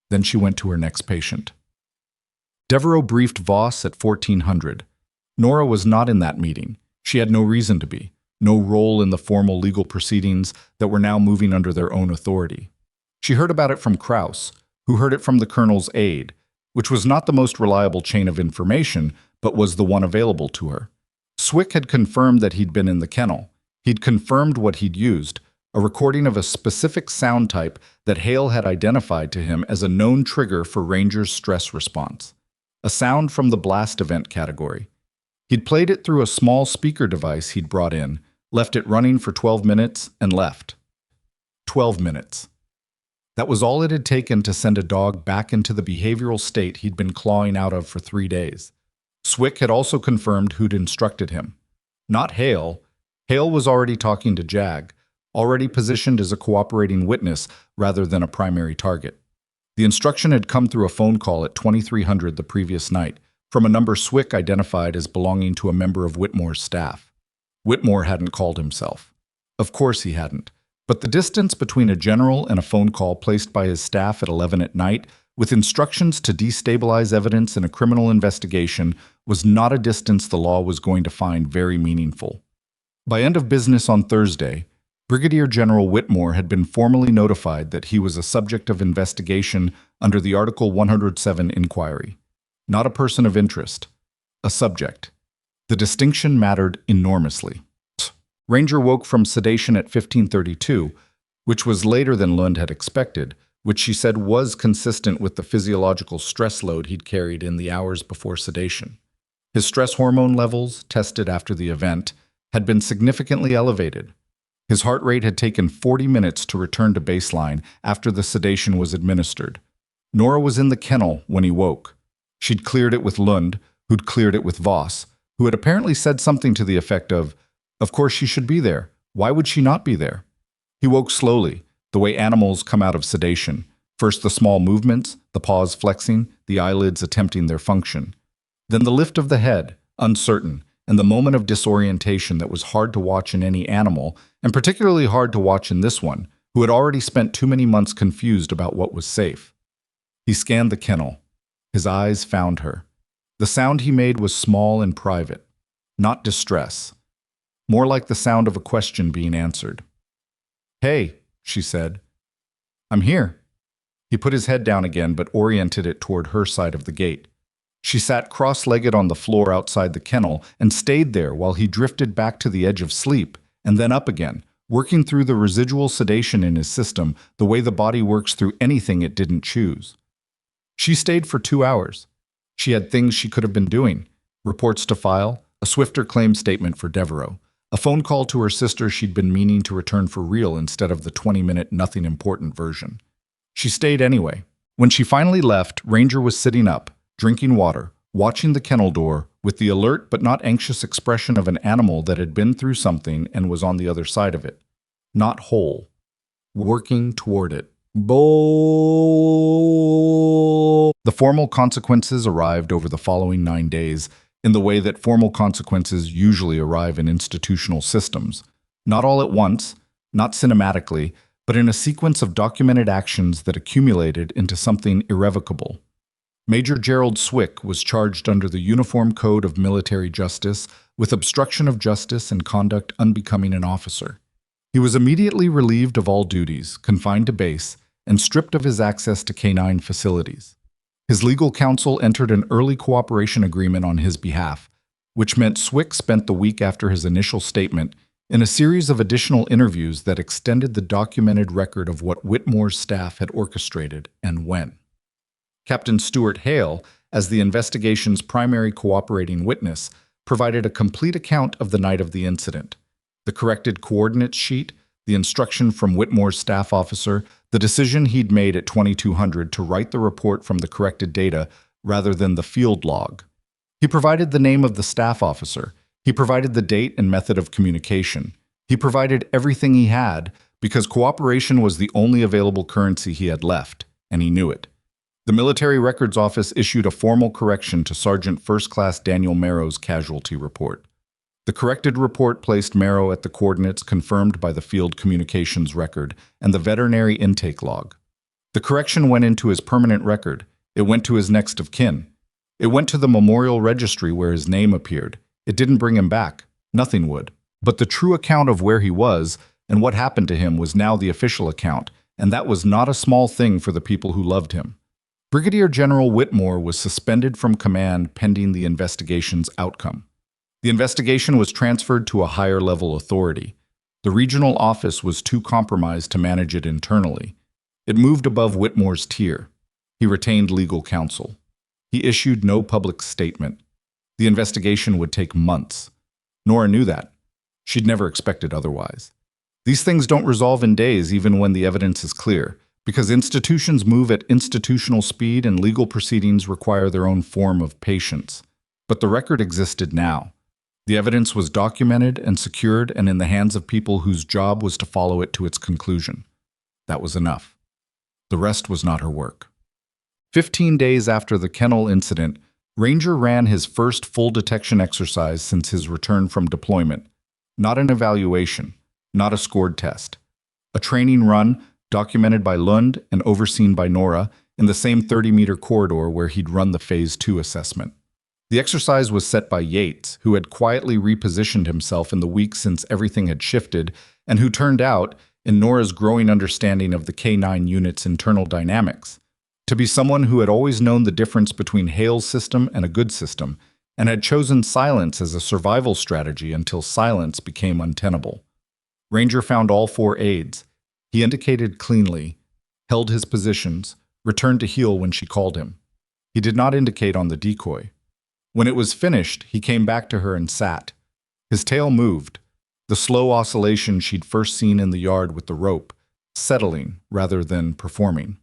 Then she went to her next patient. Devereaux briefed Voss at 1400. Nora was not in that meeting. She had no reason to be, no role in the formal legal proceedings that were now moving under their own authority. She heard about it from Krauss, who heard it from the colonel's aide, which was not the most reliable chain of information, but was the one available to her. Swick had confirmed that he'd been in the kennel. He'd confirmed what he'd used, a recording of a specific sound type that Hale had identified to him as a known trigger for Ranger's stress response, a sound from the blast event category. He'd played it through a small speaker device he'd brought in, left it running for 12 minutes, and left. 12 minutes. That was all it had taken to send a dog back into the behavioral state he'd been clawing out of for 3 days. Swick had also confirmed who'd instructed him. Not Hale. Hale was already talking to Jag, already positioned as a cooperating witness rather than a primary target. The instruction had come through a phone call at 2300 the previous night, from a number Swick identified as belonging to a member of Whitmore's staff. Whitmore hadn't called himself. Of course he hadn't. But the distance between a general and a phone call placed by his staff at 11 at night, with instructions to destabilize evidence in a criminal investigation, was not a distance the law was going to find very meaningful. By end of business on Thursday, Brigadier General Whitmore had been formally notified that he was a subject of investigation under the Article 107 inquiry. Not a person of interest, a subject. The distinction mattered enormously. Ranger woke from sedation at 1532, which was later than Lund had expected, which she said was consistent with the physiological stress load he'd carried in the hours before sedation. His stress hormone levels, tested after the event, had been significantly elevated. His heart rate had taken 40 minutes to return to baseline after the sedation was administered. Nora was in the kennel when he woke. She'd cleared it with Lund, who'd cleared it with Voss, who had apparently said something to the effect of course she should be there. Why would she not be there? He woke slowly, the way animals come out of sedation. First the small movements, the paws flexing, the eyelids attempting their function. Then the lift of the head, uncertain, and the moment of disorientation that was hard to watch in any animal, and particularly hard to watch in this one, who had already spent too many months confused about what was safe. He scanned the kennel. His eyes found her. The sound he made was small and private, not distress. More like the sound of a question being answered. "Hey," she said. "I'm here." He put his head down again but oriented it toward her side of the gate. She sat cross-legged on the floor outside the kennel and stayed there while he drifted back to the edge of sleep and then up again, working through the residual sedation in his system the way the body works through anything it didn't choose. She stayed for 2 hours. She had things she could have been doing. Reports to file, a swifter claim statement for Devereaux, a phone call to her sister she'd been meaning to return for real instead of the 20-minute nothing important version. She stayed anyway. When she finally left, Ranger was sitting up, drinking water, watching the kennel door, with the alert but not anxious expression of an animal that had been through something and was on the other side of it. Not whole. Working toward it. The formal consequences arrived over the following 9 days, in the way that formal consequences usually arrive in institutional systems. Not all at once, not cinematically, but in a sequence of documented actions that accumulated into something irrevocable. Major Gerald Swick was charged under the Uniform Code of Military Justice with obstruction of justice and conduct unbecoming an officer. He was immediately relieved of all duties, confined to base, and stripped of his access to canine facilities. His legal counsel entered an early cooperation agreement on his behalf, which meant Swick spent the week after his initial statement in a series of additional interviews that extended the documented record of what Whitmore's staff had orchestrated and when. Captain Stuart Hale, as the investigation's primary cooperating witness, provided a complete account of the night of the incident. The corrected coordinates sheet, the instruction from Whitmore's staff officer, the decision he'd made at 2200 to write the report from the corrected data rather than the field log. He provided the name of the staff officer. He provided the date and method of communication. He provided everything he had because cooperation was the only available currency he had left, and he knew it. The Military Records Office issued a formal correction to Sergeant First Class Daniel Merrow's casualty report. The corrected report placed Marrow at the coordinates confirmed by the field communications record and the veterinary intake log. The correction went into his permanent record. It went to his next of kin. It went to the memorial registry where his name appeared. It didn't bring him back. Nothing would. But the true account of where he was and what happened to him was now the official account, and that was not a small thing for the people who loved him. Brigadier General Whitmore was suspended from command pending the investigation's outcome. The investigation was transferred to a higher-level authority. The regional office was too compromised to manage it internally. It moved above Whitmore's tier. He retained legal counsel. He issued no public statement. The investigation would take months. Nora knew that. She'd never expected otherwise. These things don't resolve in days even when the evidence is clear, because institutions move at institutional speed and legal proceedings require their own form of patience. But the record existed now. The evidence was documented and secured and in the hands of people whose job was to follow it to its conclusion. That was enough. The rest was not her work. 15 days after the kennel incident, Ranger ran his first full detection exercise since his return from deployment. Not an evaluation, not a scored test. A training run documented by Lund and overseen by Nora in the same 30-meter corridor where he'd run the Phase 2 assessment. The exercise was set by Yates, who had quietly repositioned himself in the weeks since everything had shifted, and who turned out, in Nora's growing understanding of the K9 unit's internal dynamics, to be someone who had always known the difference between Hale's system and a good system, and had chosen silence as a survival strategy until silence became untenable. Ranger found all 4 aides. He indicated cleanly, held his positions, returned to heel when she called him. He did not indicate on the decoy. When it was finished, he came back to her and sat. His tail moved, the slow oscillation she'd first seen in the yard with the rope, settling rather than performing.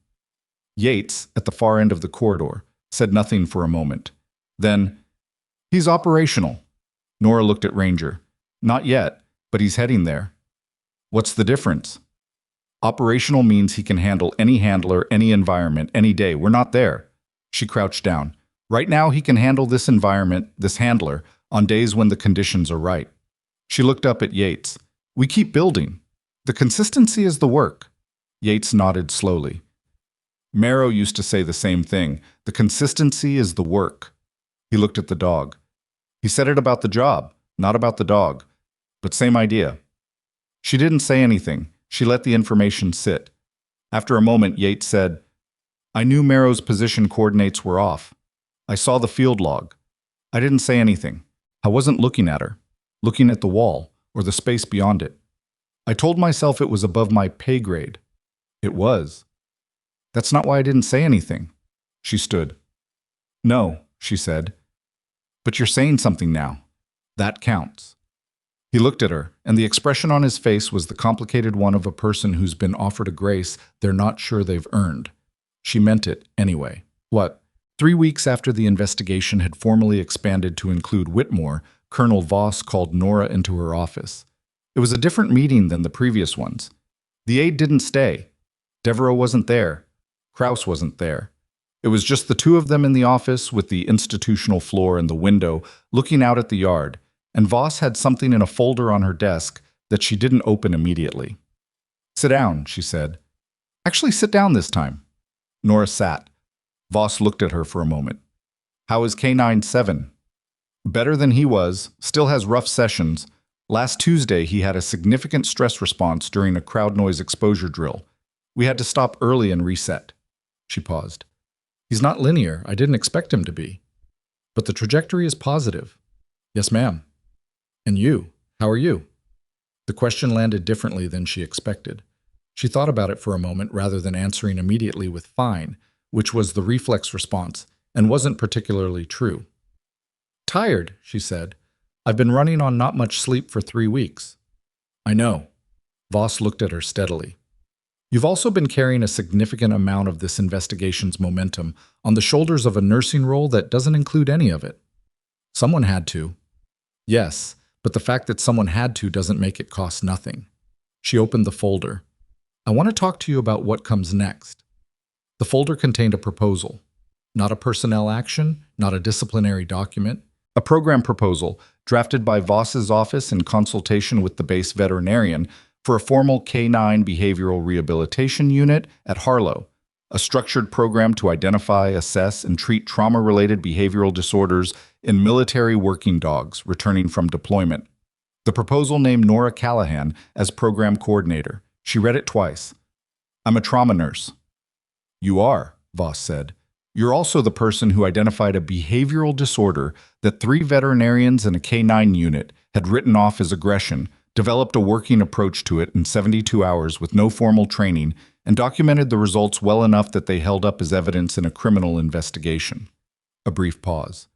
Yates, at the far end of the corridor, said nothing for a moment. Then, "He's operational." Nora looked at Ranger. "Not yet, but he's heading there." "What's the difference?" "Operational means he can handle any handler, any environment, any day. We're not there." She crouched down. "Right now he can handle this environment, this handler, on days when the conditions are right." She looked up at Yates. "We keep building. The consistency is the work." Yates nodded slowly. "Marrow used to say the same thing. The consistency is the work." He looked at the dog. "He said it about the job, not about the dog. But same idea." She didn't say anything. She let the information sit. After a moment, Yates said, "I knew Marrow's position coordinates were off. I saw the field log. I didn't say anything. I wasn't looking at her, looking at the wall, or the space beyond it. I told myself it was above my pay grade. It was. That's not why I didn't say anything." She stood. "No," she said. "But you're saying something now. That counts." He looked at her, and the expression on his face was the complicated one of a person who's been offered a grace they're not sure they've earned. She meant it anyway. "What?" 3 weeks after the investigation had formally expanded to include Whitmore, Colonel Voss called Nora into her office. It was a different meeting than the previous ones. The aide didn't stay. Devereaux wasn't there. Kraus wasn't there. It was just the two of them in the office with the institutional floor and the window looking out at the yard, and Voss had something in a folder on her desk that she didn't open immediately. "Sit down," she said. "Actually, sit down this time." Nora sat. Voss looked at her for a moment. "How is K97? "Better than he was, still has rough sessions. Last Tuesday he had a significant stress response during a crowd noise exposure drill. We had to stop early and reset." She paused. "He's not linear. I didn't expect him to be. But the trajectory is positive." "Yes, ma'am." "And you? How are you?" The question landed differently than she expected. She thought about it for a moment rather than answering immediately with "fine," which was the reflex response, and wasn't particularly true. "Tired," she said. "I've been running on not much sleep for 3 weeks." "I know." Voss looked at her steadily. "You've also been carrying a significant amount of this investigation's momentum on the shoulders of a nursing role that doesn't include any of it." "Someone had to." "Yes, but the fact that someone had to doesn't make it cost nothing." She opened the folder. "I want to talk to you about what comes next." The folder contained a proposal. Not a personnel action, not a disciplinary document. A program proposal drafted by Voss's office in consultation with the base veterinarian for a formal K9 behavioral rehabilitation unit at Harlow, a structured program to identify, assess, and treat trauma-related behavioral disorders in military working dogs returning from deployment. The proposal named Nurse Callahan as program coordinator. She read it twice. "I'm a trauma nurse." "You are," Voss said. "You're also the person who identified a behavioral disorder that 3 veterinarians in a K9 unit had written off as aggression, developed a working approach to it in 72 hours with no formal training, and documented the results well enough that they held up as evidence in a criminal investigation." A brief pause.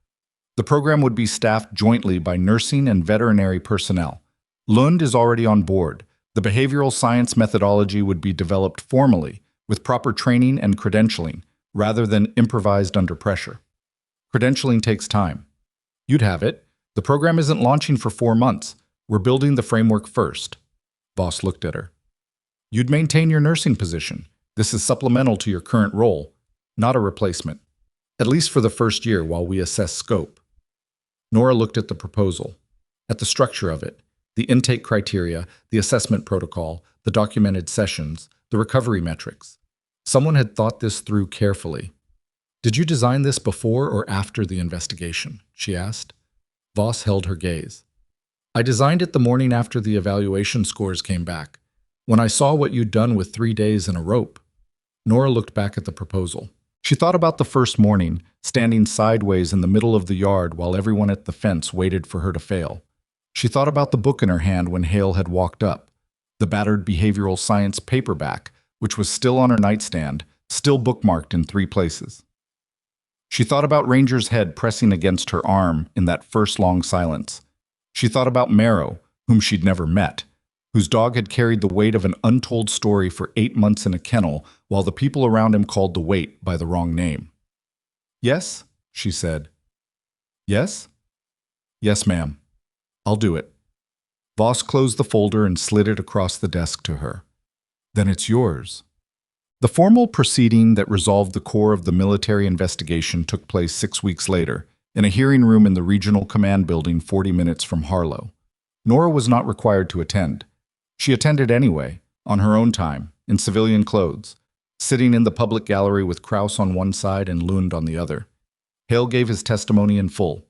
The program would be staffed jointly by nursing and veterinary personnel. Lund is already on board. The behavioral science methodology would be developed formally, with proper training and credentialing, rather than improvised under pressure. Credentialing takes time. You'd have it. The program isn't launching for 4 months. We're building the framework first. Voss looked at her. You'd maintain your nursing position. This is supplemental to your current role, not a replacement. At least for the first year while we assess scope. Nora looked at the proposal, at the structure of it, the intake criteria, the assessment protocol, the documented sessions, the recovery metrics. Someone had thought this through carefully. "Did you design this before or after the investigation?" she asked. Voss held her gaze. "I designed it the morning after the evaluation scores came back, when I saw what you'd done with 3 days in a rope." Nora looked back at the proposal. She thought about the first morning, standing sideways in the middle of the yard while everyone at the fence waited for her to fail. She thought about the book in her hand when Hale had walked up, the battered behavioral science paperback, which was still on her nightstand, still bookmarked in 3 places. She thought about Ranger's head pressing against her arm in that first long silence. She thought about Marrow, whom she'd never met, whose dog had carried the weight of an untold story for 8 months in a kennel while the people around him called the weight by the wrong name. "Yes," she said. "Yes?" "Yes, ma'am. I'll do it." Voss closed the folder and slid it across the desk to her. "Then it's yours." The formal proceeding that resolved the core of the military investigation took place 6 weeks later, in a hearing room in the Regional Command Building 40 minutes from Harlow. Nora was not required to attend. She attended anyway, on her own time, in civilian clothes, sitting in the public gallery with Kraus on one side and Lund on the other. Hale gave his testimony in full.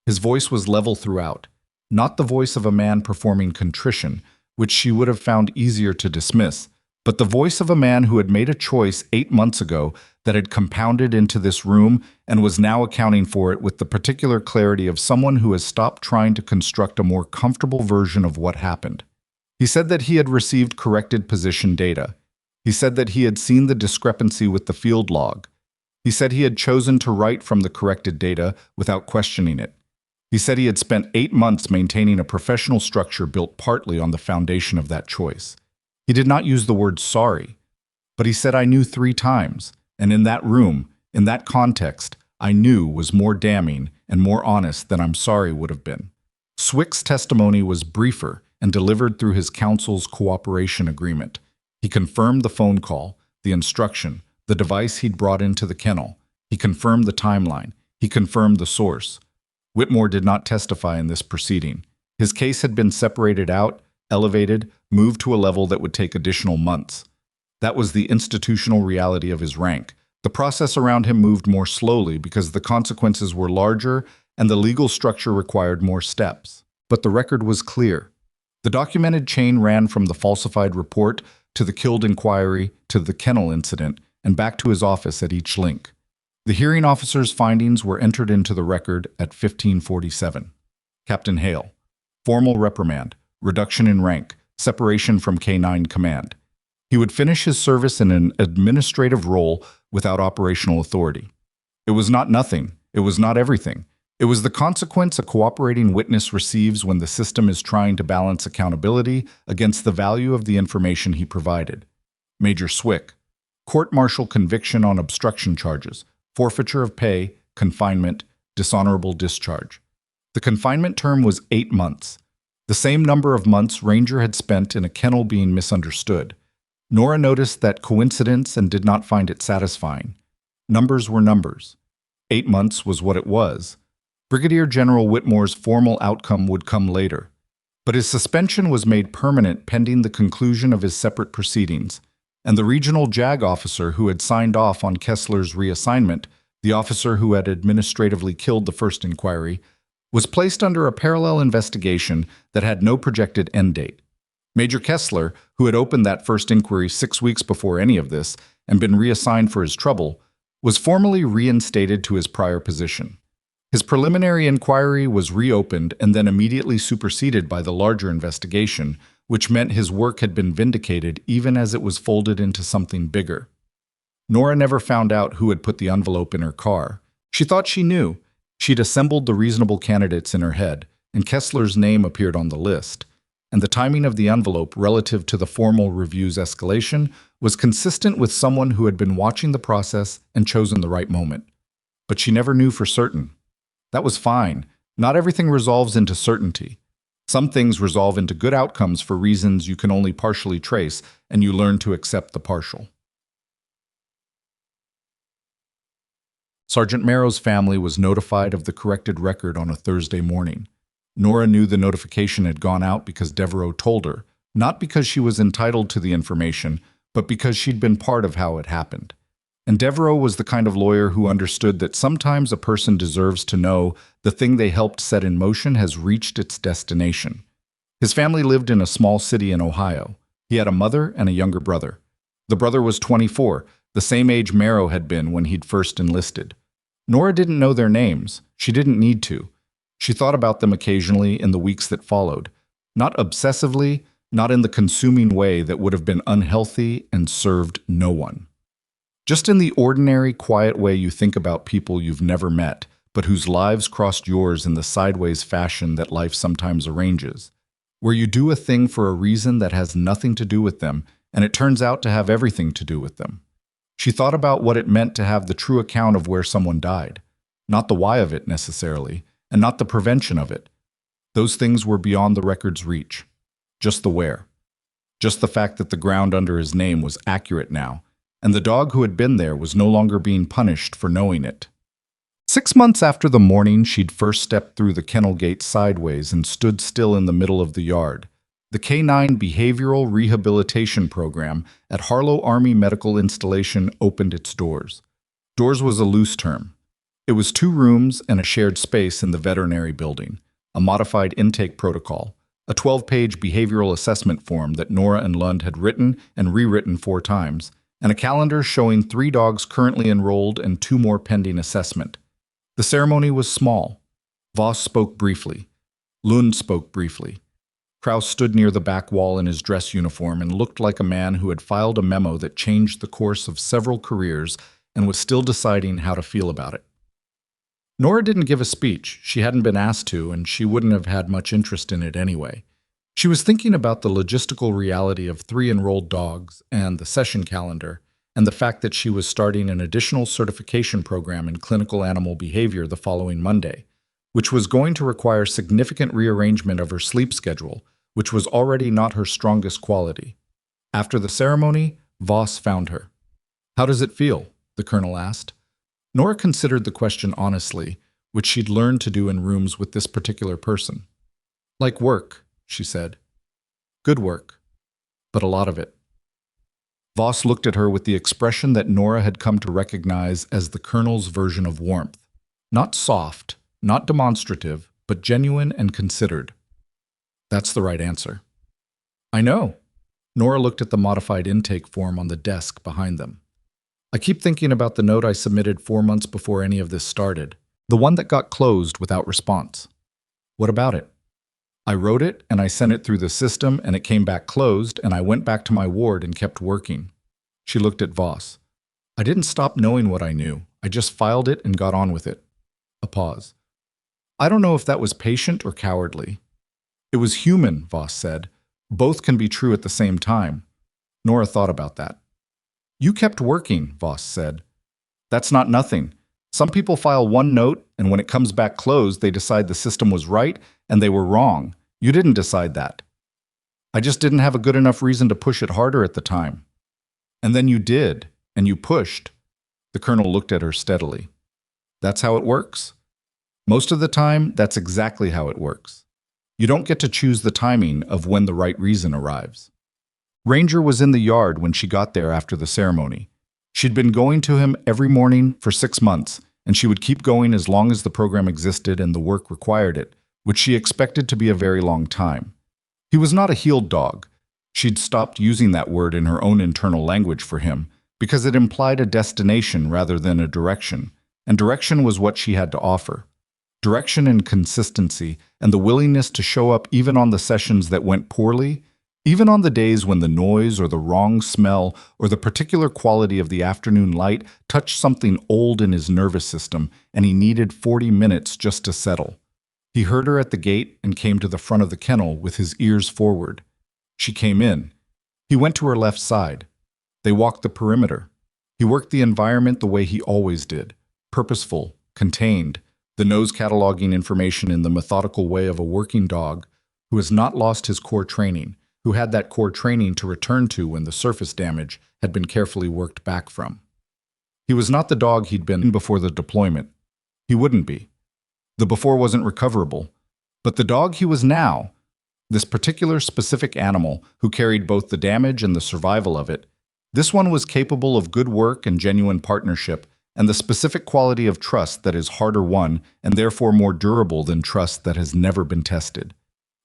His voice was level throughout, not the voice of a man performing contrition, which she would have found easier to dismiss, but the voice of a man who had made a choice 8 months ago that had compounded into this room and was now accounting for it with the particular clarity of someone who has stopped trying to construct a more comfortable version of what happened. He said that he had received corrected position data. He said that he had seen the discrepancy with the field log. He said he had chosen to write from the corrected data without questioning it. He said he had spent 8 months maintaining a professional structure built partly on the foundation of that choice. He did not use the word sorry, but he said I knew 3 times, and in that room, in that context, I knew was more damning and more honest than I'm sorry would have been. Swick's testimony was briefer and delivered through his counsel's cooperation agreement. He confirmed the phone call, the instruction, the device he'd brought into the kennel. He confirmed the timeline. He confirmed the source. Whitmore did not testify in this proceeding. His case had been separated out, elevated, moved to a level that would take additional months. That was the institutional reality of his rank. The process around him moved more slowly because the consequences were larger and the legal structure required more steps. But the record was clear. The documented chain ran from the falsified report to the killed inquiry to the kennel incident and back to his office at each link. The hearing officer's findings were entered into the record at 1547. Captain Hale. Formal reprimand, reduction in rank, separation from K9 command. He would finish his service in an administrative role without operational authority. It was not nothing. It was not everything. It was the consequence a cooperating witness receives when the system is trying to balance accountability against the value of the information he provided. Major Swick. Court-martial conviction on obstruction charges, forfeiture of pay, confinement, dishonorable discharge. The confinement term was 8 months, the same number of months Ranger had spent in a kennel being misunderstood. Nora noticed that coincidence and did not find it satisfying. Numbers were numbers. 8 months was what it was. Brigadier General Whitmore's formal outcome would come later, but his suspension was made permanent pending the conclusion of his separate proceedings, and the regional JAG officer who had signed off on Kessler's reassignment, the officer who had administratively killed the first inquiry, was placed under a parallel investigation that had no projected end date. Major Kessler, who had opened that first inquiry 6 weeks before any of this and been reassigned for his trouble, was formally reinstated to his prior position. His preliminary inquiry was reopened and then immediately superseded by the larger investigation, which meant his work had been vindicated even as it was folded into something bigger. Nora never found out who had put the envelope in her car. She thought she knew. She'd assembled the reasonable candidates in her head, and Kessler's name appeared on the list. And the timing of the envelope relative to the formal review's escalation was consistent with someone who had been watching the process and chosen the right moment. But she never knew for certain. That was fine. Not everything resolves into certainty. Some things resolve into good outcomes for reasons you can only partially trace, and you learn to accept the partial. Sergeant Merrow's family was notified of the corrected record on a Thursday morning. Nora knew the notification had gone out because Devereaux told her, not because she was entitled to the information, but because she'd been part of how it happened. And Devereaux was the kind of lawyer who understood that sometimes a person deserves to know the thing they helped set in motion has reached its destination. His family lived in a small city in Ohio. He had a mother and a younger brother. The brother was 24, the same age Merrow had been when he'd first enlisted. Nora didn't know their names. She didn't need to. She thought about them occasionally in the weeks that followed. Not obsessively, not in the consuming way that would have been unhealthy and served no one. Just in the ordinary, quiet way you think about people you've never met, but whose lives crossed yours in the sideways fashion that life sometimes arranges, where you do a thing for a reason that has nothing to do with them, and it turns out to have everything to do with them. She thought about what it meant to have the true account of where someone died, not the why of it necessarily, and not the prevention of it. Those things were beyond the record's reach. Just the where. Just the fact that the ground under his name was accurate now, and the dog who had been there was no longer being punished for knowing it. 6 months after the morning she'd first stepped through the kennel gate sideways and stood still in the middle of the yard, the K-9 Behavioral Rehabilitation Program at Harlow Army Medical Installation opened its doors. Doors was a loose term. It was 2 rooms and a shared space in the veterinary building, a modified intake protocol, a 12-page behavioral assessment form that Nora and Lund had written and rewritten 4 times, and a calendar showing 3 dogs currently enrolled and 2 more pending assessment. The ceremony was small. Voss spoke briefly. Lund spoke briefly. Kraus stood near the back wall in his dress uniform and looked like a man who had filed a memo that changed the course of several careers and was still deciding how to feel about it. Nora didn't give a speech. She hadn't been asked to, and she wouldn't have had much interest in it anyway. She was thinking about the logistical reality of 3 enrolled dogs and the session calendar, and the fact that she was starting an additional certification program in clinical animal behavior the following Monday, which was going to require significant rearrangement of her sleep schedule, which was already not her strongest quality. After the ceremony, Voss found her. "How does it feel?" the colonel asked. Nora considered the question honestly, which she'd learned to do in rooms with this particular person. "Like work," she said. "Good work, but a lot of it." Voss looked at her with the expression that Nora had come to recognize as the colonel's version of warmth. Not soft, not demonstrative, but genuine and considered. "That's the right answer." "I know." Nora looked at the modified intake form on the desk behind them. "I keep thinking about the note I submitted 4 months before any of this started. The one that got closed without response." "What about it?" "I wrote it and I sent it through the system and it came back closed and I went back to my ward and kept working." She looked at Voss. "I didn't stop knowing what I knew. I just filed it and got on with it." A pause. "I don't know if that was patient or cowardly." "It was human," Voss said. "Both can be true at the same time." Nora thought about that. "You kept working," Voss said. "That's not nothing. Some people file one note, and when it comes back closed, they decide the system was right and they were wrong. You didn't decide that." "I just didn't have a good enough reason to push it harder at the time." "And then you did, and you pushed." The colonel looked at her steadily. "That's how it works?" Most of the time, that's exactly how it works. You don't get to choose the timing of when the right reason arrives. Ranger was in the yard when she got there after the ceremony. She'd been going to him every morning for 6 months, and she would keep going as long as the program existed and the work required it, which she expected to be a very long time. He was not a healed dog. She'd stopped using that word in her own internal language for him because it implied a destination rather than a direction, and direction was what she had to offer. Direction and consistency, and the willingness to show up even on the sessions that went poorly, even on the days when the noise or the wrong smell or the particular quality of the afternoon light touched something old in his nervous system and he needed 40 minutes just to settle. He heard her at the gate and came to the front of the kennel with his ears forward. She came in. He went to her left side. They walked the perimeter. He worked the environment the way he always did, purposeful, contained, the nose cataloging information in the methodical way of a working dog who has not lost his core training, who had that core training to return to when the surface damage had been carefully worked back from. He was not the dog he'd been before the deployment. He wouldn't be. The before wasn't recoverable. But the dog he was now, this particular specific animal who carried both the damage and the survival of it, this one was capable of good work and genuine partnership and the specific quality of trust that is harder won and therefore more durable than trust that has never been tested.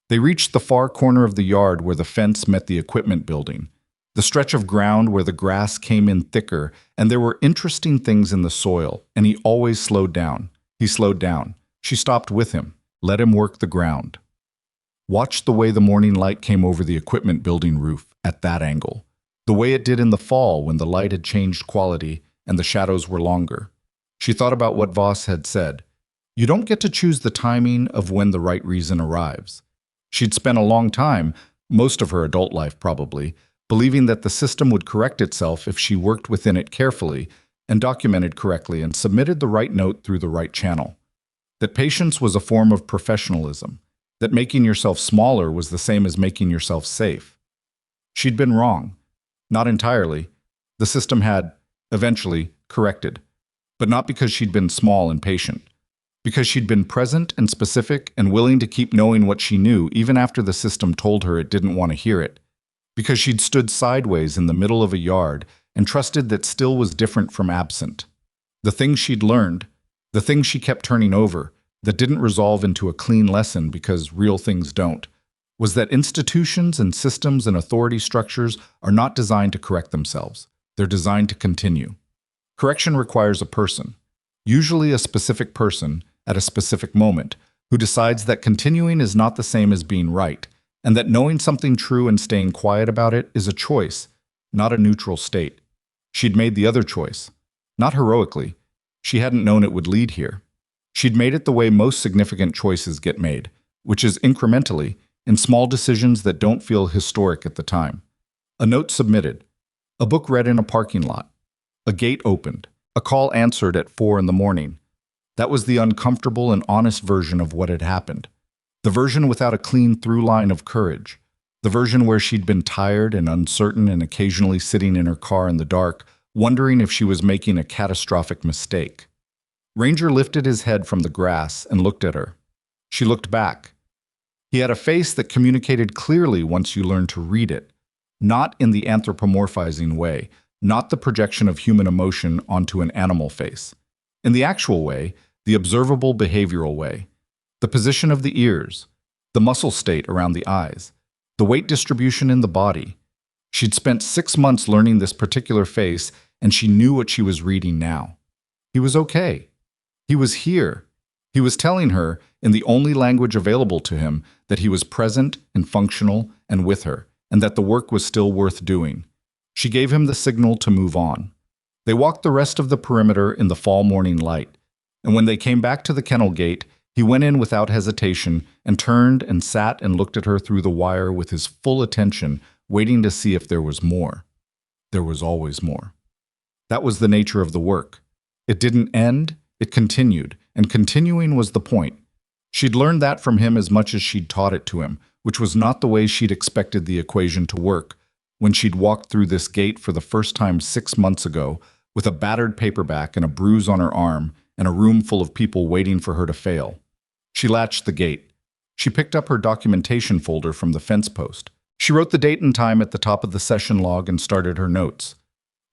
They reached the far corner of the yard where the fence met the equipment building, the stretch of ground where the grass came in thicker, and there were interesting things in the soil, and he always slowed down. He slowed down. She stopped with him, let him work the ground. Watched the way the morning light came over the equipment building roof at that angle, the way it did in the fall when the light had changed quality and the shadows were longer. She thought about what Voss had said. You don't get to choose the timing of when the right reason arrives. She'd spent a long time, most of her adult life probably, believing that the system would correct itself if she worked within it carefully and documented correctly and submitted the right note through the right channel. That patience was a form of professionalism, that making yourself smaller was the same as making yourself safe. She'd been wrong. Not entirely. The system had, eventually, corrected, but not because she'd been small and patient. Because she'd been present and specific and willing to keep knowing what she knew even after the system told her it didn't want to hear it. Because she'd stood sideways in the middle of a yard and trusted that still was different from absent. The things she'd learned, the things she kept turning over, that didn't resolve into a clean lesson because real things don't, was that institutions and systems and authority structures are not designed to correct themselves. They're designed to continue. Correction requires a person, usually a specific person, at a specific moment, who decides that continuing is not the same as being right, and that knowing something true and staying quiet about it is a choice, not a neutral state. She'd made the other choice. Not heroically. She hadn't known it would lead here. She'd made it the way most significant choices get made, which is incrementally, in small decisions that don't feel historic at the time. A note submitted. A book read in a parking lot. A gate opened. A call answered at 4 in the morning. That was the uncomfortable and honest version of what had happened. The version without a clean through line of courage. The version where she'd been tired and uncertain and occasionally sitting in her car in the dark, wondering if she was making a catastrophic mistake. Ranger lifted his head from the grass and looked at her. She looked back. He had a face that communicated clearly once you learned to read it, not in the anthropomorphizing way, not the projection of human emotion onto an animal face. In the actual way, the observable behavioral way, the position of the ears, the muscle state around the eyes, the weight distribution in the body. She'd spent 6 months learning this particular face, and she knew what she was reading now. He was okay. He was here. He was telling her, in the only language available to him, that he was present and functional and with her, and that the work was still worth doing. She gave him the signal to move on. They walked the rest of the perimeter in the fall morning light, and when they came back to the kennel gate, he went in without hesitation and turned and sat and looked at her through the wire with his full attention, waiting to see if there was more. There was always more. That was the nature of the work. It didn't end, it continued, and continuing was the point. She'd learned that from him as much as she'd taught it to him, which was not the way she'd expected the equation to work when she'd walked through this gate for the first time 6 months ago with a battered paperback and a bruise on her arm and a room full of people waiting for her to fail. She latched the gate. She picked up her documentation folder from the fence post. She wrote the date and time at the top of the session log and started her notes.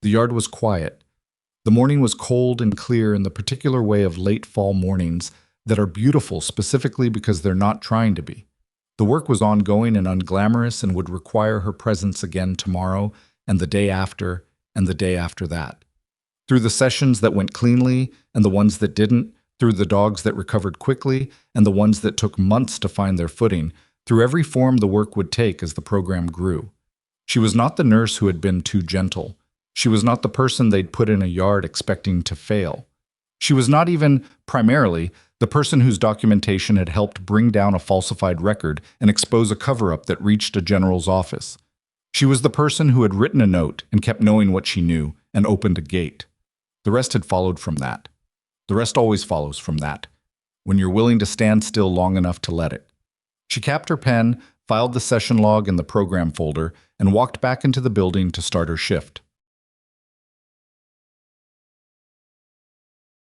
The yard was quiet. The morning was cold and clear in the particular way of late fall mornings that are beautiful specifically because they're not trying to be. The work was ongoing and unglamorous and would require her presence again tomorrow and the day after and the day after that. Through the sessions that went cleanly and the ones that didn't, through the dogs that recovered quickly and the ones that took months to find their footing, through every form the work would take as the program grew. She was not the nurse who had been too gentle. She was not the person they'd put in a yard expecting to fail. She was not even, primarily, the person whose documentation had helped bring down a falsified record and expose a cover-up that reached a general's office. She was the person who had written a note and kept knowing what she knew and opened a gate. The rest had followed from that. The rest always follows from that, when you're willing to stand still long enough to let it. She capped her pen, filed the session log in the program folder, and walked back into the building to start her shift.